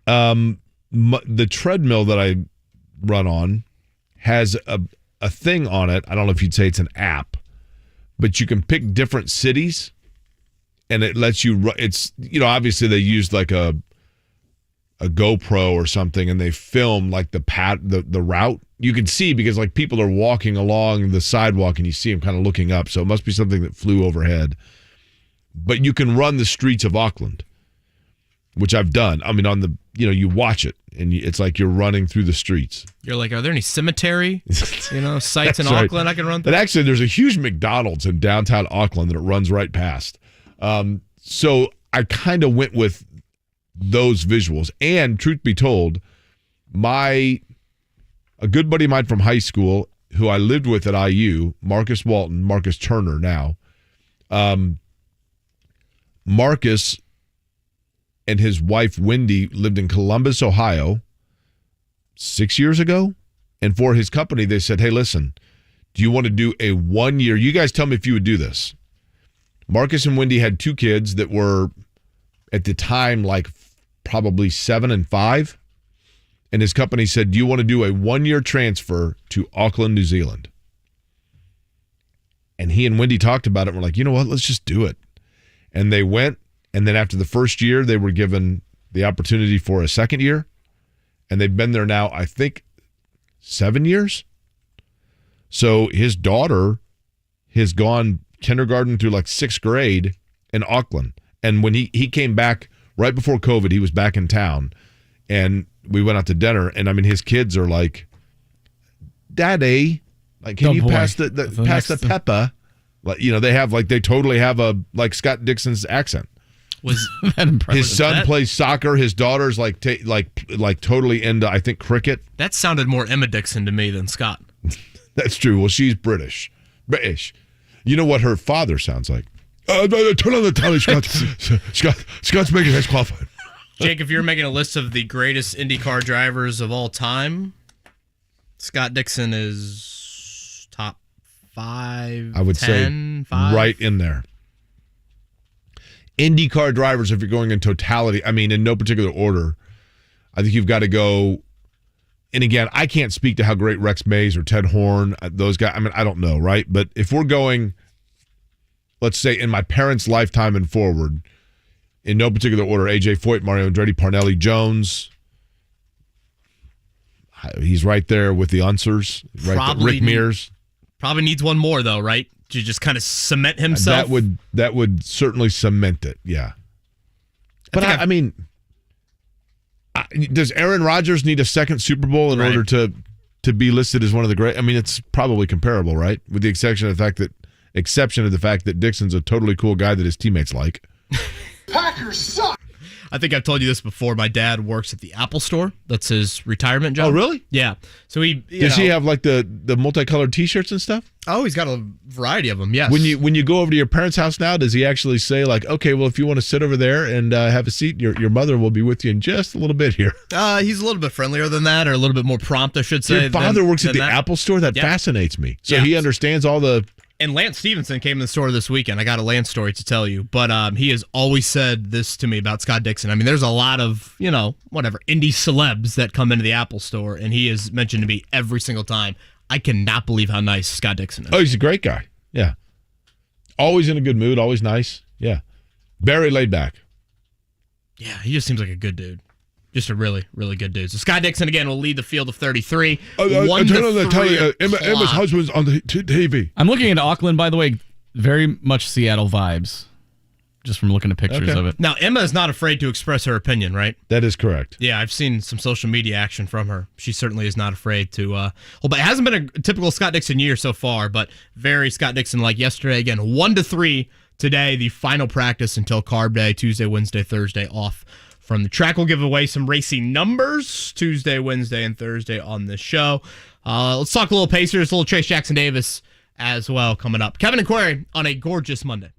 Speaker 3: the treadmill that I run on has a thing on it. I don't know if you'd say it's an app, but you can pick different cities, and it lets you. It's obviously they used like a GoPro or something, and they film like the route. You can see because like people are walking along the sidewalk, and you see them kind of looking up. So it must be something that flew overhead. But you can run the streets of Auckland, which I've done. I mean, on the you watch it, and it's like you're running through the streets.
Speaker 4: You're like, are there any cemetery, sites in
Speaker 3: right.
Speaker 4: Auckland I can run through?
Speaker 3: But actually, there's a huge McDonald's in downtown Auckland that it runs right past. So I kind of went with those visuals. And truth be told, a good buddy of mine from high school, who I lived with at IU, Marcus Turner now. Marcus and his wife, Wendy, lived in Columbus, Ohio 6 years ago. And for his company, they said, hey, listen, do you want to do a 1 year? You guys tell me if you would do this. Marcus and Wendy had 2 kids that were, at the time, like probably 7-5. And his company said, do you want to do a 1-year transfer to Auckland, New Zealand? And he and Wendy talked about it. And we're like, you know what? Let's just do it. And they went. And then after the first year, they were given the opportunity for a second year. And they've been there now, I think, 7 years. So his daughter has gone kindergarten through like 6th grade in Auckland. And when he came back right before COVID, he was back in town. And we went out to dinner. And I mean, his kids are like, Daddy, like, can you pass the pepper? Like, you know, they totally have a like Scott Dixon's accent.
Speaker 4: Was that impressive?
Speaker 3: His son plays soccer. His daughter's like totally into, I think, cricket.
Speaker 4: That sounded more Emma Dixon to me than Scott.
Speaker 3: That's true. Well, she's British. You know what her father sounds like? Turn on the telly, Scott. Scott's making us qualified.
Speaker 4: Jake, if you're making a list of the greatest IndyCar drivers of all time, Scott Dixon is top 5.
Speaker 3: I would
Speaker 4: 10,
Speaker 3: say
Speaker 4: 5.
Speaker 3: Right in there. IndyCar drivers, if you're going in totality, I mean, in no particular order, I think you've got to go. And again, I can't speak to how great Rex Mays or Ted Horn, those guys, I mean, I don't know, right? But if we're going, let's say, in my parents' lifetime and forward, in no particular order, AJ Foyt, Mario Andretti, Parnelli, Jones. He's right there with the Unsers. Right there. Rick Mears.
Speaker 4: Probably needs one more, though, right? To just kind of cement himself.
Speaker 3: That would certainly cement it, yeah. But I mean, does Aaron Rodgers need a second Super Bowl in order to be listed as one of the great? I mean, it's probably comparable, right? With the exception of the fact that Dixon's a totally cool guy that his teammates like.
Speaker 16: Packers suck.
Speaker 4: I think I've told you this before. My dad works at the Apple Store. That's his retirement job.
Speaker 3: Oh, really?
Speaker 4: Yeah. So
Speaker 3: does he have like the multicolored T-shirts and stuff?
Speaker 4: Oh, he's got a variety of them. Yes.
Speaker 3: When you go over to your parents' house now, does he actually say like, okay, well, if you want to sit over there and have a seat, your mother will be with you in just a little bit here?
Speaker 4: He's a little bit friendlier than that, or a little bit more prompt, I should say.
Speaker 3: Your father works at the Apple Store. That fascinates me. So he understands all the.
Speaker 4: And Lance Stephenson came in the store this weekend. I got a Lance story to tell you. But he has always said this to me about Scott Dixon. I mean, there's a lot of, Indy celebs that come into the Apple Store, and he has mentioned to me every single time, I cannot believe how nice Scott Dixon is.
Speaker 3: Oh, he's a great guy. Yeah. Always in a good mood, always nice. Yeah. Very laid back.
Speaker 4: Yeah, he just seems like a good dude. Just a really, really good dude. So Scott Dixon, again, will lead the field of 33.
Speaker 3: Turn on the telly. Emma's husband's on the TV.
Speaker 5: I'm looking into Auckland, by the way. Very much Seattle vibes, just from looking at pictures of it.
Speaker 4: Now, Emma is not afraid to express her opinion, right?
Speaker 3: That is correct.
Speaker 4: Yeah, I've seen some social media action from her. She certainly is not afraid to. But it hasn't been a typical Scott Dixon year so far, but very Scott Dixon like yesterday. Again, 1-3 today, the final practice until Carb Day, Tuesday, Wednesday, Thursday off from the track. We'll give away some racing numbers Tuesday, Wednesday, and Thursday on this show. Let's talk a little Pacers, a little Trayce Jackson-Davis as well coming up. Kevin and Query on a gorgeous Monday.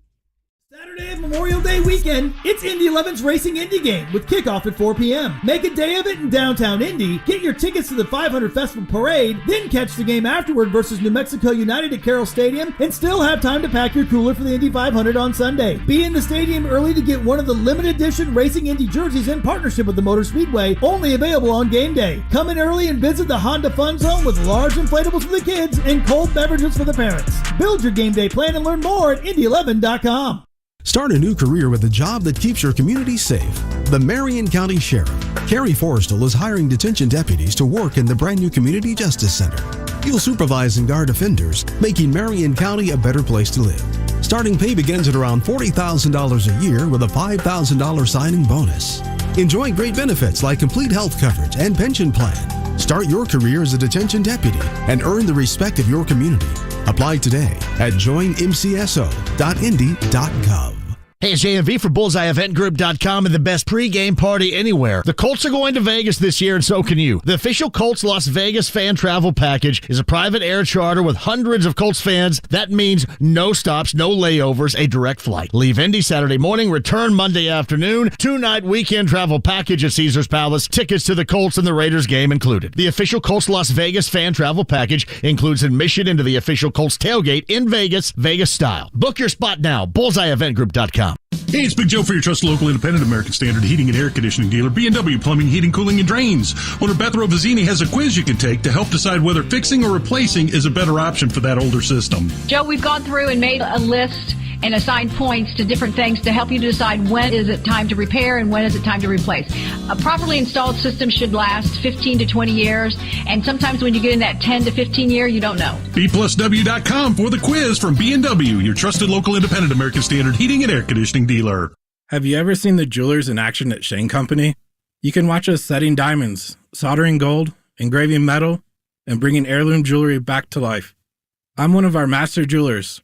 Speaker 9: Saturday of Memorial Day weekend, it's Indy 11's Racing Indy game with kickoff at 4 p.m. Make a day of it in downtown Indy. Get your tickets to the 500 Festival Parade, then catch the game afterward versus New Mexico United at Carroll Stadium, and still have time to pack your cooler for the Indy 500 on Sunday. Be in the stadium early to get one of the limited edition Racing Indy jerseys in partnership with the Motor Speedway, only available on game day. Come in early and visit the Honda Fun Zone with large inflatables for the kids and cold beverages for the parents. Build your game day plan and learn more at Indy11.com.
Speaker 10: Start a new career with a job that keeps your community safe. The Marion County Sheriff, Carrie Forrestal, is hiring detention deputies to work in the brand new Community Justice Center. You'll supervise and guard offenders, making Marion County a better place to live. Starting pay begins at around $40,000 a year with a $5,000 signing bonus. Enjoy great benefits like complete health coverage and pension plan. Start your career as a detention deputy and earn the respect of your community. Apply today at joinmcso.indy.gov.
Speaker 8: Hey, it's JMV for BullseyeEventGroup.com and the best pregame party anywhere. The Colts are going to Vegas this year, and so can you. The official Colts Las Vegas fan travel package is a private air charter with hundreds of Colts fans. That means no stops, no layovers, a direct flight. Leave Indy Saturday morning, return Monday afternoon. 2-night weekend travel package at Caesars Palace. Tickets to the Colts and the Raiders game included. The official Colts Las Vegas fan travel package includes admission into the official Colts tailgate in Vegas, Vegas style. Book your spot now, BullseyeEventGroup.com.
Speaker 2: Hey, it's Big Joe for your trusted local independent American Standard heating and air conditioning dealer, B&W Plumbing, Heating, Cooling, and Drains. Owner Beth Rovazini has a quiz you can take to help decide whether fixing or replacing is a better option for that older system.
Speaker 11: Joe, we've gone through and made a list and assigned points to different things to help you decide when is it time to repair and when is it time to replace. A properly installed system should last 15 to 20 years, and sometimes when you get in that 10 to 15 year, you don't know.
Speaker 2: B+W.com for the quiz from B&W, your trusted local independent American Standard heating and air conditioning dealer.
Speaker 12: Have you ever seen the jewelers in action at Shane Company? You can watch us setting diamonds, soldering gold, engraving metal, and bringing heirloom jewelry back to life. I'm one of our master jewelers.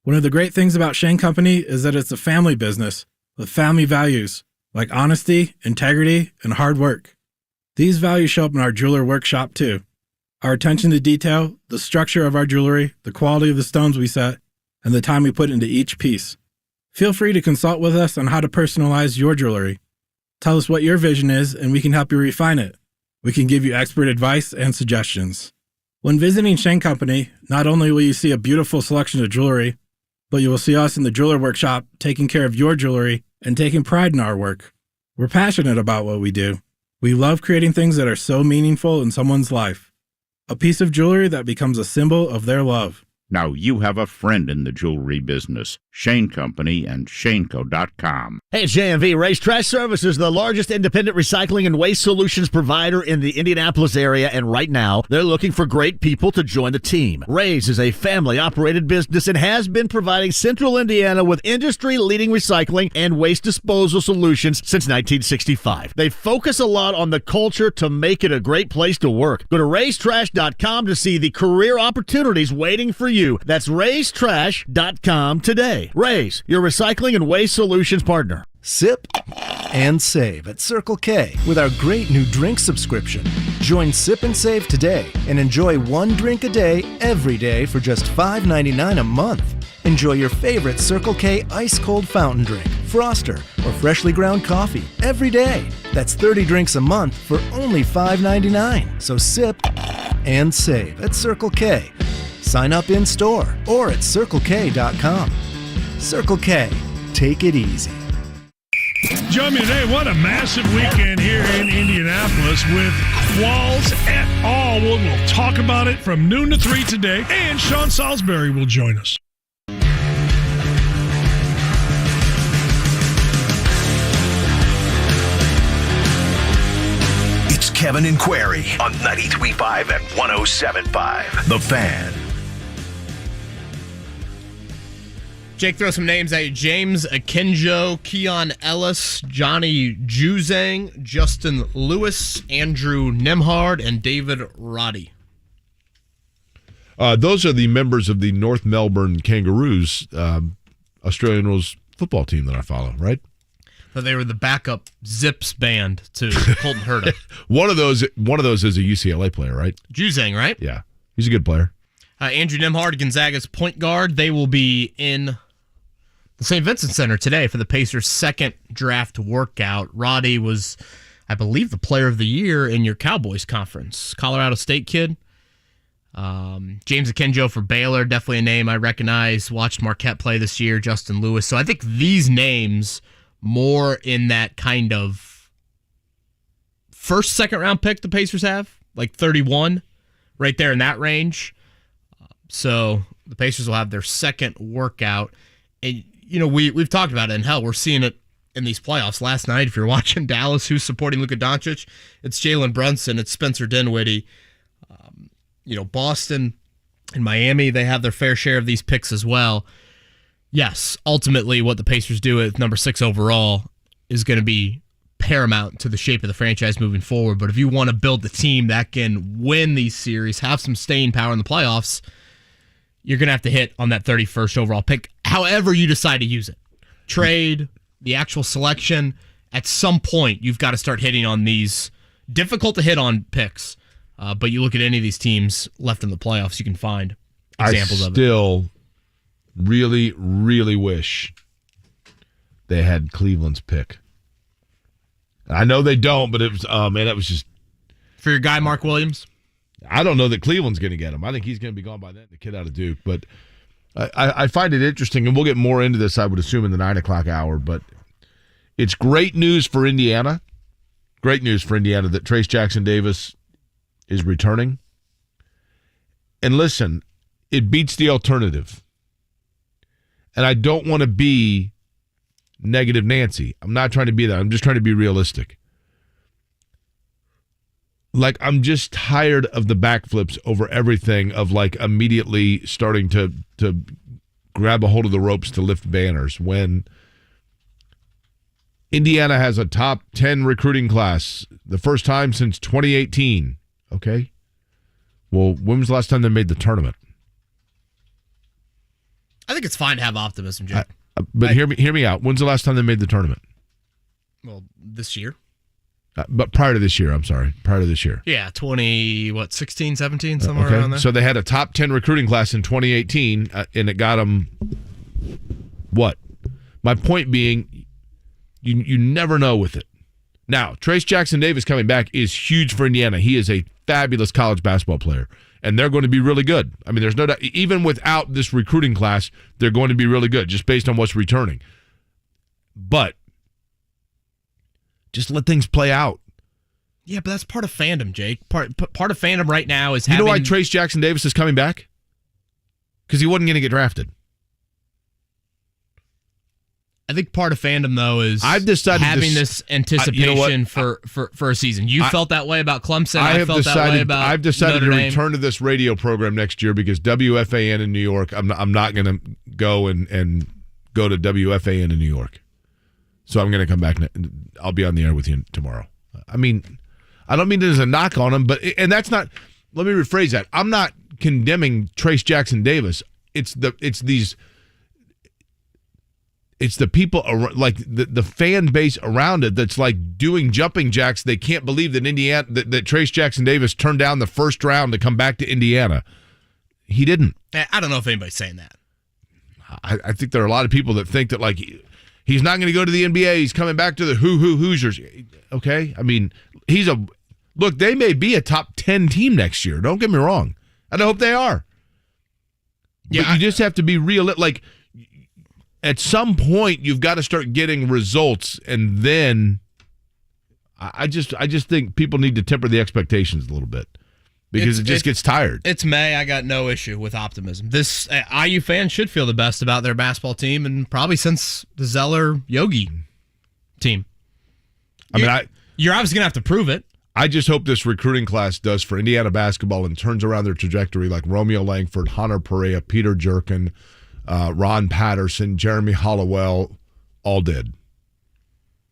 Speaker 12: One of the great things about Shane Company is that it's a family business with family values like honesty, integrity, and hard work. These values show up in our jeweler workshop too. Our attention to detail, the structure of our jewelry, the quality of the stones we set, and the time we put into each piece. Feel free to consult with us on how to personalize your jewelry. Tell us what your vision is and we can help you refine it. We can give you expert advice and suggestions. When visiting Shane Company, not only will you see a beautiful selection of jewelry, but you will see us in the jeweler workshop taking care of your jewelry and taking pride in our work. We're passionate about what we do. We love creating things that are so meaningful in someone's life. A piece of jewelry that becomes a symbol of their love.
Speaker 13: Now you have a friend in the jewelry business. Shane Company and shaneco.com.
Speaker 8: Hey, it's JMV. Ray's Trash Services, the largest independent recycling and waste solutions provider in the Indianapolis area, and right now, they're looking for great people to join the team. Ray's is a family-operated business and has been providing Central Indiana with industry-leading recycling and waste disposal solutions since 1965. They focus a lot on the culture to make it a great place to work. Go to raystrash.com to see the career opportunities waiting for you. That's raystrash.com today. Ray's, your recycling and waste solutions partner.
Speaker 14: Sip and save at Circle K with our great new drink subscription. Join Sip and Save today and enjoy one drink a day every day for just $5.99 a month. Enjoy your favorite Circle K ice cold fountain drink, Froster, or freshly ground coffee every day. That's 30 drinks a month for only $5.99. So sip and save at Circle K. Sign up in store or at CircleK.com. Circle K, take it easy.
Speaker 2: Join me today. What a massive weekend here in Indianapolis with Qualls et al. We'll talk about it from noon to 3 today, and Sean Salisbury will join us.
Speaker 1: It's Kevin and Query on 93.5 and 107.5. The Fan.
Speaker 4: Jake, throw some names at you. James Akinjo, Keon Ellis, Johnny Juzang, Justin Lewis, Andrew Nemhard, and David Roddy.
Speaker 3: Those are the members of the North Melbourne Kangaroos, Australian rules football team that I follow, right?
Speaker 4: So they were the backup Zips band to Colton Herta.
Speaker 3: One of those is a UCLA player, right?
Speaker 4: Juzang, right?
Speaker 3: Yeah, he's a good player.
Speaker 4: Andrew Nemhard, Gonzaga's point guard. They will be in the St. Vincent Center today for the Pacers' second draft workout. Roddy was, I believe, the player of the year in your Cowboys conference. Colorado State kid. James Akinjo for Baylor, definitely a name I recognize. Watched Marquette play this year. Justin Lewis. So I think these names more in that kind of first, second round pick the Pacers have, like 31, right there in that range. So the Pacers will have their second workout. And, you know, we've talked about it, and hell, we're seeing it in these playoffs. Last night, if you're watching Dallas, who's supporting Luka Doncic, it's Jalen Brunson, it's Spencer Dinwiddie. Boston and Miami, they have their fair share of these picks as well. Yes, ultimately what the Pacers do at number 6 overall is going to be paramount to the shape of the franchise moving forward. But if you want to build the team that can win these series, have some staying power in the playoffs, you're going to have to hit on that 31st overall pick, however you decide to use it. Trade, the actual selection, at some point you've got to start hitting on these difficult to hit on picks. But you look at any of these teams left in the playoffs, you can find examples of it.
Speaker 3: I still really, really wish they had Cleveland's pick. I know they don't, but it was, that was just...
Speaker 4: For your guy, Mark Williams?
Speaker 3: I don't know that Cleveland's going to get him. I think he's going to be gone by then, the kid out of Duke. But I find it interesting, and we'll get more into this, I would assume, in the 9 o'clock hour, but it's great news for Indiana. Great news for Indiana that Trayce Jackson-Davis is returning. And listen, it beats the alternative. And I don't want to be negative Nancy. I'm not trying to be that. I'm just trying to be realistic. Like, I'm just tired of the backflips over everything, of like immediately starting to grab a hold of the ropes to lift banners when Indiana has a top 10 recruiting class, the first time since 2018. Okay. Well, when was the last time they made the tournament?
Speaker 4: I think it's fine to have optimism, Jake.
Speaker 3: Hear me out. When's the last time they made the tournament?
Speaker 4: Well, this year.
Speaker 3: But prior to this year, I'm sorry. Prior to this year.
Speaker 4: Yeah, 16, 17, somewhere around there.
Speaker 3: So they had a top 10 recruiting class in 2018, and it got them what? My point being, you never know with it. Now, Trayce Jackson-Davis coming back is huge for Indiana. He is a fabulous college basketball player, and they're going to be really good. I mean, there's no doubt. Even without this recruiting class, they're going to be really good just based on what's returning. But just let things play out.
Speaker 4: Yeah, but that's part of fandom, Jake. Part of fandom right now is
Speaker 3: You know why Trayce Jackson-Davis is coming back? Because he wasn't going to get drafted.
Speaker 4: I think part of fandom, though, is
Speaker 3: I've decided
Speaker 4: having this anticipation for a season. You felt that way about Clemson. I felt that way about
Speaker 3: I've decided
Speaker 4: Notre
Speaker 3: to
Speaker 4: Dame.
Speaker 3: return to this radio program next year because WFAN in New York, I'm not going to go and go to WFAN in New York. So I'm going to come back. I'll be on the air with you tomorrow. I mean, I don't mean it as a knock on him, and that's not. Let me rephrase that. I'm not condemning Trayce Jackson-Davis. It's the people like the fan base around it that's like doing jumping jacks. They can't believe that that Trayce Jackson-Davis turned down the first round to come back to Indiana. He didn't.
Speaker 4: I don't know if anybody's saying that.
Speaker 3: I think there are a lot of people that think that like. He's not going to go to the NBA. He's coming back to the Hoosiers. Okay? I mean, look, they may be a top 10 team next year. Don't get me wrong. And I hope they are. Yeah, but you just have to be real. Like, at some point, you've got to start getting results. And then I just think people need to temper the expectations a little bit. Because it just gets tired.
Speaker 4: It's May. I got no issue with optimism. This IU fans should feel the best about their basketball team, and probably since the Zeller-Yogi team. You're obviously going to have to prove it.
Speaker 3: I just hope this recruiting class does for Indiana basketball and turns around their trajectory like Romeo Langford, Hunter Perea, Peter Jerkin, Ron Patterson, Jeremy Hollowell all did.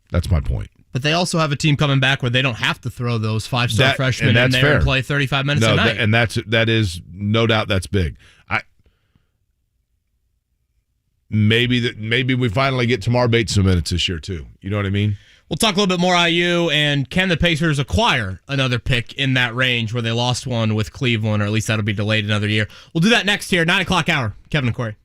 Speaker 3: That's my point.
Speaker 4: But they also have a team coming back where they don't have to throw those five-star freshmen in there and play 35 minutes a night.
Speaker 3: And that is no doubt that's big. Maybe we finally get Tamar Bates some minutes this year too. You know what I mean?
Speaker 4: We'll talk a little bit more IU, and can the Pacers acquire another pick in that range where they lost one with Cleveland, or at least that'll be delayed another year. We'll do that next here, 9 o'clock hour. Kevin and Corey.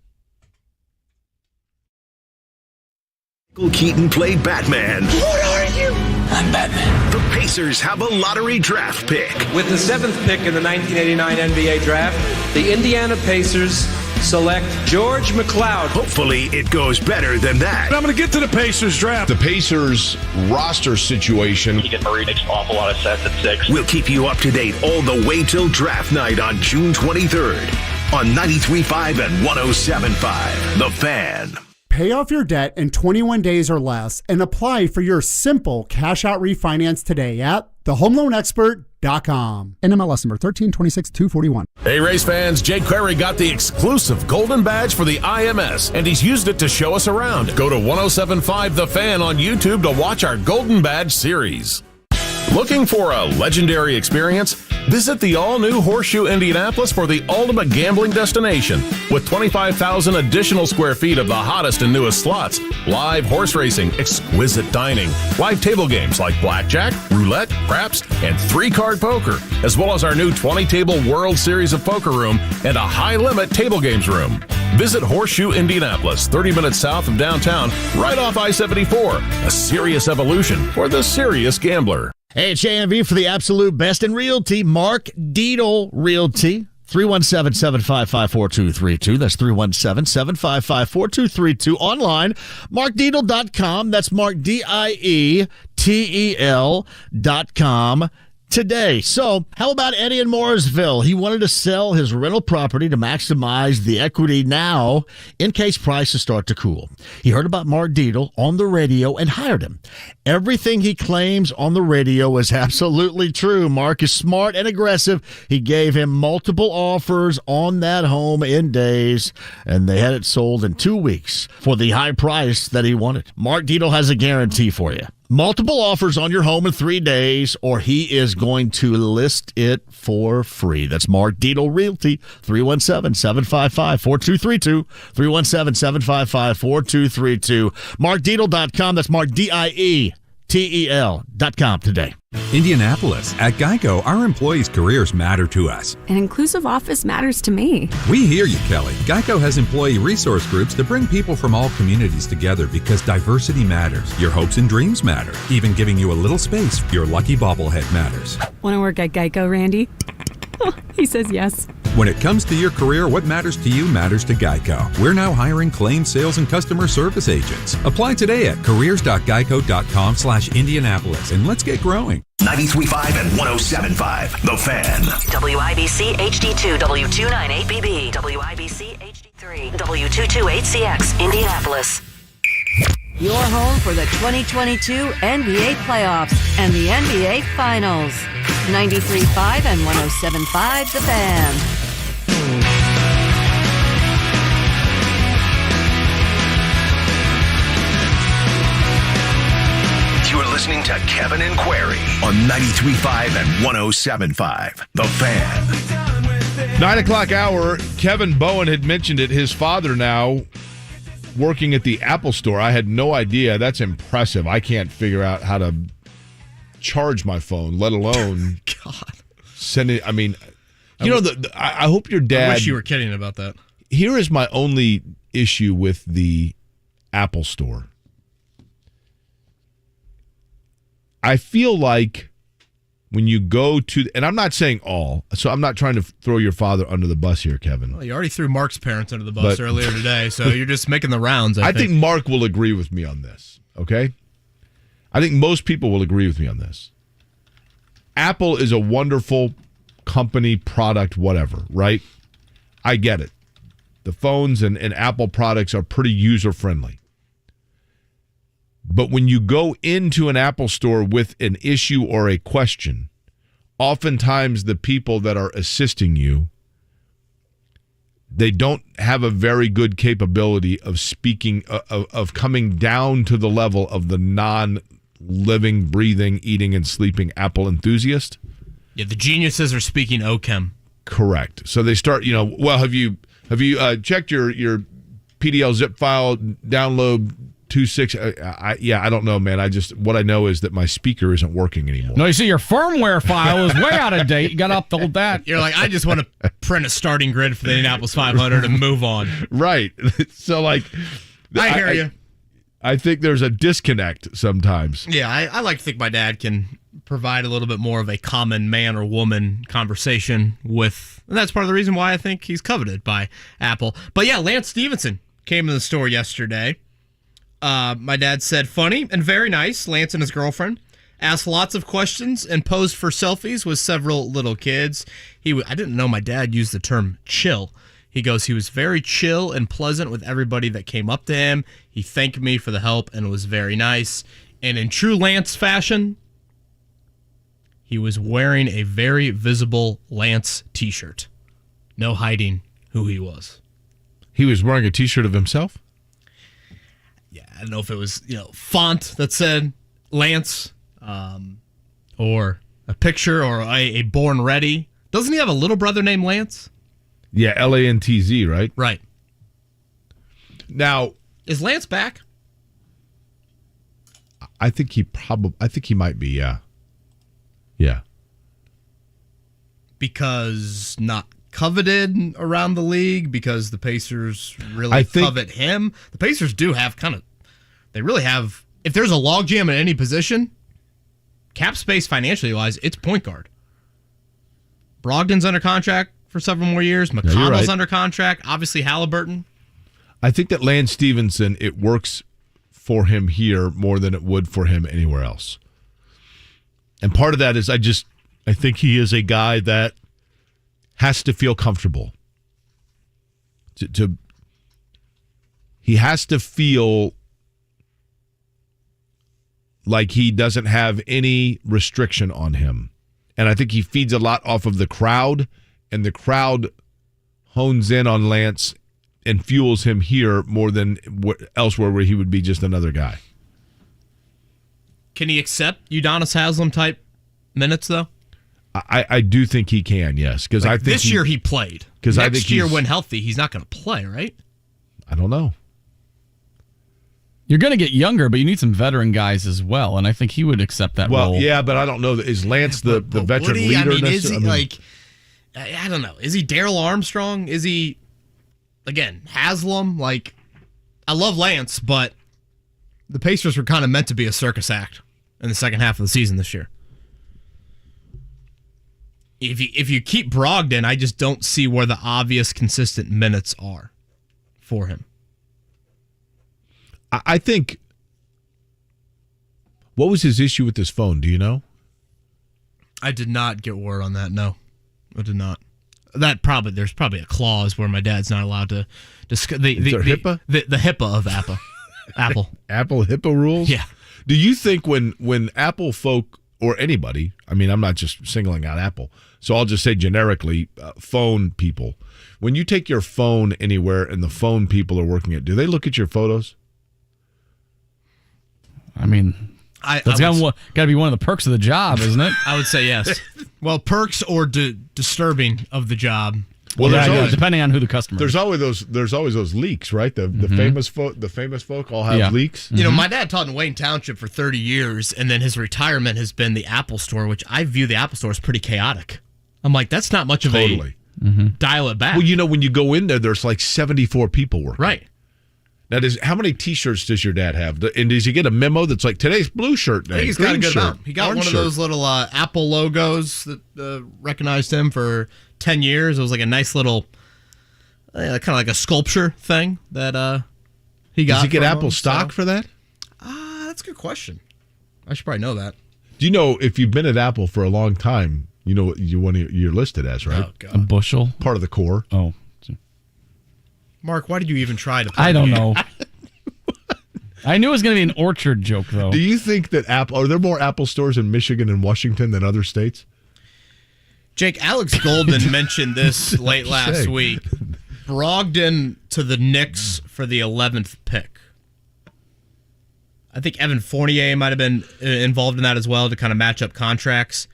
Speaker 1: Keaton played Batman.
Speaker 16: What are you? I'm Batman.
Speaker 1: The Pacers have a lottery draft pick.
Speaker 6: With the 7th pick in the 1989 NBA draft, the Indiana Pacers select George McLeod.
Speaker 1: Hopefully it goes better than that.
Speaker 2: I'm going to get to the Pacers draft.
Speaker 3: The Pacers roster situation.
Speaker 15: Keegan Murray makes an awful lot of sense at 6.
Speaker 1: We'll keep you up to date all the way till draft night on June 23rd on 93.5 and 107.5. The Fan.
Speaker 18: Pay off your debt in 21 days or less and apply for your simple cash-out refinance today at thehomeloanexpert.com.
Speaker 20: NMLS number 1326241.
Speaker 21: Hey, race fans, Jake Query got the exclusive golden badge for the IMS, and he's used it to show us around. Go to 107.5 The Fan on YouTube to watch our golden badge series. Looking for a legendary experience? Visit the all-new Horseshoe Indianapolis for the ultimate gambling destination. With 25,000 additional square feet of the hottest and newest slots, live horse racing, exquisite dining, live table games like blackjack, roulette, craps, and 3-card poker, as well as our new 20-table World Series of Poker room and a high-limit table games room. Visit Horseshoe Indianapolis, 30 minutes south of downtown, right off I-74. A serious evolution for the serious gambler.
Speaker 8: Hey, it's JMV for the absolute best in realty, Mark Deedle Realty. 317-755-4232. That's 317-755-4232. Online, markdietel.com. That's markdietel.com. Today. So, how about Eddie in Morrisville? He wanted to sell his rental property to maximize the equity now in case prices start to cool. He heard about Mark Dietel on the radio and hired him. Everything he claims on the radio is absolutely true. Mark is smart and aggressive. He gave him multiple offers on that home in days, and they had it sold in 2 weeks for the high price that he wanted. Mark Dietel has a guarantee for you. Multiple offers on your home in 3 days, or he is going to list it for free. That's Mark Dietel Realty, 317-755-4232, 317-755-4232. MarkDietel.com. That's MarkDietel.com today.
Speaker 19: Indianapolis. At Geico, our employees' careers matter to us.
Speaker 22: An inclusive office matters to me.
Speaker 19: We hear you, Kelly. Geico has employee resource groups to bring people from all communities together because diversity matters. Your hopes and dreams matter. Even giving you a little space, your lucky bobblehead matters.
Speaker 22: Want to work at Geico, Randy? He says yes.
Speaker 19: When it comes to your career, what matters to you matters to Geico. We're now hiring claims, sales, and customer service agents. Apply today at careers.geico.com/Indianapolis, and let's get growing.
Speaker 1: 93.5 and 107.5, The Fan.
Speaker 23: WIBC HD2, W298BB, WIBC HD3, W228CX, Indianapolis. Your home for the 2022 NBA playoffs and the NBA Finals. 93.5 and 107.5, The Fan.
Speaker 1: You're listening to Kevin and Query on 93.5 and 107.5, The Fan.
Speaker 3: 9 o'clock hour, Kevin Bowen had mentioned it. His father now working at the Apple Store. I had no idea. That's impressive. I can't figure out how to charge my phone, let alone send it. I mean, I hope your dad.
Speaker 4: I wish you were kidding about that.
Speaker 3: Here is my only issue with the Apple Store. I feel like when you go to, and I'm not saying all, so I'm not trying to throw your father under the bus here, Kevin.
Speaker 4: Well, you already threw Mark's parents under the bus earlier today, so you're just making the rounds.
Speaker 3: I think Mark will agree with me on this, okay? I think most people will agree with me on this. Apple is a wonderful company, product, whatever, right? I get it. The phones and Apple products are pretty user-friendly. But when you go into an Apple store with an issue or a question, oftentimes the people that are assisting you, they don't have a very good capability of speaking, of coming down to the level of the non-living, breathing, eating, and sleeping Apple enthusiast.
Speaker 4: Yeah, the geniuses are speaking OChem.
Speaker 3: Correct. So they start, well, have you checked your PDL zip file download 2.6? I don't know, man. What I know is that my speaker isn't working anymore.
Speaker 5: No, you see, your firmware file is way out of date. You got to upload that.
Speaker 4: You're like, I just want to print a starting grid for the Indianapolis 500 and move on.
Speaker 3: Right. So, I
Speaker 4: hear you.
Speaker 3: I think there's a disconnect sometimes.
Speaker 4: Yeah, I like to think my dad can provide a little bit more of a common man or woman conversation with, and that's part of the reason why I think he's coveted by Apple. But yeah, Lance Stephenson came to the store yesterday. My dad said, funny and very nice. Lance and his girlfriend asked lots of questions and posed for selfies with several little kids. I didn't know my dad used the term chill. He goes, he was very chill and pleasant with everybody that came up to him. He thanked me for the help and it was very nice. And in true Lance fashion, he was wearing a very visible Lance t-shirt. No hiding who he was.
Speaker 3: He was wearing a t-shirt of himself?
Speaker 4: Yeah, I don't know if it was, font that said Lance, or a picture or a Born Ready. Doesn't he have a little brother named Lance?
Speaker 3: Yeah, Lantz, right?
Speaker 4: Right.
Speaker 3: Now,
Speaker 4: is Lance back?
Speaker 3: I think he might be, yeah. Yeah.
Speaker 4: Because not coveted around the league, because the Pacers really covet him. The Pacers do have they really have, if there's a logjam at any position, cap space financially wise, it's point guard. Brogdon's under contract. for several more years. McConnell's under contract. Obviously, Halliburton.
Speaker 3: I think that Lance Stephenson, it works for him here more than it would for him anywhere else. And part of that is I think he is a guy that has to feel comfortable. He has to feel like he doesn't have any restriction on him. And I think he feeds a lot off of the crowd, and the crowd hones in on Lance and fuels him here more than elsewhere where he would be just another guy.
Speaker 4: Can he accept Udonis Haslem type minutes, though?
Speaker 3: I do think he can, yes. Because I think
Speaker 4: this year he played.
Speaker 3: Because
Speaker 4: next year, when healthy, he's not going to play, right?
Speaker 3: I don't know.
Speaker 5: You're going to get younger, but you need some veteran guys as well, and I think he would accept that role.
Speaker 3: Well, yeah, but I don't know. Is Lance the veteran leader?
Speaker 4: Is he I don't know. Is he Darryl Armstrong? Is he, again, Haslam? I love Lance, but the Pacers were kind of meant to be a circus act in the second half of the season this year. If you keep Brogdon, I just don't see where the obvious consistent minutes are for him.
Speaker 3: I think, what was his issue with his phone? Do you know?
Speaker 4: I did not get word on that. No, I did not. There's probably a clause where my dad's not allowed to discuss the
Speaker 3: HIPAA?
Speaker 4: The HIPAA of Apple.
Speaker 3: Apple HIPAA rules?
Speaker 4: Yeah.
Speaker 3: Do you think when Apple folk or anybody, I mean, I'm not just singling out Apple, so I'll just say generically, phone people, when you take your phone anywhere and the phone people are working it, do they look at your photos?
Speaker 5: I mean, that's got to be one of the perks of the job, isn't it?
Speaker 4: I would say yes. Well, perks or disturbing of the job.
Speaker 3: Well,
Speaker 5: always, depending on who the customer
Speaker 3: there's
Speaker 5: is.
Speaker 3: There's always those leaks, right? The famous folk all have leaks.
Speaker 4: You know, my dad taught in Wayne Township for 30 years, and then his retirement has been the Apple Store, which I view the Apple Store as pretty chaotic. I'm like, that's not much of a dial it back.
Speaker 3: Well, you know, when you go in there's like 74 people working.
Speaker 4: Right.
Speaker 3: Now, how many T-shirts does your dad have? And does he get a memo that's like, today's blue shirt day?
Speaker 4: I think he's got a good
Speaker 3: shirt,
Speaker 4: amount. He got one of those little Apple logos that recognized him for 10 years. It was like a nice little, kind of like a sculpture thing that he got.
Speaker 3: Does he get
Speaker 4: from
Speaker 3: Apple
Speaker 4: him,
Speaker 3: stock for that?
Speaker 4: That's a good question. I should probably know that.
Speaker 3: Do you know, if you've been at Apple for a long time, you know what you're listed as, right?
Speaker 4: Oh, God.
Speaker 5: A bushel?
Speaker 3: Part of the core.
Speaker 5: Oh.
Speaker 4: Mark, why did you even try to play
Speaker 5: I don't know. I knew it was going to be an orchard joke, though.
Speaker 3: Do you think that are there more Apple stores in Michigan and Washington than other states?
Speaker 4: Jake, Alex Goldman mentioned this late last week. Brogdon to the Knicks for the 11th pick. I think Evan Fournier might have been involved in that as well to kind of match up contracts.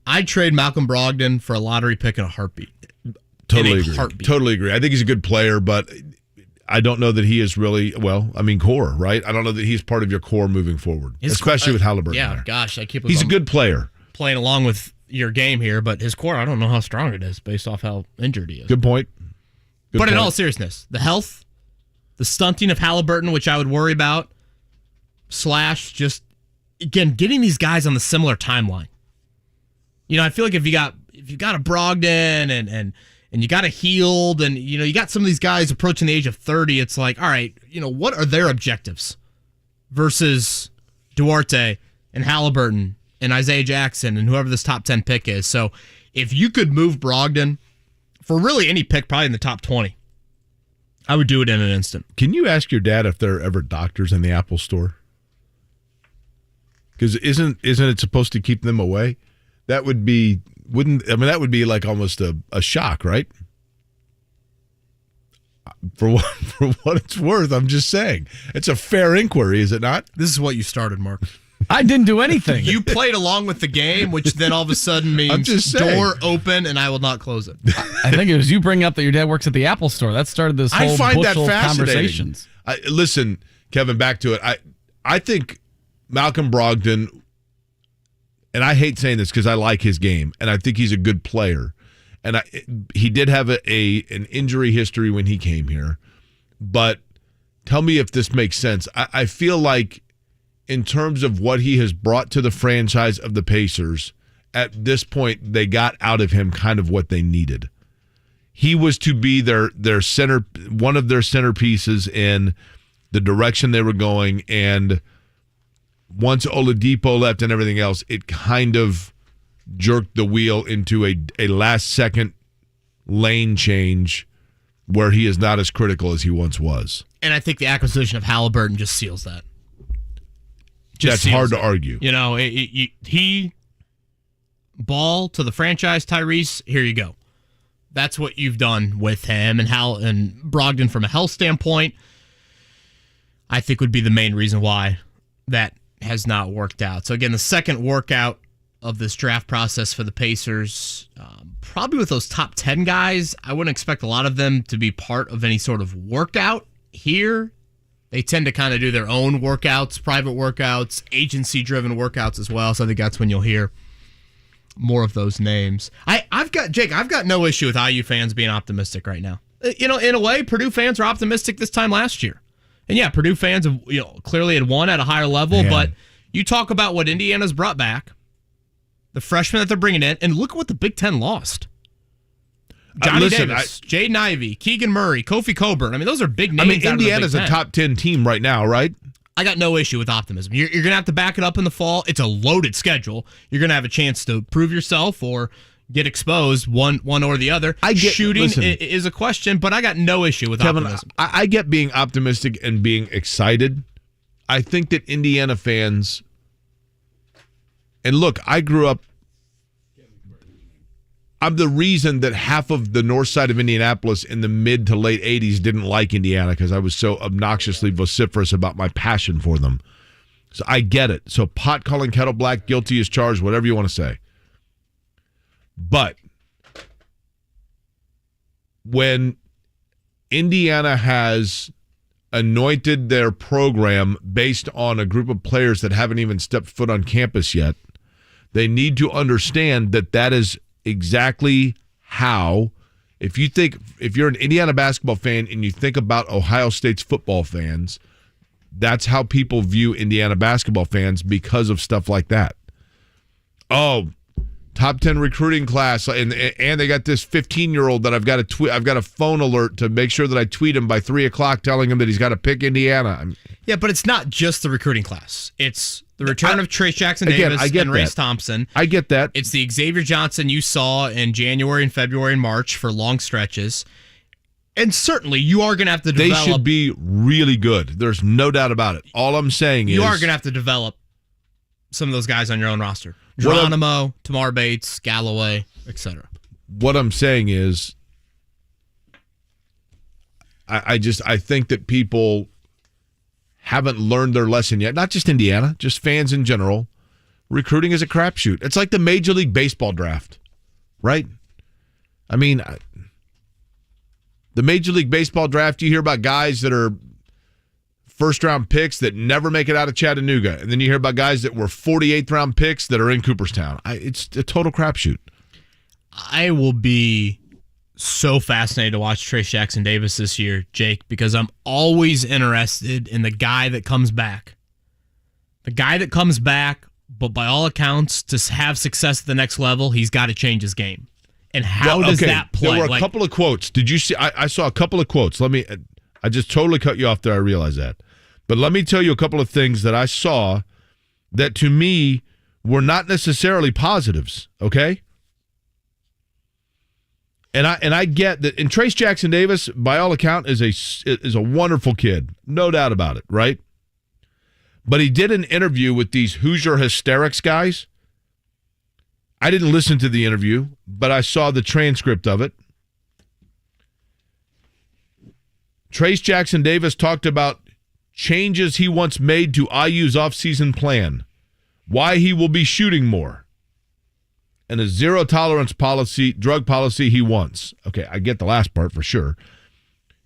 Speaker 4: I'd trade Malcolm Brogdon for a lottery pick in a heartbeat.
Speaker 3: Totally agree. Totally agree. I think he's a good player, but I don't know that he is really, core, right? I don't know that he's part of your core moving forward, especially with Halliburton.
Speaker 4: Yeah,
Speaker 3: there.
Speaker 4: gosh, I keep. He's
Speaker 3: a good player.
Speaker 4: Playing along with your game here, but his core, I don't know how strong it is based off how injured he is.
Speaker 3: Good point.
Speaker 4: In all seriousness, the health, the stunting of Halliburton, which I would worry about, / just, again, getting these guys on the similar timeline. You know, I feel like if you got a Brogdon and you got a Healed, and you got some of these guys approaching the age of 30, it's like, all right, what are their objectives versus Duarte and Halliburton and Isaiah Jackson and whoever this top 10 pick is. So if you could move Brogdon for really any pick, probably in the top 20, I would do it in an instant.
Speaker 3: Can you ask your dad if there are ever doctors in the Apple Store? Because isn't it supposed to keep them away? That would be that would be like almost a shock, right? For what it's worth, I'm just saying. It's a fair inquiry, is it not?
Speaker 4: This is what you started, Mark.
Speaker 5: I didn't do anything.
Speaker 4: You played along with the game, which then all of a sudden means door open and I will not close it.
Speaker 5: I think it was you bringing up that your dad works at the Apple Store. That started this whole bushel of conversations.
Speaker 3: Listen, Kevin, back to it. I think Malcolm Brogdon, and I hate saying this because I like his game, and I think he's a good player. And he did have an injury history when he came here. But tell me if this makes sense. I feel like in terms of what he has brought to the franchise of the Pacers, at this point, they got out of him kind of what they needed. he was to be their center, one of their centerpieces in the direction they were going. And once Oladipo left and everything else, it kind of jerked the wheel into a last-second lane change where he is not as critical as he once was.
Speaker 4: And I think the acquisition of Halliburton just seals that.
Speaker 3: That's hard to argue.
Speaker 4: You know, he ball to the franchise, Tyrese, here you go. That's what you've done with him. And Brogdon, from a health standpoint, I think would be the main reason why that has not worked out. So again, the second workout of this draft process for the Pacers, probably with those top 10 guys, I wouldn't expect a lot of them to be part of any sort of workout here. They tend to kind of do their own workouts, private workouts, agency-driven workouts as well. So I think that's when you'll hear more of those names. I've got no issue with IU fans being optimistic right now. You know, in a way, Purdue fans are optimistic this time last year. And yeah, Purdue fans have, clearly had won at a higher level, but you talk about what Indiana's brought back, the freshmen that they're bringing in, and look at what the Big Ten lost. Johnny Davis, Jaden Ivey, Keegan Murray, Kofi Coburn. I mean, those are big names.
Speaker 3: I mean, Indiana's a top 10 team right now, right?
Speaker 4: I got no issue with optimism. You're going to have to back it up in the fall. It's a loaded schedule. You're going to have a chance to prove yourself or get exposed, one or the other. Shooting is a question, but I got no issue with optimism.
Speaker 3: I get being optimistic and being excited. I think that Indiana fans, and look, I grew up, I'm the reason that half of the north side of Indianapolis in the mid to late 80s didn't like Indiana because I was so obnoxiously vociferous about my passion for them. So I get it. So pot calling kettle black, guilty as charged, whatever you want to say. But when Indiana has anointed their program based on a group of players that haven't even stepped foot on campus yet, they need to understand that is exactly how, if you're an Indiana basketball fan and you think about Ohio State's football fans, that's how people view Indiana basketball fans because of stuff like that. Oh, top 10 recruiting class, and they got this 15-year-old that I've got a phone alert to make sure that I tweet him by 3:00 telling him that he's got to pick Indiana.
Speaker 4: Yeah, but it's not just the recruiting class. It's the return of Trayce Jackson-Davis and Race Thompson.
Speaker 3: I get that.
Speaker 4: It's the Xavier Johnson you saw in January and February and March for long stretches. And certainly you are going to have to develop.
Speaker 3: They should be really good. There's no doubt about it. All I'm saying is
Speaker 4: you are going to have to develop some of those guys on your own roster. Geronimo, Tamar Bates, Galloway, etc.
Speaker 3: What I'm saying is I think that people haven't learned their lesson yet. Not just Indiana, just fans in general. Recruiting is a crapshoot. It's like the Major League Baseball draft, right? I mean, the Major League Baseball draft, you hear about guys that are first-round picks that never make it out of Chattanooga. And then you hear about guys that were 48th-round picks that are in Cooperstown. It's a total crapshoot.
Speaker 4: I will be so fascinated to watch Trayce Jackson-Davis this year, Jake, because I'm always interested in the guy that comes back. The guy that comes back, but by all accounts, to have success at the next level, he's got to change his game. And how does that play?
Speaker 3: There were a couple of quotes. Did you see? I saw a couple of quotes. I just totally cut you off there. I realize that. But let me tell you a couple of things that I saw that to me were not necessarily positives, okay? And I get that, and Trayce Jackson-Davis, by all account, is a wonderful kid. No doubt about it, right? But he did an interview with these Hoosier Hysterics guys. I didn't listen to the interview, but I saw the transcript of it. Trayce Jackson-Davis talked about changes he wants made to IU's offseason plan, why he will be shooting more, and a zero-tolerance drug policy he wants. Okay, I get the last part for sure.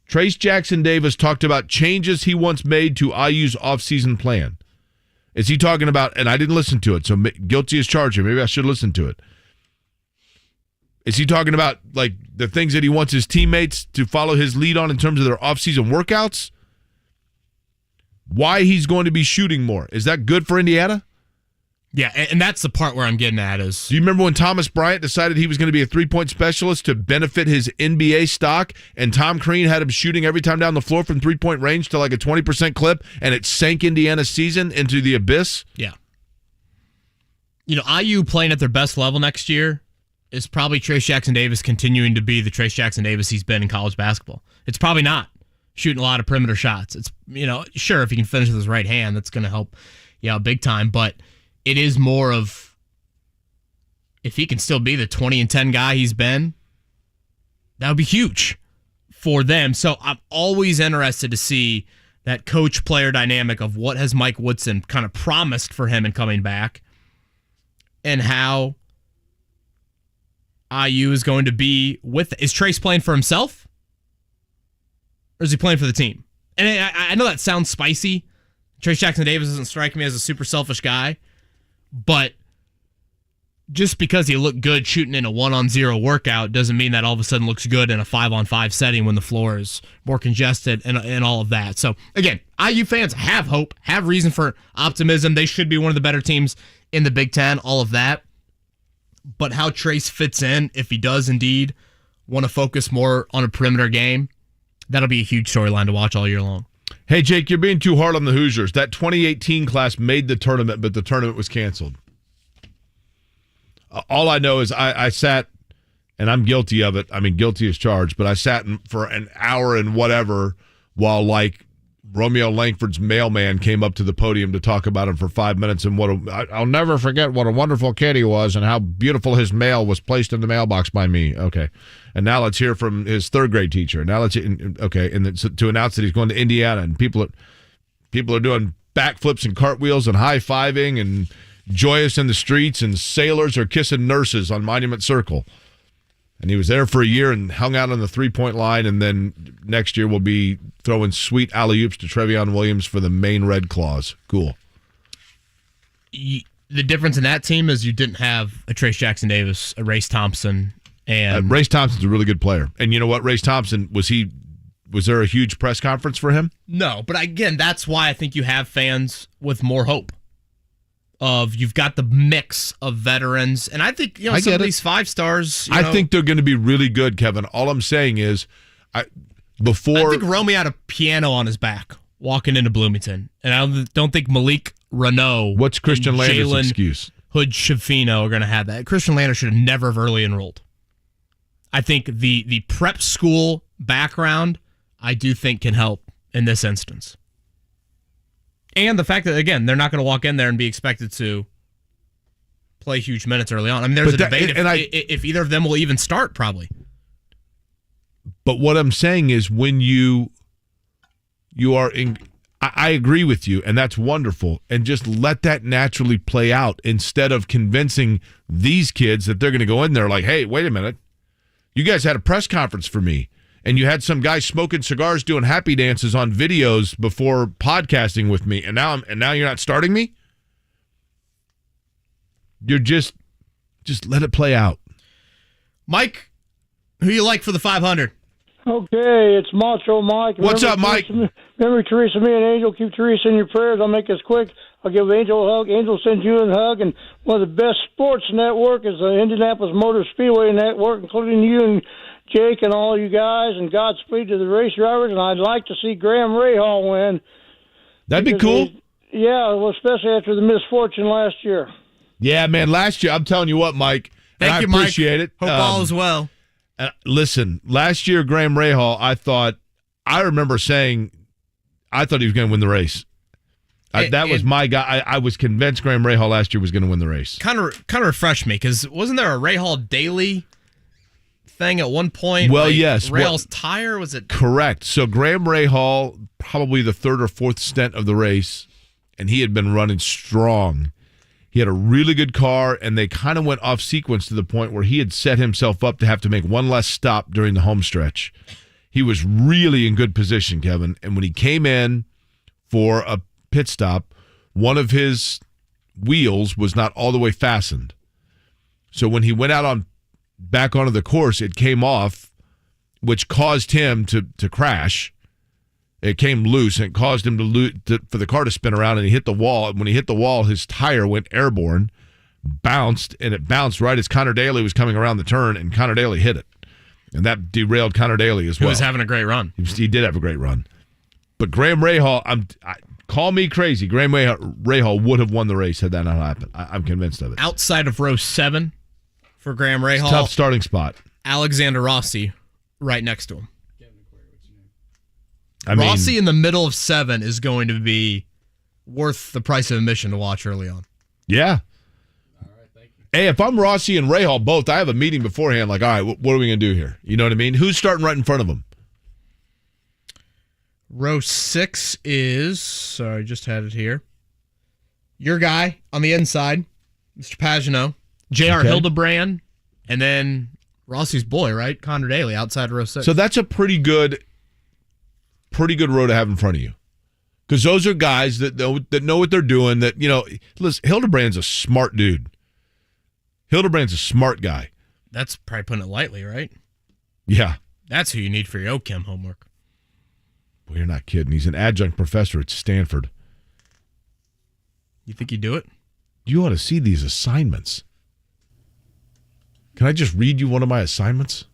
Speaker 3: Trayce Jackson-Davis talked about changes he wants made to IU's offseason plan. Is he talking about, and I didn't listen to it, so guilty as charged here. Maybe I should listen to it. Is he talking about like the things that he wants his teammates to follow his lead on in terms of their offseason workouts? Why he's going to be shooting more? Is that good for Indiana?
Speaker 4: Yeah, and that's the part where I'm getting at is...
Speaker 3: Do you remember when Thomas Bryant decided he was going to be a three-point specialist to benefit his NBA stock, and Tom Crean had him shooting every time down the floor from three-point range to like a 20% clip, and it sank Indiana's season into the abyss?
Speaker 4: Yeah. You know, IU playing at their best level next year is probably Trayce Jackson-Davis continuing to be the Trayce Jackson-Davis he's been in college basketball. It's probably not shooting a lot of perimeter shots. It's, you know, sure, if he can finish with his right hand, that's going to help, big time, but it is more of, if he can still be the 20-10 guy he's been, that would be huge for them. So I'm always interested to see that coach-player dynamic of what has Mike Woodson kind of promised for him in coming back, and how IU is going to be with. Is Trayce playing for himself, or is he playing for the team? And I know that sounds spicy. Trayce Jackson-Davis doesn't strike me as a super selfish guy. But just because he looked good shooting in a 1-on-0 workout doesn't mean that all of a sudden looks good in a 5-on-5 setting when the floor is more congested and all of that. So, again, IU fans have hope, have reason for optimism. They should be one of the better teams in the Big Ten, all of that. But how Trayce fits in, if he does indeed want to focus more on a perimeter game, that'll be a huge storyline to watch all year long.
Speaker 3: Hey, Jake, you're being too hard on the Hoosiers. That 2018 class made the tournament, but the tournament was canceled. All I know is I sat, and I'm guilty of it. I mean, guilty as charged, but I sat for an hour and whatever while, like, Romeo Langford's mailman came up to the podium to talk about him for 5 minutes, and I'll never forget what a wonderful kid he was and how beautiful his mail was placed in the mailbox by me. Okay. And now let's hear from his third grade teacher. Now let's and then to announce that he's going to Indiana, and people are doing backflips and cartwheels and high-fiving and joyous in the streets, and sailors are kissing nurses on Monument Circle. And he was there for a year and hung out on the three-point line, and then next year we'll be throwing sweet alley-oops to Trevion Williams for the Maine Red Claws. Cool.
Speaker 4: The difference in that team is you didn't have a Trayce Jackson-Davis, a Race Thompson, and
Speaker 3: Race Thompson's a really good player. And you know what? Race Thompson, was there a huge press conference for him?
Speaker 4: No, but again, that's why I think you have fans with more hope. You've got the mix of veterans, and I think some of these 5 stars.
Speaker 3: I think they're going to be really good, Kevin. All I'm saying is, I think
Speaker 4: Romy had a piano on his back walking into Bloomington, and I don't think Malik Renault.
Speaker 3: What's Christian Lander's excuse?
Speaker 4: Hood Shavino are going to have that. Christian Lander should have never have early enrolled. I think the prep school background, I do think, can help in this instance. And the fact that, again, they're not going to walk in there and be expected to play huge minutes early on. I mean, there's a debate if either of them will even start, probably.
Speaker 3: But what I'm saying is, when you are in, I agree with you, and that's wonderful. And just let that naturally play out instead of convincing these kids that they're going to go in there like, hey, wait a minute. You guys had a press conference for me, and you had some guy smoking cigars doing happy dances on videos before podcasting with me, and now you're not starting me? You're just let it play out.
Speaker 4: Mike, who you like for the 500?
Speaker 7: Okay, it's Macho Mike.
Speaker 3: What's up, Mike?
Speaker 7: Remember Teresa, me and Angel. Keep Teresa in your prayers. I'll make this quick. I'll give Angel a hug. Angel sends you a hug. And one of the best sports network is the Indianapolis Motor Speedway Network, including you and Jake and all you guys. And Godspeed to the race drivers. And I'd like to see Graham Rahal win.
Speaker 3: That'd be cool.
Speaker 7: Well, especially after the misfortune last year.
Speaker 3: Yeah, man. Last year, I'm telling you what, Mike.
Speaker 4: Thank you,
Speaker 3: Mike. I appreciate it.
Speaker 4: Hope all is well.
Speaker 3: Listen, last year, Graham Rahal, I remember saying I thought he was going to win the race. That was my guy. I was convinced Graham Rahal last year was going to win the race.
Speaker 4: Kind of refreshed me, because wasn't there a Rahal Daily thing at one point?
Speaker 3: Well, yes.
Speaker 4: Rahal's tire, was it?
Speaker 3: Correct. So Graham Rahal, probably the third or fourth stint of the race, and he had been running strong. He had a really good car, and they kind of went off sequence to the point where he had set himself up to have to make one less stop during the home stretch. He was really in good position, Kevin. And when he came in for a pit stop, one of his wheels was not all the way fastened. So when he went out back onto the course, it came off, which caused him to crash. It came loose and it caused him for the car to spin around, and he hit the wall. And when he hit the wall, his tire went airborne, bounced, and it bounced right as Connor Daly was coming around the turn, and Connor Daly hit it. And that derailed Connor Daly as well.
Speaker 4: He was having a great run.
Speaker 3: He did have a great run. But Graham Rahal, call me crazy, Graham Rahal would have won the race had that not happened. I'm convinced of it.
Speaker 4: Outside of row 7 for Graham Rahal.
Speaker 3: Tough starting spot.
Speaker 4: Alexander Rossi right next to him. Rossi in the middle of 7 is going to be worth the price of admission to watch early on.
Speaker 3: Yeah. All right, thank you. Hey, if I'm Rossi and Rahal both, I have a meeting beforehand like, all right, what are we going to do here? You know what I mean? Who's starting right in front of them?
Speaker 4: Row 6 is, sorry, just had it here. Your guy on the inside, Mr. Pagano, J.R. Hildebrand, and then Rossi's boy, right? Connor Daly outside of row 6.
Speaker 3: So that's a pretty good row to have in front of you. Because those are guys that know what they're doing. That, listen, Hildebrand's a smart dude. Hildebrand's a smart guy.
Speaker 4: That's probably putting it lightly, right?
Speaker 3: Yeah.
Speaker 4: That's who you need for your OChem homework.
Speaker 3: Well, you're not kidding. He's an adjunct professor at Stanford.
Speaker 4: You think he'd do it?
Speaker 3: You ought to see these assignments. Can I just read you one of my assignments?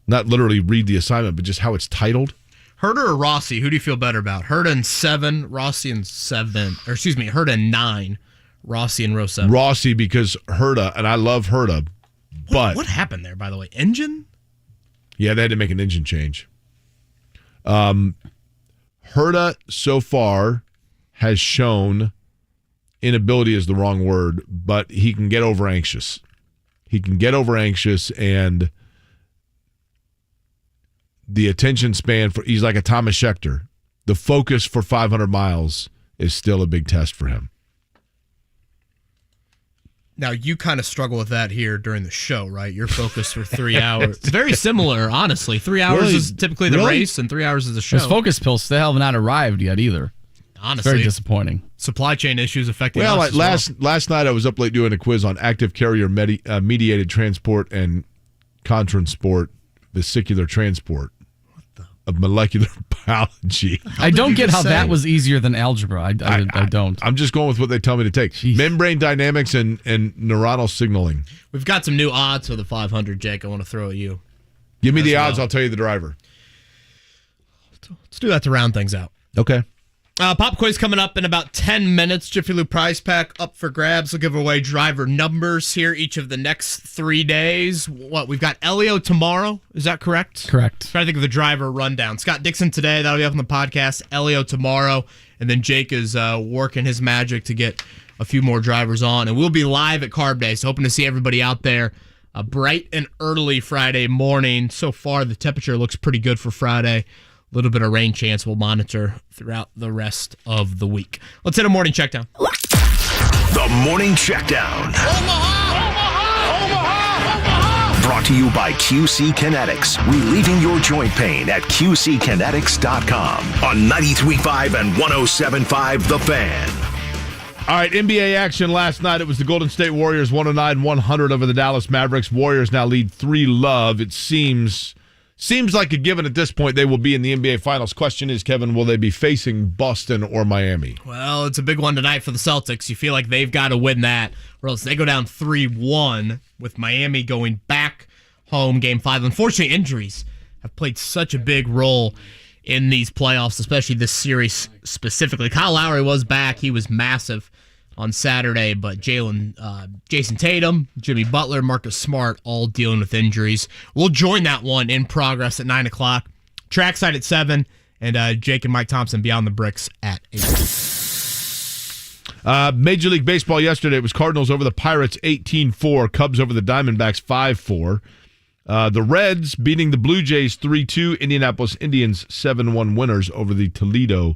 Speaker 3: Not literally read the assignment, but just how it's titled.
Speaker 4: Herta or Rossi, who do you feel better about? Herta in 7, Rossi in 7. Or excuse me, Herta in 9, Rossi in row 7.
Speaker 3: Rossi, because Herta, and I love Herta, but...
Speaker 4: What happened there, by the way? Engine?
Speaker 3: Yeah, they had to make an engine change. Herta, so far, has shown... inability is the wrong word, but he can get over anxious. And the attention span he's like a Thomas Schechter. The focus for 500 miles is still a big test for him.
Speaker 4: Now, you kind of struggle with that here during the show, right? You're focused for 3 hours. It's very similar, honestly. 3 hours is typically the race, and 3 hours is the show.
Speaker 5: His focus pills still have not arrived yet either.
Speaker 4: Honestly,
Speaker 5: very disappointing.
Speaker 4: Supply chain issues affecting us
Speaker 3: last night I was up late doing a quiz on active carrier mediated transport and contransport vesicular transport of molecular biology.
Speaker 5: I don't get how that was easier than algebra. I don't.
Speaker 3: I'm just going with what they tell me to take. Jeez. Membrane dynamics and neuronal signaling.
Speaker 4: We've got some new odds for the 500, Jake. I want to throw at you.
Speaker 3: Give me the odds. I'll tell you the driver.
Speaker 4: Let's do that to round things out.
Speaker 3: Okay.
Speaker 4: Pop quiz coming up in about 10 minutes. Jiffy Lube prize pack up for grabs. We'll give away driver numbers here each of the next 3 days. We've got Elio tomorrow. Is that correct?
Speaker 5: Correct.
Speaker 4: Trying to think of the driver rundown. Scott Dixon today. That'll be up on the podcast. Elio tomorrow. And then Jake is working his magic to get a few more drivers on. And we'll be live at Carb Day. So hoping to see everybody out there bright and early Friday morning. So far, the temperature looks pretty good for Friday. A little bit of rain chance we'll monitor throughout the rest of the week. Let's hit a morning checkdown.
Speaker 1: The Morning Checkdown. Omaha! Brought to you by QC Kinetics. Relieving your joint pain at QCkinetics.com. On 93.5 and 107.5 The Fan.
Speaker 3: All right, NBA action last night. It was the Golden State Warriors 109-100 over the Dallas Mavericks. Warriors now lead 3-0. It seems like a given at this point they will be in the NBA Finals. Question is, Kevin, will they be facing Boston or Miami?
Speaker 4: Well, it's a big one tonight for the Celtics. You feel like they've got to win that, or else they go down 3-1 with Miami going back home Game 5. Unfortunately, injuries have played such a big role in these playoffs, especially this series specifically. Kyle Lowry was back. He was massive on Saturday, but Jason Tatum, Jimmy Butler, Marcus Smart, all dealing with injuries. We'll join that one in progress at 9 o'clock. Trackside at 7, and Jake and Mike Thompson Beyond the Bricks at 8.
Speaker 3: Major League Baseball yesterday, it was Cardinals over the Pirates 18-4, Cubs over the Diamondbacks 5-4. The Reds beating the Blue Jays 3-2, Indianapolis Indians 7-1 winners over the Toledo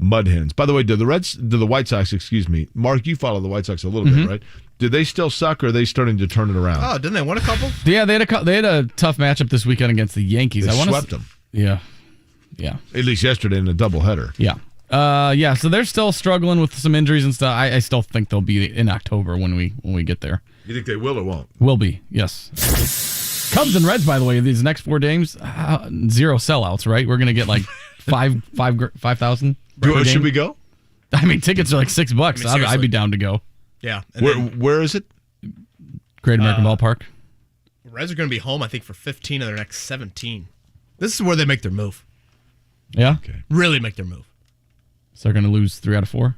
Speaker 3: Mud Hens. By the way, the White Sox, Mark, you follow the White Sox a little bit, right? Do they still suck, or are they starting to turn it around?
Speaker 4: Oh, didn't they win a couple?
Speaker 5: Yeah, they had a tough matchup this weekend against the Yankees.
Speaker 3: They swept them.
Speaker 5: Yeah.
Speaker 3: At least yesterday in a doubleheader.
Speaker 5: Yeah. So they're still struggling with some injuries and stuff. I still think they'll be in October when we get there.
Speaker 3: You think they will or won't?
Speaker 5: Will be, yes. Cubs and Reds, by the way, these next 4 games, 0 sellouts, right? We're going to get like 5,000.
Speaker 3: Should we go?
Speaker 5: I mean, tickets are like $6. I'd be down to go.
Speaker 4: Yeah.
Speaker 3: Where is it?
Speaker 5: Great American Ballpark.
Speaker 4: Reds are going to be home, I think, for 15 of their next 17. This is where they make their move.
Speaker 5: Yeah?
Speaker 3: Okay.
Speaker 4: Really make their move.
Speaker 5: So they're going to lose 3 out of 4?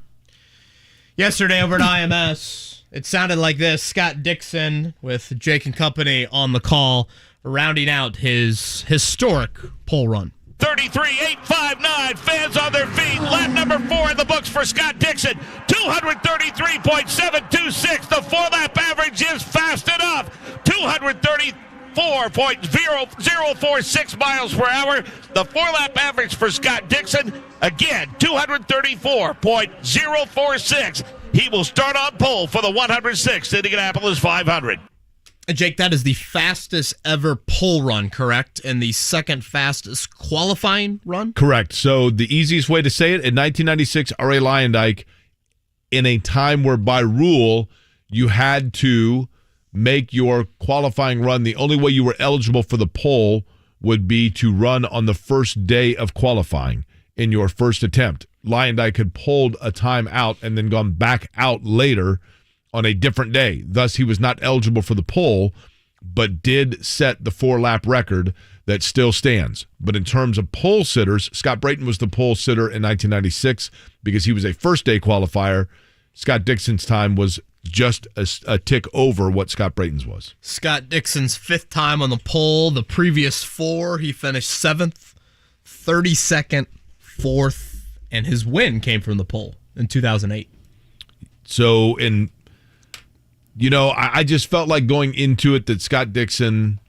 Speaker 4: Yesterday over at IMS, it sounded like this. Scott Dixon with Jake and company on the call, rounding out his historic pole run.
Speaker 9: 33.859, fans on their feet. Lap number 4 in the books for Scott Dixon. 233.726. The 4-lap average is fast enough. 234.046 miles per hour. The 4-lap average for Scott Dixon, again, 234.046. He will start on pole for the 106th Indianapolis 500.
Speaker 4: Jake, that is the fastest ever pole run, correct? And the second fastest qualifying run?
Speaker 3: Correct. So the easiest way to say it, in 1996, R.A. Lyondike, in a time where by rule you had to make your qualifying run, the only way you were eligible for the pole would be to run on the first day of qualifying in your first attempt. Lyondike had pulled a time out and then gone back out later on a different day. Thus, he was not eligible for the pole, but did set the 4-lap record that still stands. But in terms of pole sitters, Scott Brayton was the pole sitter in 1996 because he was a first-day qualifier. Scott Dixon's time was just a tick over what Scott Brayton's was.
Speaker 4: Scott Dixon's 5th time on the pole. The previous 4, he finished 7th, 32nd, 4th, and his win came from the pole in 2008.
Speaker 3: So, I just felt like going into it that Scott Dixon,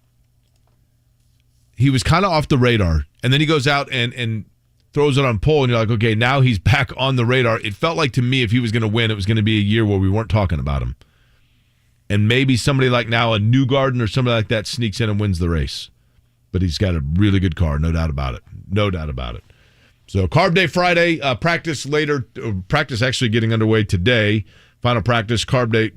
Speaker 3: he was kind of off the radar. And then he goes out and throws it on pole, and you're like, okay, now he's back on the radar. It felt like to me if he was going to win, it was going to be a year where we weren't talking about him. And maybe somebody like now, a Newgarden or somebody like that, sneaks in and wins the race. But he's got a really good car, no doubt about it. No doubt about it. So Carb Day Friday, practice later. Practice actually getting underway today. Final practice, Carb Day.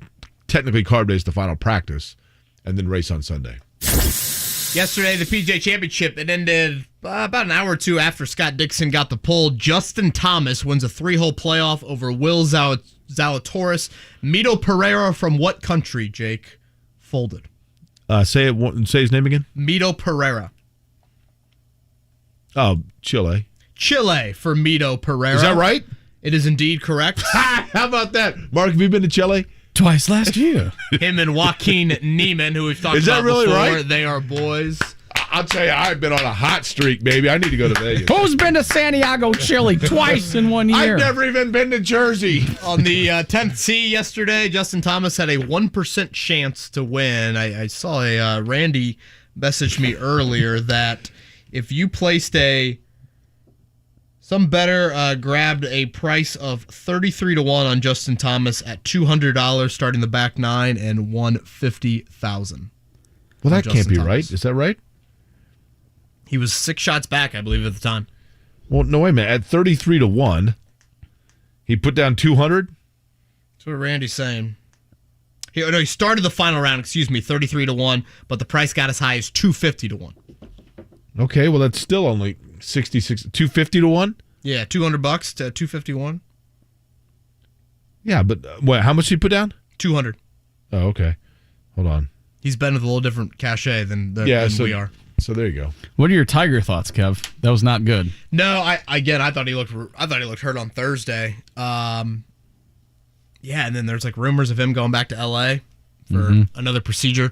Speaker 3: Technically, Carb Day is the final practice, and then race on Sunday.
Speaker 4: Yesterday, the PGA Championship, it ended about an hour or two after Scott Dixon got the pole. Justin Thomas wins a 3-hole playoff over Will Zalatoris. Mito Pereira from what country, Jake? Folded.
Speaker 3: Say his name again.
Speaker 4: Mito Pereira.
Speaker 3: Oh, Chile.
Speaker 4: Chile for Mito Pereira.
Speaker 3: Is that right?
Speaker 4: It is indeed correct.
Speaker 3: How about that? Mark, have you been to Chile?
Speaker 5: Twice last year.
Speaker 4: Him and Joaquin Neiman, who we've talked about
Speaker 3: really
Speaker 4: before.
Speaker 3: Right?
Speaker 4: They are boys.
Speaker 3: I'll tell you, I've been on a hot streak, baby. I need to go to Vegas.
Speaker 5: Who's been to Santiago, Chile twice in 1 year?
Speaker 3: I've never even been to Jersey.
Speaker 4: On the 10th tee yesterday, Justin Thomas had a 1% chance to win. I saw a Randy message me earlier that if you placed some bettor grabbed a price of 33-1 on Justin Thomas at $200 starting the back 9 and won $50,000.
Speaker 3: Well, that can't be right. Is that right?
Speaker 4: He was 6 shots back, I believe, at the time.
Speaker 3: Well, no, wait a minute. At 33-1, he put down 200?
Speaker 4: That's what Randy's saying. He started the final round, 33-1, but the price got as high as 250-1.
Speaker 3: Okay, well, that's still only 66, 250-1?
Speaker 4: Yeah, $200 to 251.
Speaker 3: Yeah, but how much did he put down?
Speaker 4: 200.
Speaker 3: Oh, okay. Hold on.
Speaker 4: He's betting with a little different cachet than we are.
Speaker 3: So there you go.
Speaker 5: What are your Tiger thoughts, Kev? That was not good.
Speaker 4: No, I thought he looked hurt on Thursday. Yeah, and then there's like rumors of him going back to LA for another procedure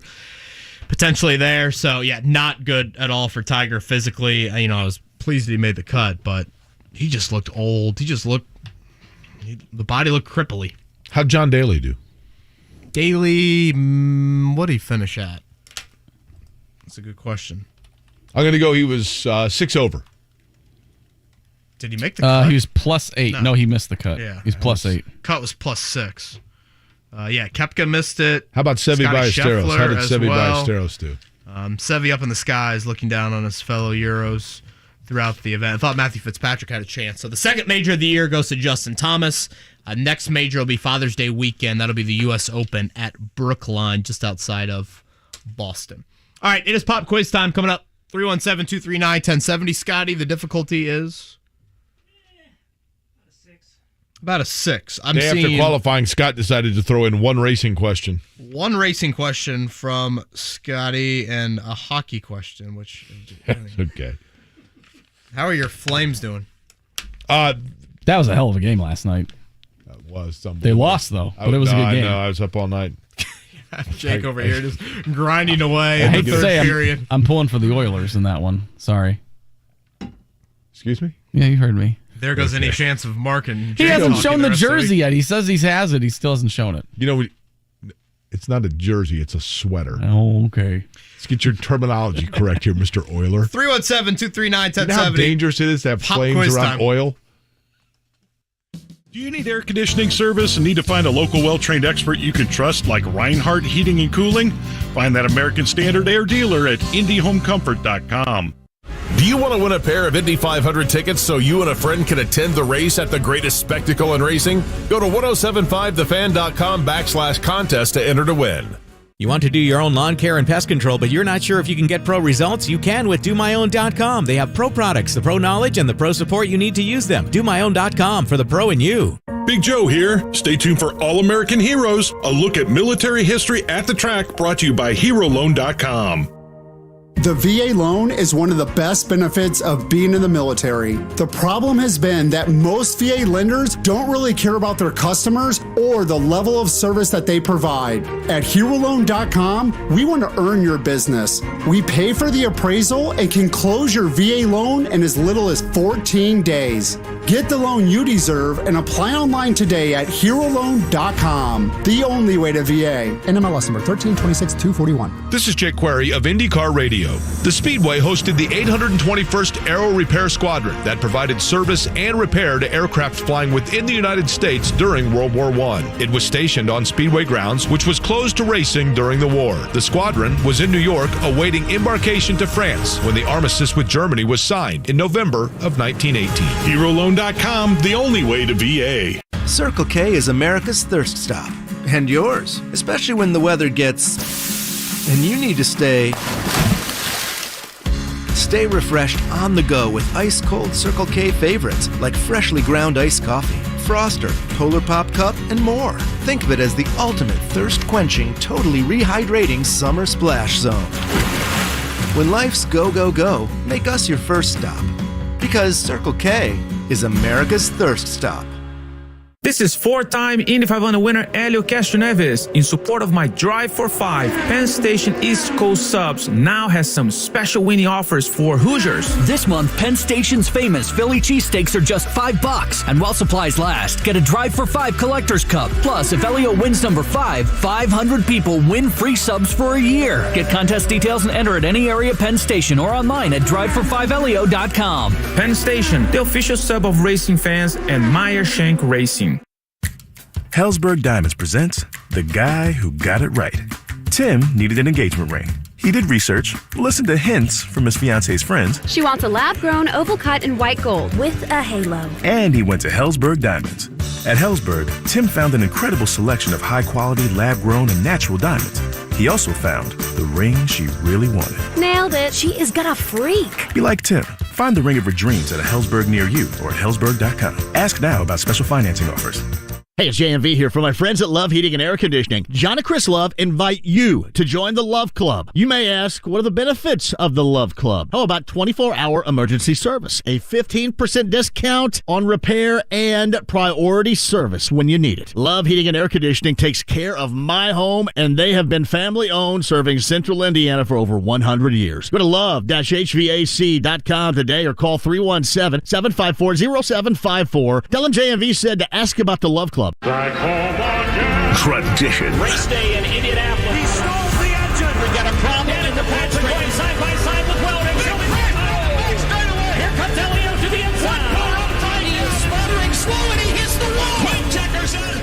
Speaker 4: potentially there. So yeah, not good at all for Tiger physically. I was pleased that he made the cut, but he just looked old. The body looked cripply.
Speaker 3: How'd John Daly do?
Speaker 4: Daly, what did he finish at? That's a good question.
Speaker 3: I'm going to go he was 6 over.
Speaker 4: Did he make the cut?
Speaker 5: He was +8. No, he missed the cut.
Speaker 4: Yeah.
Speaker 5: He's +8.
Speaker 4: Cut was +6. Yeah, Koepka missed it.
Speaker 3: How about Seve Ballesteros? How did Seve Ballesteros do?
Speaker 4: Seve up in the skies looking down on his fellow Euros throughout the event. I thought Matthew Fitzpatrick had a chance. So the second major of the year goes to Justin Thomas. Next major will be Father's Day weekend. That'll be the U.S. Open at Brookline, just outside of Boston. All right, it is pop quiz time coming up. 317-239-1070. Scotty, the difficulty is? About a 6.
Speaker 3: Day after qualifying, Scott decided to throw in one racing question.
Speaker 4: One racing question from Scotty and a hockey question, which...
Speaker 3: Okay.
Speaker 4: How are your Flames doing?
Speaker 5: That was a hell of a game last night.
Speaker 3: That was something.
Speaker 5: They lost, though, but it was a good game.
Speaker 3: I know. I was up all night.
Speaker 4: Jake over here just grinding away
Speaker 5: I
Speaker 4: in
Speaker 5: hate
Speaker 4: the
Speaker 5: to
Speaker 4: third
Speaker 5: say
Speaker 4: period.
Speaker 5: I'm pulling for the Oilers in that one. Sorry.
Speaker 3: Excuse me?
Speaker 5: Yeah, you heard me.
Speaker 4: There goes any chance of Mark and
Speaker 5: He
Speaker 4: Jake
Speaker 5: hasn't
Speaker 4: talking
Speaker 5: shown the
Speaker 4: rest of
Speaker 5: jersey
Speaker 4: week.
Speaker 5: yet. He says he has it. He still hasn't shown it.
Speaker 3: You know, it's not a jersey. It's a sweater.
Speaker 5: Oh, okay.
Speaker 3: Let's get your terminology correct here, Mr. Oiler.
Speaker 4: 317-239-1070.
Speaker 3: You know how dangerous it is to have flames around oil?
Speaker 2: Do you need air conditioning service and need to find a local well-trained expert you can trust like Reinhardt Heating and Cooling? Find that American Standard air dealer at IndyHomeComfort.com.
Speaker 21: Do you want to win a pair of Indy 500 tickets so you and a friend can attend the race at the greatest spectacle in racing? Go to 1075thefan.com/contest to enter to win.
Speaker 10: You want to do your own lawn care and pest control, but you're not sure if you can get pro results? You can with DoMyOwn.com. They have pro products, the pro knowledge, and the pro support you need to use them. DoMyOwn.com for the pro in you.
Speaker 2: Big Joe here. Stay tuned for All American Heroes, a look at military history at the track, brought to you by HeroLoan.com.
Speaker 18: The VA loan is one of the best benefits of being in the military. The problem has been that most VA lenders don't really care about their customers or the level of service that they provide. At HeroLoan.com, we want to earn your business. We pay for the appraisal and can close your VA loan in as little as 14 days. Get the loan you deserve and apply online today at HeroLoan.com. The only way to VA.
Speaker 20: NMLS number 1326241.
Speaker 3: This is Jake Query of IndyCar Radio. The Speedway hosted the 821st Aero Repair Squadron that provided service and repair to aircraft flying within the United States during World War I. It was stationed on Speedway grounds, which was closed to racing during the war. The squadron was in New York awaiting embarkation to France when the armistice with Germany was signed in November of 1918.
Speaker 2: HeroLoan.com, the only way to VA.
Speaker 14: Circle K is America's thirst stop. And yours, especially when the weather gets... and you need to stay refreshed on the go with ice-cold Circle K favorites like freshly ground iced coffee, Froster, Polar Pop Cup, and more. Think of it as the ultimate thirst-quenching, totally rehydrating summer splash zone. When life's go, go, go, make us your first stop. Because Circle K is America's thirst stop.
Speaker 11: This is four-time Indy 500 winner Helio Castroneves in support of my Drive for 5. Penn Station East Coast Subs now has some special winning offers for Hoosiers.
Speaker 17: This month, Penn Station's famous Philly cheesesteaks are just $5. And while supplies last, get a Drive for 5 Collector's Cup. Plus, if Helio wins number 5, 500 people win free subs for a year. Get contest details and enter at any area Penn Station or online at drive45helio.com.
Speaker 11: Penn Station, the official sub of racing fans and Meyer Shank Racing.
Speaker 24: Helzberg Diamonds presents The Guy Who Got It Right. Tim needed an engagement ring. He did research, listened to hints from his fiance's friends.
Speaker 25: She wants a lab-grown, oval cut, and white gold with a halo.
Speaker 24: And he went to Helzberg Diamonds. At Helzberg, Tim found an incredible selection of high-quality, lab-grown, and natural diamonds. He also found the ring she really wanted.
Speaker 25: Nailed it. She is gonna freak.
Speaker 24: Be like Tim. Find the ring of her dreams at a Helzberg near you or at Helzberg.com. Ask now about special financing offers.
Speaker 8: Hey, it's JMV here from my friends at Love Heating and Air Conditioning. John and Chris Love invite you to join the Love Club. You may ask, what are the benefits of the Love Club? How about 24-hour emergency service, a 15% discount on repair, and priority service when you need it. Love Heating and Air Conditioning takes care of my home, and they have been family-owned, serving Central Indiana for over 100 years. Go to love-hvac.com today or call 317-754-0754. Tell them JMV said to ask about the Love Club.
Speaker 1: Tradition.
Speaker 16: Race day in Indianapolis. He stole the engine. We got a problem in the Patrick going side by side with Weldon. Here comes Elio to the inside. He is sputtering slow and he hits the wall. Wing checkers in.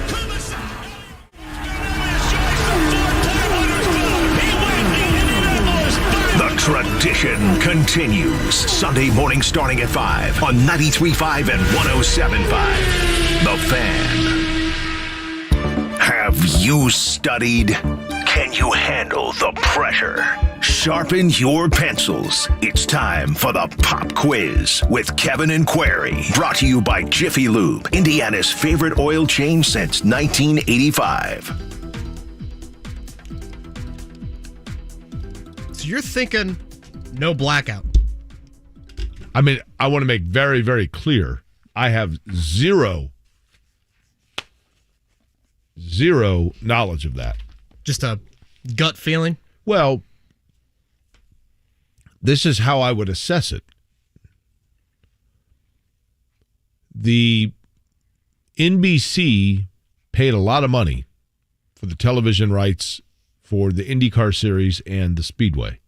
Speaker 1: The tradition continues. Sunday morning starting at 5 on 93.5 and 107.5. The Fan. Have Have you studied? Can you handle the pressure? Sharpen your pencils. It's time for the Pop Quiz with Kevin and Query. Brought to you by Jiffy Lube, Indiana's favorite oil change since 1985.
Speaker 4: So you're thinking no blackout.
Speaker 3: I mean, I want to make very, very clear. I have zero knowledge of that.
Speaker 4: Just a gut feeling?
Speaker 3: Well, this is how I would assess it. The NBC paid a lot of money for the television rights for the IndyCar series and the Speedway.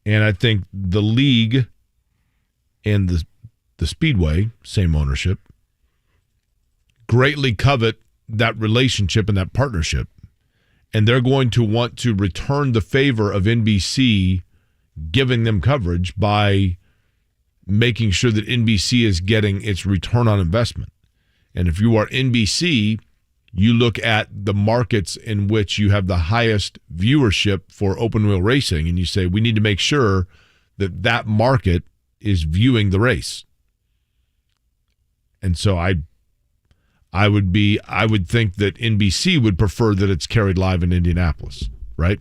Speaker 3: And I think the league and the Speedway, same ownership, greatly covet that relationship and that partnership. And they're going to want to return the favor of NBC giving them coverage by making sure that NBC is getting its return on investment. And if you are NBC, you look at the markets in which you have the highest viewership for open wheel racing, and you say, we need to make sure that that market is viewing the race. And so I would think that NBC would prefer that it's carried live in Indianapolis, right?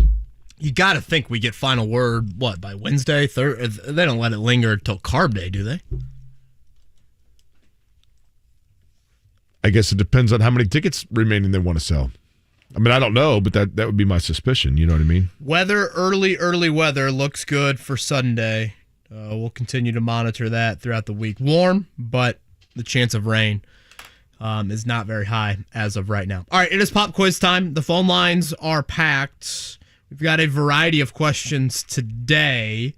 Speaker 4: You got to think we get final word, by Wednesday? They don't let it linger until Carb Day, do they?
Speaker 3: I guess it depends on how many tickets remaining they want to sell. I mean, I don't know, but that would be my suspicion. You know what I mean?
Speaker 4: Weather, early weather looks good for Sunday. We'll continue to monitor that throughout the week. Warm, but the chance of rain is not very high as of right now. All right, it is pop quiz time. The phone lines are packed. We've got a variety of questions today.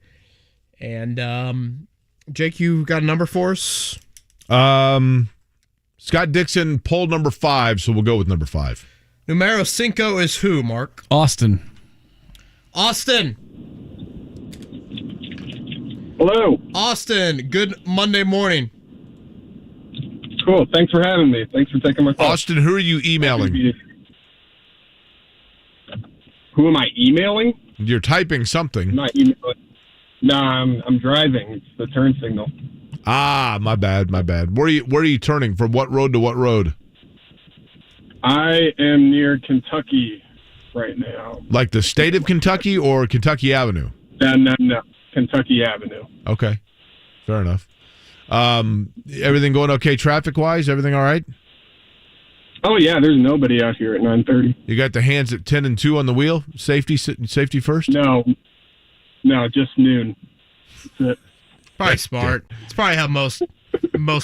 Speaker 4: And, Jake, you got a number for us?
Speaker 3: Scott Dixon pulled number 5, so we'll go with number 5.
Speaker 4: Numero 5 is who, Mark?
Speaker 5: Austin.
Speaker 6: Hello.
Speaker 4: Austin, good Monday morning.
Speaker 6: Cool. Thanks for having me. Thanks for taking my call.
Speaker 3: Austin, who are you emailing?
Speaker 6: Who am I emailing?
Speaker 3: You're typing something.
Speaker 6: I'm not emailing. No, I'm driving. It's the turn signal.
Speaker 3: Ah, my bad. Where are you turning? From what road to what road?
Speaker 6: I am near Kentucky right now.
Speaker 3: Like the state of Kentucky or Kentucky Avenue?
Speaker 6: No. Kentucky Avenue.
Speaker 3: Okay. Fair enough. Everything going okay traffic-wise? Everything all right?
Speaker 6: Oh, yeah. There's nobody out here at 9:30.
Speaker 3: You got the hands at 10 and 2 on the wheel? Safety first?
Speaker 6: No, just noon. That's it.
Speaker 4: Probably smart. It's probably how most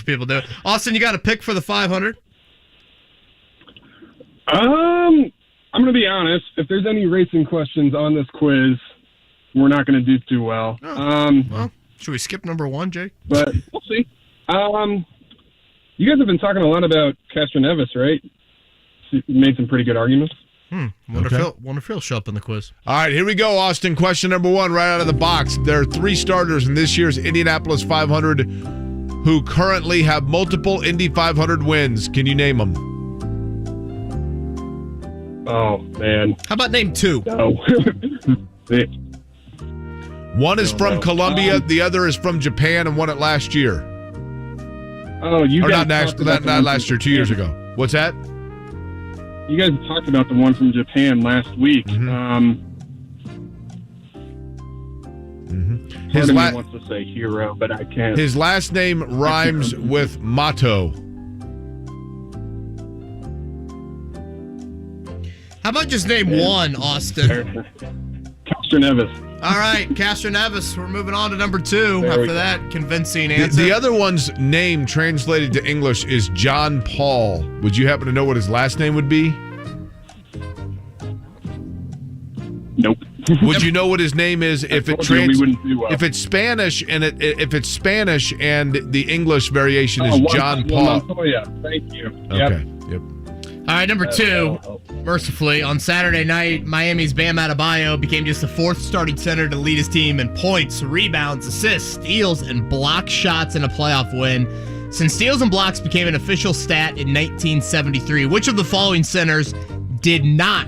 Speaker 4: people do it. Austin, you got a pick for the 500?
Speaker 6: I'm going to be honest. If there's any racing questions on this quiz, we're not going to do too well.
Speaker 4: Well, should we skip number 1, Jake?
Speaker 6: But we'll see. You guys have been talking a lot about Castroneves, right? You made some pretty good arguments.
Speaker 4: Wonder if he'll show up in the quiz.
Speaker 3: All right, here we go, Austin. Question number 1 right out of the box. There are 3 starters in this year's Indianapolis 500 who currently have multiple Indy 500 wins. Can you name them?
Speaker 6: Oh, man.
Speaker 4: How about name 2?
Speaker 6: No.
Speaker 3: One is from Colombia, the other is from Japan, and won it last year.
Speaker 6: Oh, you guys
Speaker 3: not last year, 2 years ago. What's that?
Speaker 6: You guys talked about the one from Japan last week.
Speaker 3: Mm-hmm.
Speaker 6: His wants to say hero, but I can't.
Speaker 3: His last name rhymes with motto.
Speaker 4: How about just name 1, Austin?
Speaker 6: Castroneves.
Speaker 4: All right, Castroneves. We're moving on to number 2 after that convincing answer.
Speaker 3: The other one's name translated to English is John Paul. Would you happen to know what his last name would be?
Speaker 6: Nope.
Speaker 3: Would you know what his name is if it's Spanish and if it's Spanish and the English variation is John Paul?
Speaker 6: Montoya. Thank you.
Speaker 3: Okay. Yep.
Speaker 4: All right, number 2. Mercifully, on Saturday night, Miami's Bam Adebayo became just the 4th starting center to lead his team in points, rebounds, assists, steals, and block shots in a playoff win. Since steals and blocks became an official stat in 1973, which of the following centers did not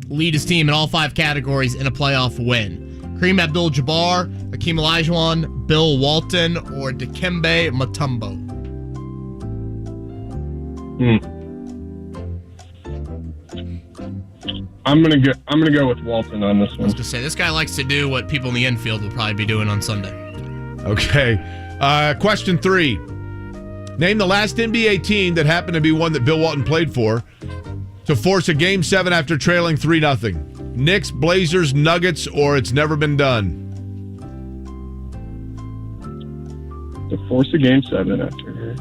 Speaker 4: lead his team in all 5 categories in a playoff win? Kareem Abdul-Jabbar, Hakeem Olajuwon, Bill Walton, or Dikembe Mutombo?
Speaker 6: I'm gonna go with Walton on this one.
Speaker 4: I was gonna say, this guy likes to do what people in the infield will probably be doing on Sunday.
Speaker 3: Okay. Question 3. Name the last NBA team that happened to be one that Bill Walton played for to force a Game 7 after trailing 3-0. Knicks, Blazers, Nuggets, or it's never been done?
Speaker 6: To force a Game 7 after.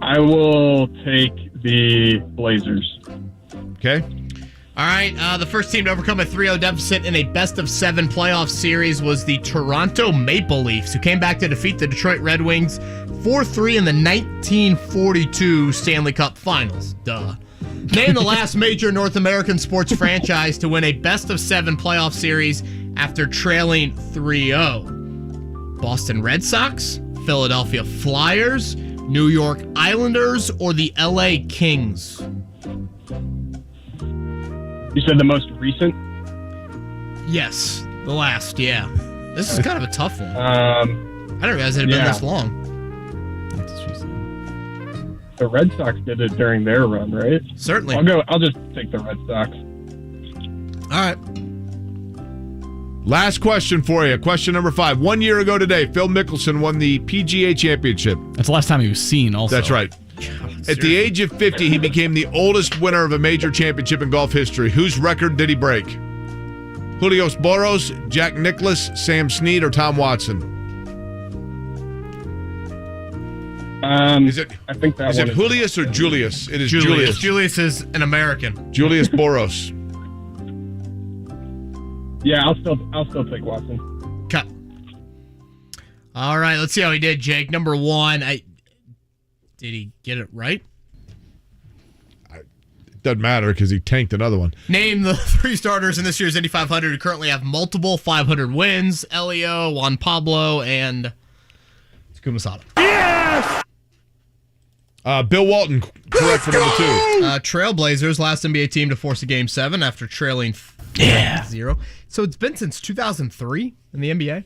Speaker 6: I will take the Blazers.
Speaker 3: Okay.
Speaker 4: All right, the first team to overcome a 3-0 deficit in a best-of-7 playoff series was the Toronto Maple Leafs, who came back to defeat the Detroit Red Wings 4-3 in the 1942 Stanley Cup Finals. Duh. Name the last major North American sports franchise to win a best-of-7 playoff series after trailing 3-0. Boston Red Sox, Philadelphia Flyers, New York Islanders, or the LA Kings?
Speaker 6: You said the most recent?
Speaker 4: Yes, the last, yeah. This is kind of a tough one. I didn't realize it had been this long.
Speaker 6: The Red Sox did it during their run, right?
Speaker 4: Certainly.
Speaker 6: I'll just take the Red Sox.
Speaker 4: All right.
Speaker 3: Last question for you. Question number 5. 1 year ago today, Phil Mickelson won the PGA Championship.
Speaker 5: That's the last time he was seen also.
Speaker 3: That's right. At the age of 50, he became the oldest winner of a major championship in golf history. Whose record did he break? Julio Boros, Jack Nicklaus, Sam Snead, or Tom Watson? Is it Julius or Julius? It is Julius.
Speaker 4: Julius is an American.
Speaker 3: Julius Boros.
Speaker 6: Yeah, I'll still take Watson.
Speaker 4: Cut. All right, let's see how he did, Jake. Number 1, did he get it right?
Speaker 3: It doesn't matter because he tanked another one.
Speaker 4: Name the 3 starters in this year's Indy 500 who currently have multiple 500 wins: Elio, Juan Pablo, and Takuma Sato.
Speaker 3: Yes! Bill Walton, correct for number 2.
Speaker 4: Trailblazers, last NBA team to force a Game 7 after trailing 0. So it's been since 2003 in the NBA.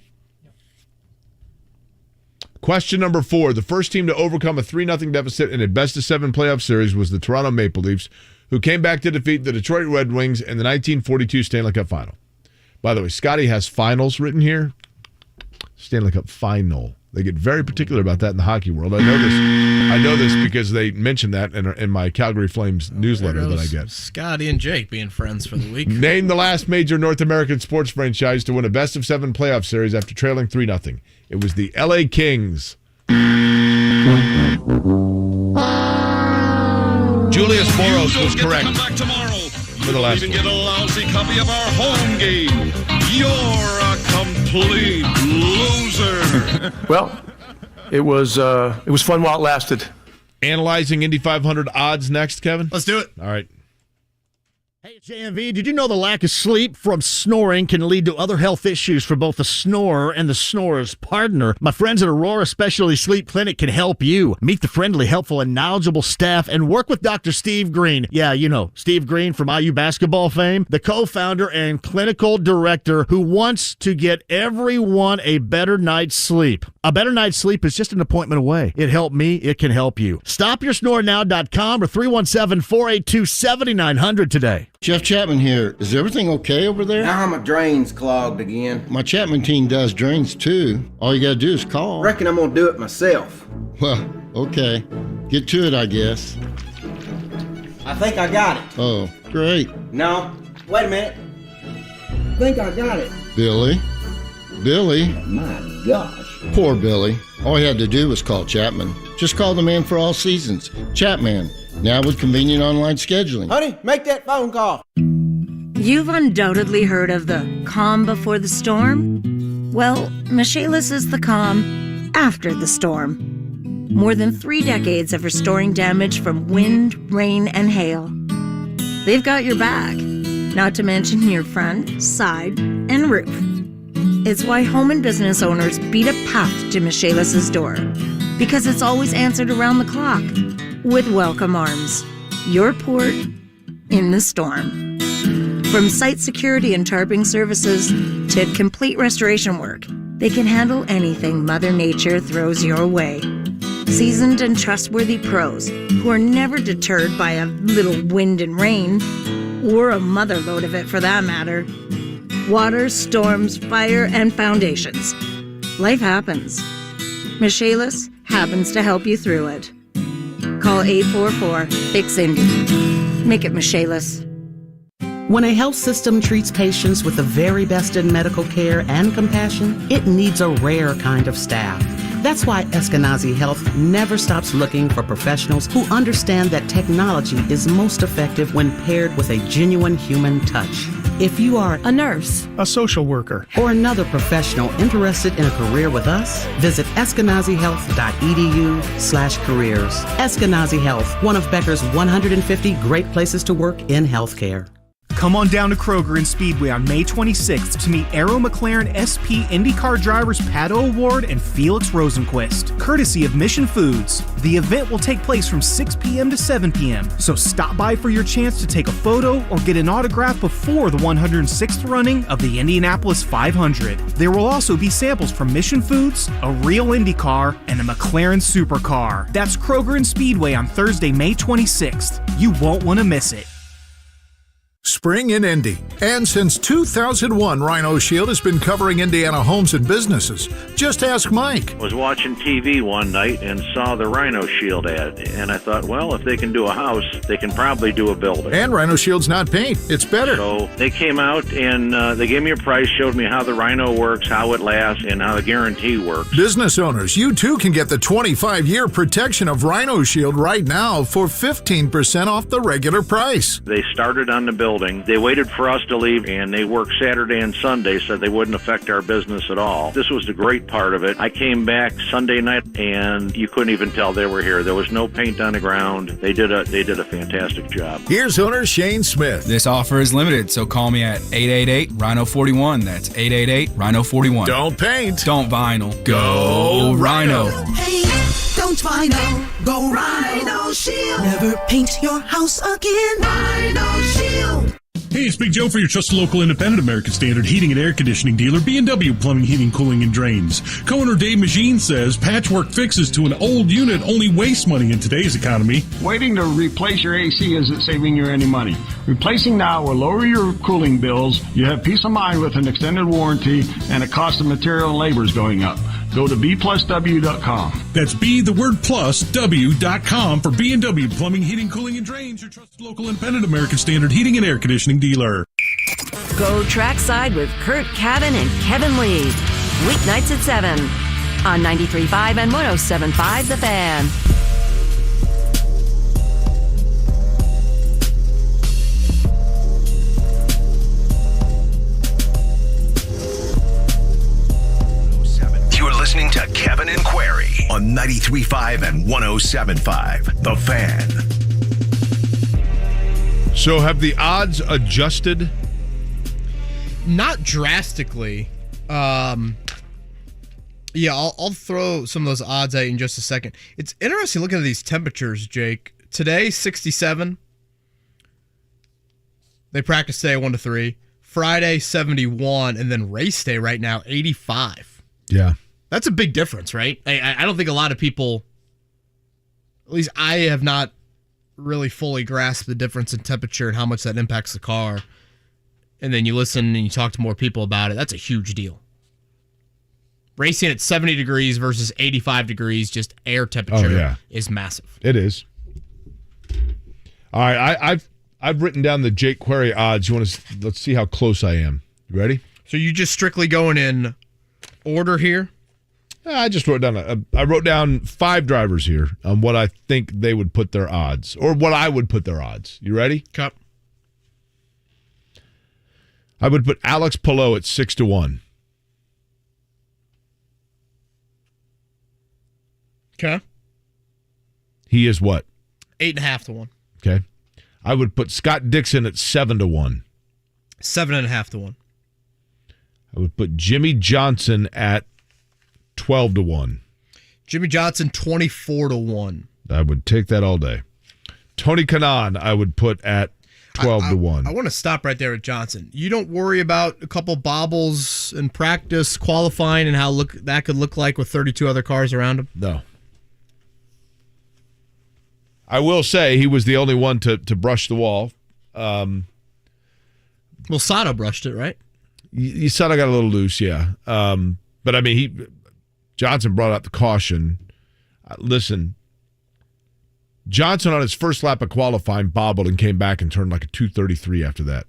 Speaker 3: Question number 4. The first team to overcome a 3-0 deficit in a best-of-7 playoff series was the Toronto Maple Leafs, who came back to defeat the Detroit Red Wings in the 1942 Stanley Cup Final. By the way, Scotty has finals written here. Stanley Cup Final. They get very particular about that in the hockey world. I know this because they mentioned that in my Calgary Flames newsletter that I get.
Speaker 4: Scotty and Jake being friends for the week.
Speaker 3: Name the last major North American sports franchise to win a best-of-7 playoff series after trailing 3-0. It was the LA Kings. Julius Boros was correct.
Speaker 16: Come back tomorrow.
Speaker 3: For the last
Speaker 16: even get a lousy copy of our home game. You're a complete loser.
Speaker 12: Well, it was fun while it lasted.
Speaker 3: Analyzing Indy 500 odds next, Kevin?
Speaker 4: Let's do it.
Speaker 3: All right.
Speaker 8: Hey, JMV, did you know the lack of sleep from snoring can lead to other health issues for both the snorer and the snorer's partner? My friends at Aurora Specialty Sleep Clinic can help you. Meet the friendly, helpful, and knowledgeable staff and work with Dr. Steve Green. Yeah, you know, Steve Green from IU basketball fame, the co-founder and clinical director who wants to get everyone a better night's sleep. A better night's sleep is just an appointment away. It helped me. It can help you. StopYourSnoreNow.com or 317-482-7900 today.
Speaker 13: Jeff Chapman here. Is everything okay over there?
Speaker 15: Now my drain's clogged again.
Speaker 13: My Chapman team does drains too. All you gotta do is call.
Speaker 15: Reckon I'm gonna do it myself.
Speaker 13: Well, okay. Get to it, I guess.
Speaker 15: I think I got it.
Speaker 13: Oh, great.
Speaker 15: No, wait a minute. I think I got it.
Speaker 13: Billy?
Speaker 15: My gosh.
Speaker 13: Poor Billy. All he had to do was call Chapman. Just call the man for all seasons. Chapman. Now with convenient online scheduling.
Speaker 15: Honey, make that phone call.
Speaker 19: You've undoubtedly heard of the calm before the storm. Well, Michaelis is the calm after the storm. More than 3 decades of restoring damage from wind, rain, and hail. They've got your back, not to mention your front, side, and roof. It's why home and business owners beat a path to Michaelis' door. because it's always answered around the clock with welcome arms. Your port in the storm. From site security and tarping services to complete restoration work, they can handle anything Mother Nature throws your way. Seasoned and trustworthy pros who are never deterred by a little wind and rain, or a motherload of it for that matter. Water, storms, fire, and foundations. Life happens. Michaelis happens to help you through it. Call 844-FIX-INDY. Make it Michaelis.
Speaker 7: When a health system treats patients with the very best in medical care and compassion, it needs a rare kind of staff. That's why Eskenazi Health never stops looking for professionals who understand that technology is most effective when paired with a genuine human touch. If you are a nurse,
Speaker 12: a social worker,
Speaker 7: or another professional interested in a career with us, visit eskenazihealth.edu/careers. Eskenazi Health, one of Becker's 150 great places to work in healthcare.
Speaker 9: Come on down to Kroger and Speedway on May 26th to meet Arrow McLaren SP IndyCar Drivers Pato Award and Felix Rosenquist, courtesy of Mission Foods. The event will take place from 6 p.m. to 7 p.m., so stop by for your chance to take a photo or get an autograph before the 106th running of the Indianapolis 500. There will also be samples from Mission Foods, a real IndyCar, and a McLaren Supercar. That's Kroger and Speedway on Thursday, May 26th. You won't want to miss it.
Speaker 21: Spring in Indy. And since 2001, Rhino Shield has been covering Indiana homes and businesses. Just ask Mike.
Speaker 22: I was watching TV one night and saw the Rhino Shield ad, and I thought, well, if they can do a house, they can probably do a building.
Speaker 21: And Rhino Shield's not paint, it's better.
Speaker 22: So they came out and they gave me a price, showed me how the Rhino works, how it lasts, and how the guarantee works.
Speaker 21: Business owners, you too can get the 25-year protection of Rhino Shield right now for 15% off the regular price.
Speaker 22: They started on the building. They waited for us to leave, and they worked Saturday and Sunday so they wouldn't affect our business at all. This was the great part of it. I came back Sunday night, and you couldn't even tell they were here. There was no paint on the ground. They did a fantastic job.
Speaker 21: Here's owner Shane Smith.
Speaker 23: This offer is limited, so call me at 888-RHINO-41. That's 888-RHINO-41.
Speaker 21: Don't paint.
Speaker 23: Don't vinyl. Go Rhino.
Speaker 26: Hey, don't vinyl. Go Rhino Shield. Never paint your house again. Rhino Shield.
Speaker 2: Hey, it's Big Joe for your trusted local independent American Standard heating and air conditioning dealer, B&W Plumbing, Heating, Cooling, and Drains. Co-owner Dave Magine says patchwork fixes to an old unit only waste money in today's economy.
Speaker 27: Waiting to replace your AC isn't saving you any money. Replacing now will lower your cooling bills. You have peace of mind with an extended warranty, and the cost of material and labor is going up. Go to bplusw.com.
Speaker 2: That's B, the word plus, W.com for B&W Plumbing, Heating, Cooling, and Drains, your trusted local independent American Standard heating and air conditioning dealer.
Speaker 28: Go Trackside with Curt Cavin and Kevin Lee. Weeknights at 7 on 93.5 and 107.5 The Fan.
Speaker 1: You're listening to Kevin and Query on 93.5 and 107.5 The Fan.
Speaker 3: So have the odds adjusted?
Speaker 4: Not drastically. Yeah, I'll throw some of those odds at you in just a second. It's interesting looking at these temperatures, Jake. Today, 67. They practice today 1 to 3. Friday, 71, and then race day right now, 85.
Speaker 3: Yeah.
Speaker 4: That's a big difference, right? I don't think a lot of people, at least I have not really fully grasped the difference in temperature and how much that impacts the car. And then you listen and you talk to more people about it. That's a huge deal. Racing at 70 degrees versus 85 degrees, just air temperature is massive.
Speaker 3: It is. All right, I've written down the Jake Query odds. Let's see how close I am. You ready?
Speaker 4: So you just strictly going in order here?
Speaker 3: I just wrote down I wrote down 5 drivers here on what I think they would put their odds, or what I would put their odds. You ready?
Speaker 4: Cup.
Speaker 3: I would put Alex Palou at 6-1.
Speaker 4: Okay.
Speaker 3: He is what?
Speaker 4: 8.5 to 1.
Speaker 3: Okay. I would put Scott Dixon at 7-1.
Speaker 4: 7.5 to 1.
Speaker 3: I would put Jimmie Johnson at 12-1.
Speaker 4: Jimmie Johnson 24-1.
Speaker 3: I would take that all day. Tony Kanaan, I would put at 12-1.
Speaker 4: I want to stop right there with Johnson. You don't worry about a couple bobbles in practice, qualifying, and how that could look like with 32 other cars around him?
Speaker 3: No. I will say he was the only one to brush the wall.
Speaker 4: Well, Sato brushed it, right?
Speaker 3: Sato got a little loose, yeah. But, I mean, Johnson brought out the caution. Listen, Johnson on his first lap of qualifying bobbled and came back and turned like a 233 after that.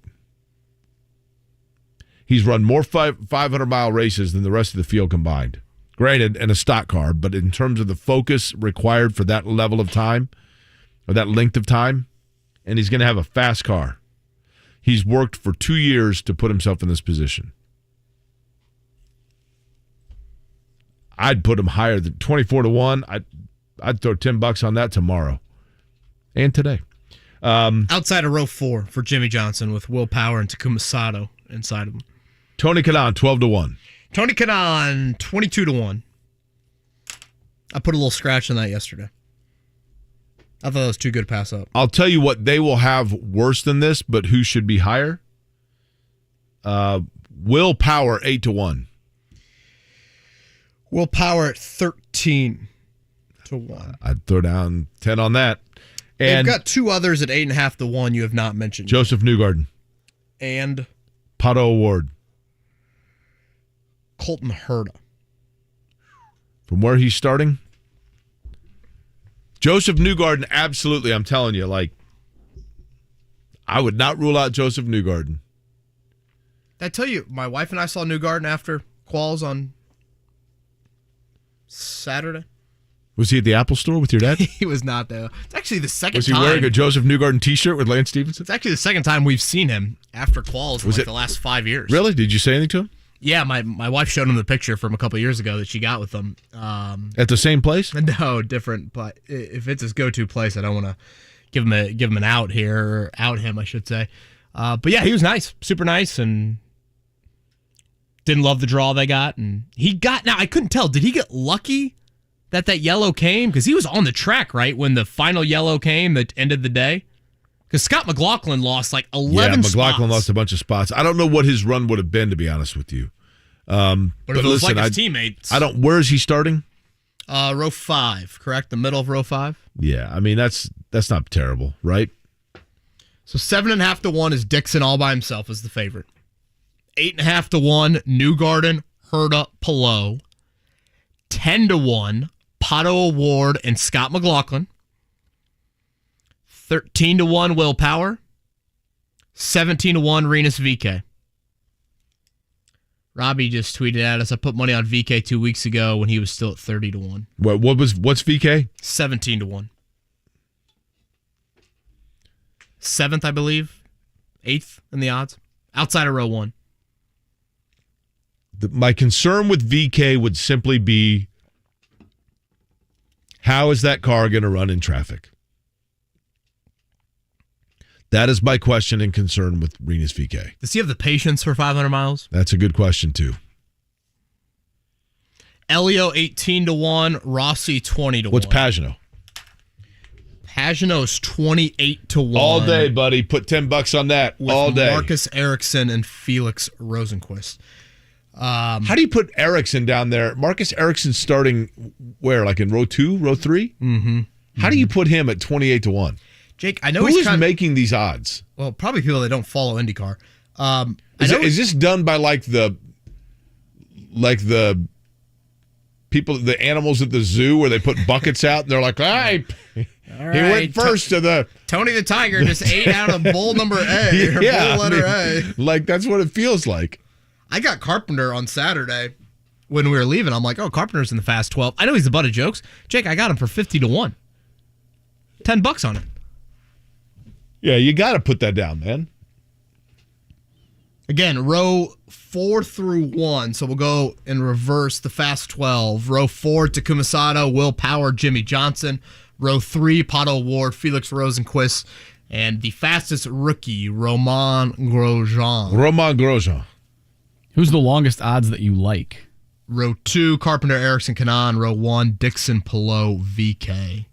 Speaker 3: He's run more 500-mile races than the rest of the field combined. Granted, in a stock car, but in terms of the focus required for that level of time, or that length of time, and he's going to have a fast car. He's worked for 2 years to put himself in this position. I'd put him higher than 24-1. I'd throw $10 on that tomorrow and today.
Speaker 4: Outside of row 4 for Jimmie Johnson with Will Power and Takuma Sato inside of him.
Speaker 3: Tony Kanaan, 12-1.
Speaker 4: Tony Kanaan, 22-1. I put a little scratch on that yesterday. I thought that was too good to pass up.
Speaker 3: I'll tell you what they will have worse than this, but who should be higher? Will Power, 8-1.
Speaker 4: Will Power at 13-1.
Speaker 3: I'd throw down 10 on that. And
Speaker 4: they've got two others at 8.5-1 you have not mentioned.
Speaker 3: Joseph Newgarden.
Speaker 4: And
Speaker 3: Pato Award.
Speaker 4: Colton Herta.
Speaker 3: From where he's starting? Joseph Newgarden, absolutely. I'm telling you, I would not rule out Joseph Newgarden.
Speaker 4: Did I tell you, my wife and I saw Newgarden after quals on Saturday.
Speaker 3: Was he at the Apple store with your dad?
Speaker 4: He was not there. It's actually the second time.
Speaker 3: Was he wearing a Joseph Newgarden t-shirt with Lance Stephenson?
Speaker 4: It's actually the second time we've seen him after quals in the last 5 years.
Speaker 3: Really? Did you say anything to him?
Speaker 4: Yeah, my wife showed him the picture from a couple years ago that she got with him.
Speaker 3: At the same place?
Speaker 4: No, different. But if it's his go-to place, I don't want to give him an out here, or out him, I should say. But yeah, he was nice, super nice, and didn't love the draw they got. And now I couldn't tell. Did he get lucky that yellow came? Because he was on the track, right, when the final yellow came that ended the day? Because Scott McLaughlin lost 11 spots.
Speaker 3: Yeah, McLaughlin lost a bunch of spots. I don't know what his run would have been, to be honest with you.
Speaker 4: But if it was his teammates.
Speaker 3: Where is he starting?
Speaker 4: Row 5, correct? The middle of row 5?
Speaker 3: Yeah, I mean, that's not terrible, right?
Speaker 4: So 7.5-1 is Dixon all by himself as the favorite. 8.5-1, Newgarden, Herta, Palou. 10-1, Pato Award and Scott McLaughlin. 13-1, Will Power. 17-1, Rinus VeeKay. Robbie just tweeted at us, I put money on VeeKay 2 weeks ago when he was still at 30-1.
Speaker 3: What's VeeKay?
Speaker 4: 17-1. 7th, I believe. 8th in the odds. Outside of row 1.
Speaker 3: My concern with VeeKay would simply be, how is that car going to run in traffic? That is my question and concern with Rinus VeeKay.
Speaker 4: Does he have the patience for 500 miles?
Speaker 3: That's a good question, too.
Speaker 4: Elio, 18-1. Rossi, 20-1.
Speaker 3: What's Pagano?
Speaker 4: Pagano's 28-1.
Speaker 3: All day, buddy. Put $10 on that. All day.
Speaker 4: Marcus Ericsson and Felix Rosenquist.
Speaker 3: How do you put Ericsson down there? Marcus Ericsson starting where? Like in row 2, row 3?
Speaker 4: Mm-hmm.
Speaker 3: How do you put him at 28-1?
Speaker 4: Jake, I know
Speaker 3: who is making these odds?
Speaker 4: Well, probably people that don't follow IndyCar.
Speaker 3: Is this done by the people, the animals at the zoo, where they put buckets out and they're like, all right, he went first to the
Speaker 4: Tony the Tiger just ate out of bowl number A, or bowl letter A.
Speaker 3: Like that's what it feels like.
Speaker 4: I got Carpenter on Saturday when we were leaving. I'm like, oh, Carpenter's in the Fast 12. I know he's the butt of jokes. Jake, I got him for 50-1. $10 on it.
Speaker 3: Yeah, you got to put that down, man.
Speaker 4: Again, row 4 through 1. So we'll go in reverse, the Fast 12. Row 4, Takuma Sato, Will Power, Jimmie Johnson. Row 3, Pato Award, Felix Rosenquist. And the fastest rookie, Romain Grosjean.
Speaker 3: Romain Grosjean.
Speaker 5: Who's the longest odds that you like?
Speaker 4: Row 2, Carpenter, Erickson, Kanan. Row 1, Dixon, Pillow, VK.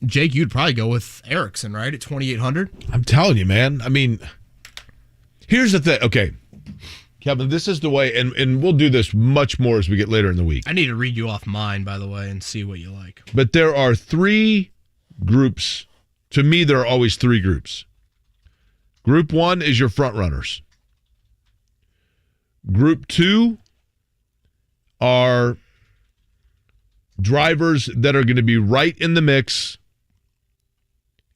Speaker 4: Jake, you'd probably go with Erickson, right, at 2,800?
Speaker 3: I'm telling you, man. I mean, here's the thing. Okay, Kevin, this is the way, and we'll do this much more as we get later in the week.
Speaker 4: I need to read you off mine, by the way, and see what you like.
Speaker 3: But there are 3 groups. To me, there are always 3 groups. Group 1 is your front runners. Group 2 are drivers that are going to be right in the mix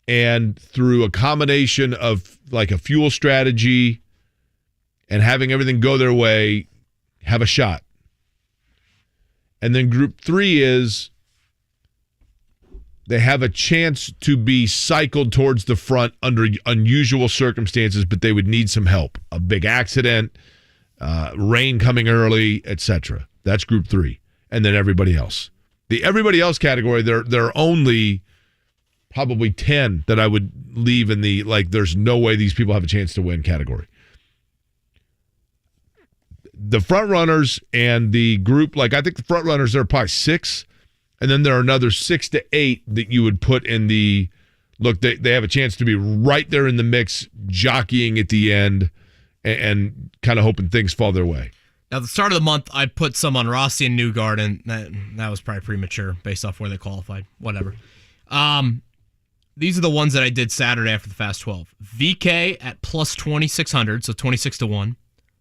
Speaker 3: and through a combination of like a fuel strategy and having everything go their way, have a shot. And then group 3 is they have a chance to be cycled towards the front under unusual circumstances, but they would need some help. A big accident, rain coming early, etc. That's group 3. And then everybody else. The everybody else category, there are only probably 10 that I would leave in the, like, there's no way these people have a chance to win category. The front runners and the group, like, I think the front runners, there are probably 6. And then there are another 6 to 8 that you would put in the, look, they have a chance to be right there in the mix, jockeying at the end and kind of hoping things fall their way.
Speaker 4: Now, at the start of the month, I put some on Rossi and Newgarden. That was probably premature based off where they qualified. Whatever. These are the ones that I did Saturday after the Fast 12. VK at plus 2,600, so 26 to 1.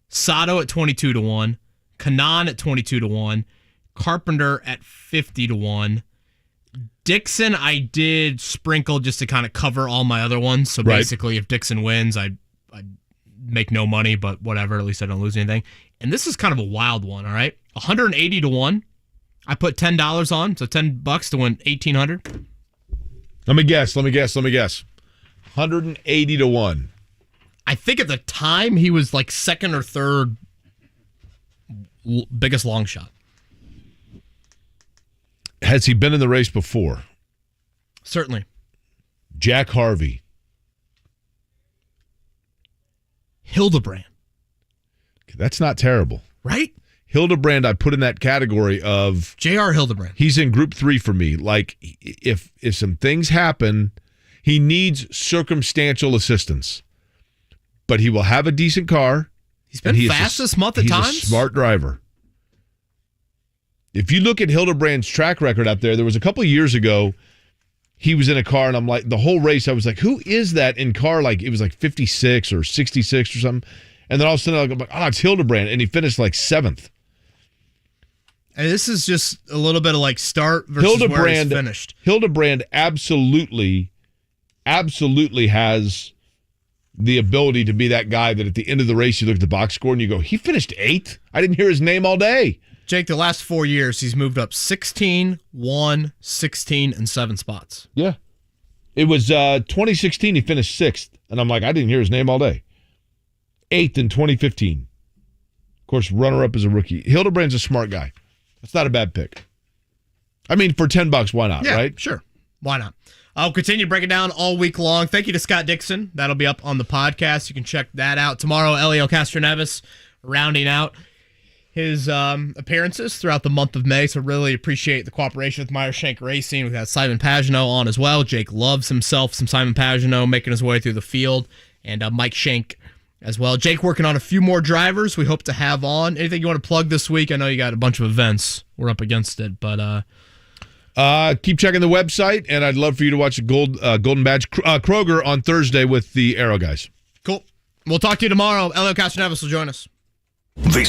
Speaker 4: Sato at 22 to 1. Kanan at 22 to 1. Carpenter at 50 to 1. Dixon, I did sprinkle just to kind of cover all my other ones. So basically, if Dixon wins, I'd make no money, but whatever. At least I don't lose anything. And this is kind of a wild one, all right? 180 to 1. I put $10 on, so $10 to win 1,800.
Speaker 3: Let me guess. 180 to 1.
Speaker 4: I think at the time he was like second or third biggest long shot.
Speaker 3: Has he been in the race before?
Speaker 4: Certainly.
Speaker 3: Jack Harvey.
Speaker 4: Hildebrand.
Speaker 3: That's not terrible.
Speaker 4: Right?
Speaker 3: Hildebrand, I put in that category of...
Speaker 4: J.R. Hildebrand.
Speaker 3: He's in group 3 for me. Like, if some things happen, he needs circumstantial assistance. But he will have a decent car.
Speaker 4: He's been fast this month at times.
Speaker 3: He's a smart driver. If you look at Hildebrand's track record out there was a couple of years ago, he was in a car, and I'm like, the whole race, I was like, who is that in car? Like, it was like 56 or 66 or something. And then all of a sudden, I'm like, it's Hildebrand. And he finished like 7th.
Speaker 4: And this is just a little bit of like start versus where he's finished.
Speaker 3: Hildebrand absolutely has the ability to be that guy that at the end of the race, you look at the box score and you go, he finished 8th? I didn't hear his name all day.
Speaker 4: Jake, the last 4 years, he's moved up 16, 1, 16, and 7 spots.
Speaker 3: Yeah. It was 2016, he finished 6th. And I'm like, I didn't hear his name all day. 8th in 2015. Of course, runner-up as a rookie. Hildebrand's a smart guy. That's not a bad pick. I mean, for $10, why not, right?
Speaker 4: Sure. Why not? I'll continue to break it down all week long. Thank you to Scott Dixon. That'll be up on the podcast. You can check that out tomorrow. Elio Castroneves rounding out his appearances throughout the month of May, so really appreciate the cooperation with Meyer Shank Racing. We've got Simon Pagano on as well. Jake loves himself some Simon Pagano making his way through the field, and Mike Shank as well. Jake working on a few more drivers we hope to have on. Anything you want to plug this week? I know you got a bunch of events. We're up against it, but
Speaker 3: keep checking the website, and I'd love for you to watch Golden Badge Kroger on Thursday with the Aero guys.
Speaker 4: Cool. We'll talk to you tomorrow. Elio Castroneves will join us.